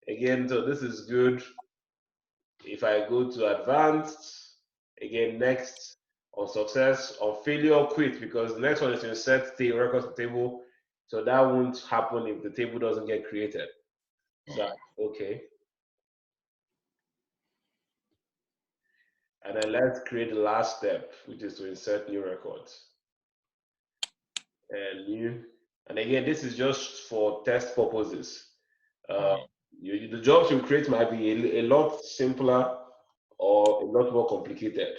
again, so this is good. If I go to advanced, again, next on success, on failure, quit, because the next one is to insert the records table. So that won't happen if the table doesn't get created. So, okay. And then let's create the last step, which is to insert new records. And new. And again, this is just for test purposes. The jobs you create might be a lot simpler or a lot more complicated.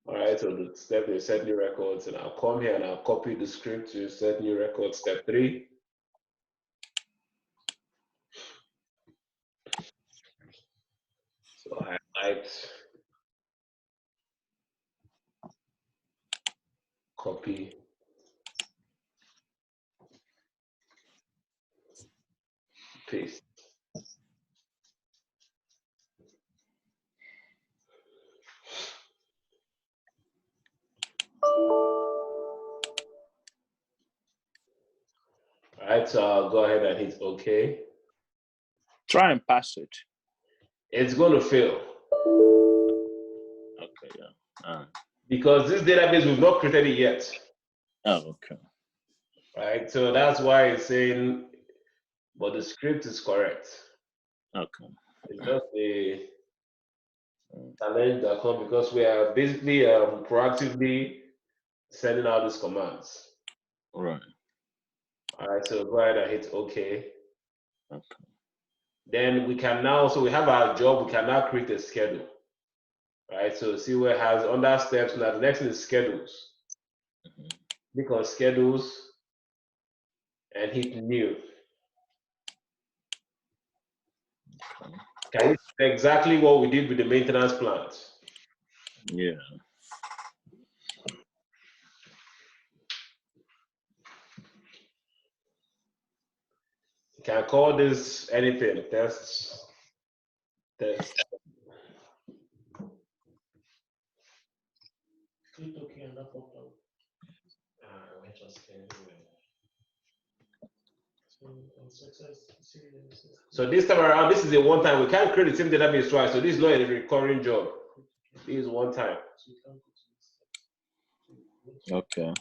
All right, so the step is set new records, and I'll come here and I'll copy the script to set new records, step 3. So highlight, copy, paste. All right, so I'll go ahead and hit OK. Try and pass it. It's going to fail. Okay, yeah. Because this database, we've not created it yet. Oh, okay. Right, so that's why it's saying but the script is correct. Okay. It's just a challenge that comes because we are basically proactively sending out these commands. Right. All right, so go ahead and hit OK. Okay. Then we can now, so we have our job, we can now create a schedule. Right, so see where it has under steps. Now the next thing is schedules. Click on schedules and hit new. Can you see exactly what we did with the maintenance plans? Yeah. You can call this anything, test. Click OK and that popped up. I just anyway. So on success, see So this time around, this is a one time. We can't create the same database twice. So this is not a recurring job. This is one time. Okay.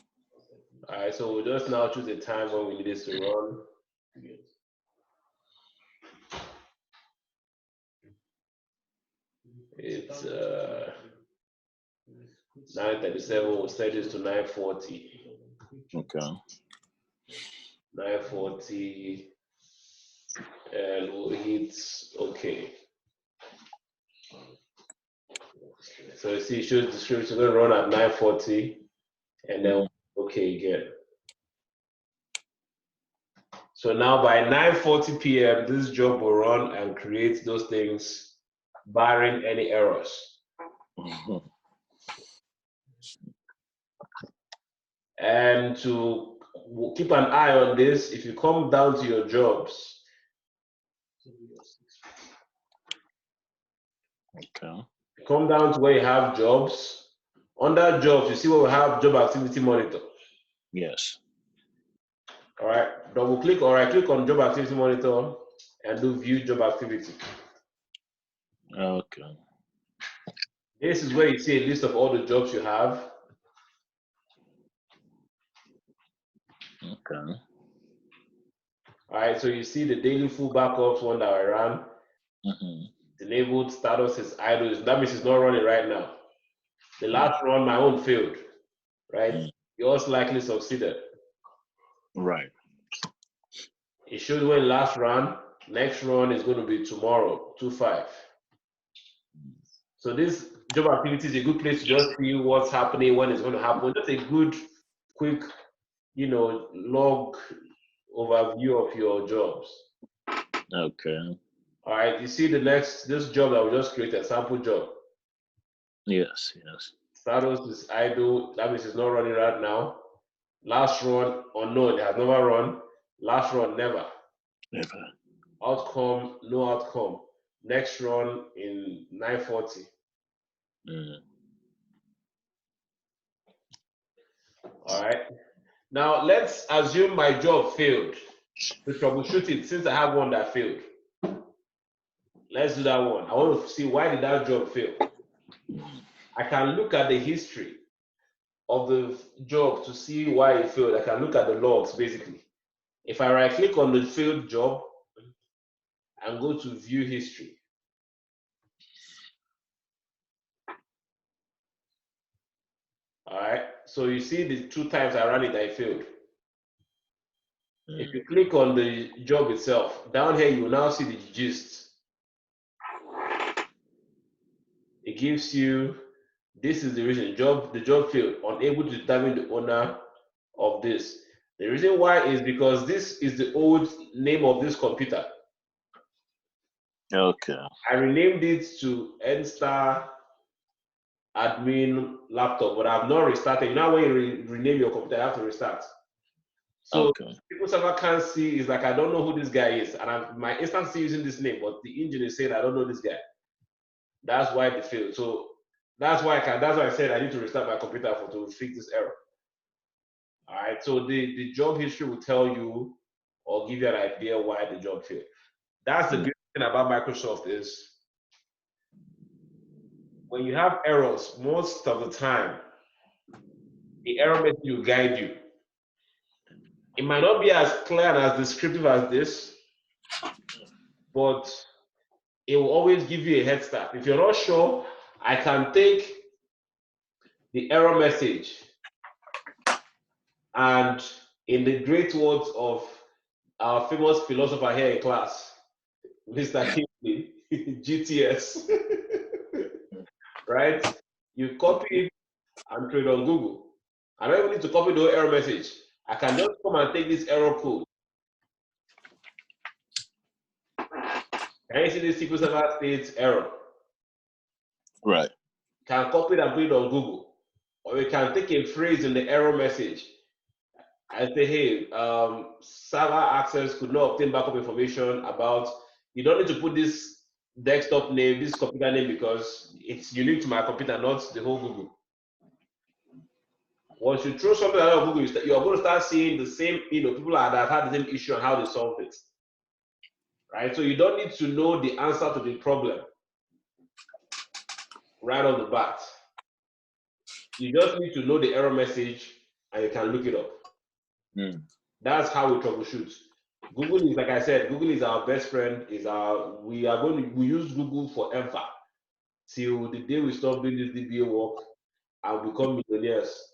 All right, so we'll just now choose a time when we need this to run. It's 9:37. We'll set this to 9:40. Okay. 9:40, and we'll hit OK. So you see, it shows the script is going to run at 9:40, and then OK again. So now by 9:40 p.m., this job will run and create those things, barring any errors. And to keep an eye on this, if you come down to your jobs, okay. Come down to where you have jobs. Under jobs, you see where we have job activity monitor. Yes. All right, double click or right click on job activity monitor and do view job activity. Okay. This is where you see a list of all the jobs you have. Okay. All right, so you see the daily full backups one that I ran. Enabled status is idle. That means it's not running right now. The last run, my own failed, right? Yours likely succeeded. Right. It shows when last run, next run is going to be tomorrow, 2/5. So this job activity is a good place to just see what's happening, when it's going to happen. Just a good, quick, log overview of your jobs. Okay. All right, you see this job that we just created, sample job. Yes, yes. Status is idle, that means it's not running right now. Last run, unknown, it has never run. Last run, never. Never. Outcome, no outcome. Next run in 9:40. All right. Now let's assume my job failed. To troubleshoot it, since I have one that failed. Let's do that one. I want to see why did that job fail. I can look at the history of the job to see why it failed. I can look at the logs basically. If I right click on the failed job and go to view history, all right, so you see the 2 times I ran it, I failed. If you click on the job itself, down here you will now see the gist. It gives you, this is the reason the job failed, unable to determine the owner of this. The reason why is because this is the old name of this computer. Okay. I renamed it to Nstar admin laptop, but I've not restarted. You know when you rename your computer, you have to restart. So people server can't see, is like, I don't know who this guy is. And my instance is using this name, but the engine is saying, I don't know this guy. That's why they failed. So that's why I said I need to restart my computer to fix this error. All right, so the job history will tell you or give you an idea why the job failed. That's the beautiful thing about Microsoft is when you have errors, most of the time, the error message will guide you. It might not be as clear and as descriptive as this, but it will always give you a head start. If you're not sure, I can take the error message and, in the great words of our famous philosopher here in class, Mr. Kingsley, GTS, right? You copy it and trade on Google. I don't even need to copy the error message. I can just come and take this error code. Can you see this SQL Server states error? Right. Can copy it and put it on Google. Or you can take a phrase in the error message and say, hey, server access could not obtain backup information about, you don't need to put this desktop name, this computer name, because it's unique to my computer, not the whole Google. Once you throw something out of Google, you're going to start seeing the same, people that have had the same issue and how they solved it. Right? So you don't need to know the answer to the problem right on the bat. You just need to know the error message and you can look it up. That's how we troubleshoot. Google is, like I said, Google is our best friend. We use Google forever till the day we stop doing this DBA work and become millionaires.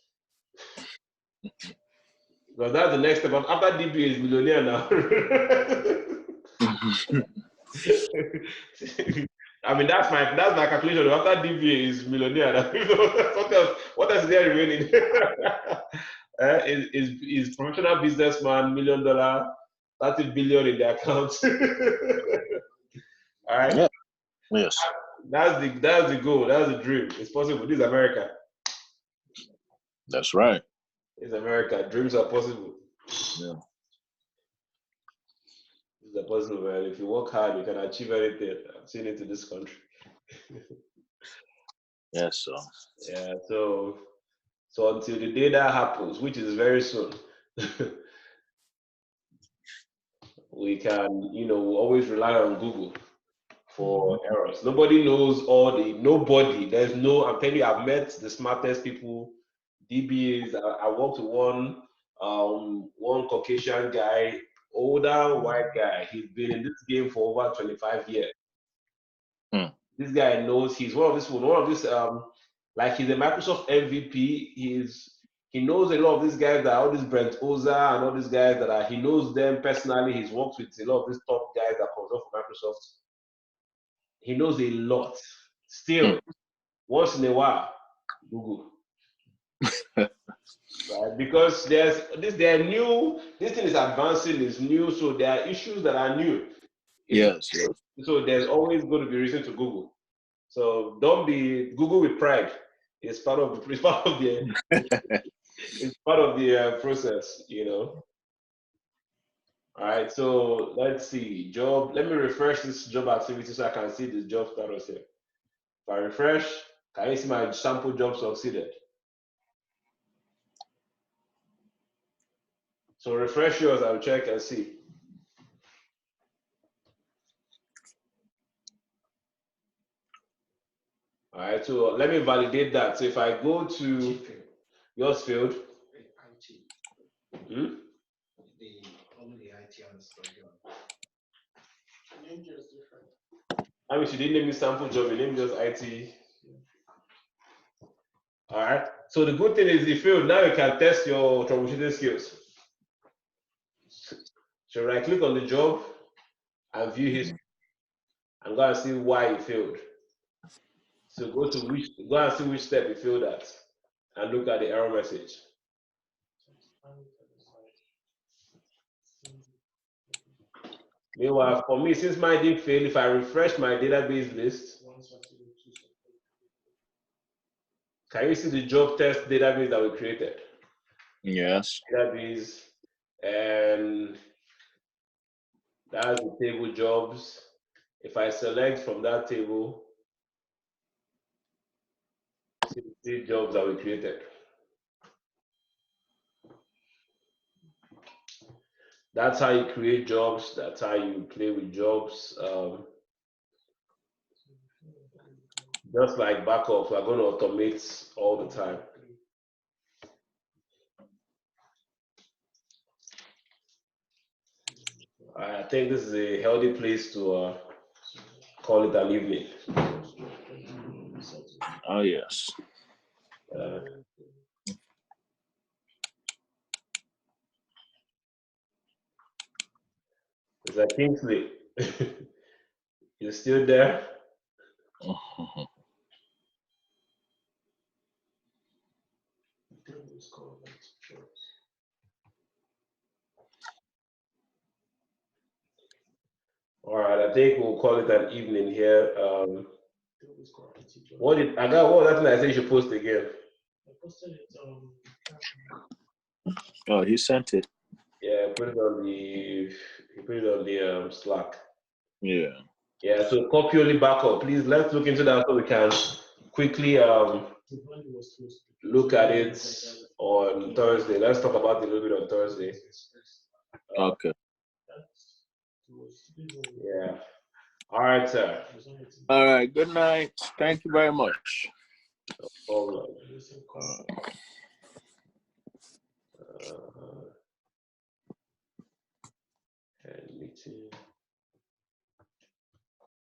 Because that's the next step. After DBA is millionaire now. I mean, that's my calculation. After DBA is millionaire. What else is there remaining? Is professional businessman, $1 million, 30 billion in the account. All right. Yeah. Yes. That's the goal. That's the dream. It's possible. This is America. That's right. It's America. Dreams are possible. Yeah. Dreams are possible, man. If you work hard, you can achieve anything. I've seen it in this country. Yes, so. Yeah. So until the day that happens, which is very soon, we can, we'll always rely on Google for errors. Nobody knows nobody. I'm telling you, I've met the smartest people, DBAs. I worked with one Caucasian guy, older white guy. He's been in this game for over 25 years. This guy knows, he's one of this, like he's a Microsoft MVP. He knows a lot of these guys that are all these Brent Oza and all these guys he knows them personally. He's worked with a lot of these top guys that comes up from Microsoft. He knows a lot. Still, once in a while, Google. Right? Because this thing is advancing, is new, so there are issues that are new. Yes. So there's always going to be reason to Google. So don't be Google with pride. It's part of the it's part of the process, All right, so let's see. Job. Let me refresh this job activity so I can see the job status here. If I refresh, can you see my sample job succeeded? So refresh yours, I'll check and see. All right, so let me validate that. So if I go to yours field, Only the IT and the schedule. Name just different. I mean, she didn't name me sample job, you named just IT. All right, so the good thing is the field, now you can test your troubleshooting skills. So right click on the job and view history. I'm going to see why you failed. So go and see which step you failed at and look at the error message. Meanwhile, for me, since mine didn't fail, if I refresh my database list, can you see the job test database that we created? Yes. Database, and that's the table jobs. If I select from that table, see the jobs that we created. That's how you create jobs. That's how you play with jobs. Just like backups, we're going to automate all the time. I think this is a healthy place to call it an evening. Oh, yes. Is that Kingsley? You still there? All right, I think we'll call it an evening here. What was that thing I said you should post again? I posted it Oh, he sent it. Yeah, put it on the Slack. Yeah. Yeah, so copy only backup. Please let's look into that so we can quickly look at it on Thursday. Let's talk about it a little bit on Thursday. Okay. Yeah. All right, sir. All right. Good night. Thank you very much. Hold on. And meeting.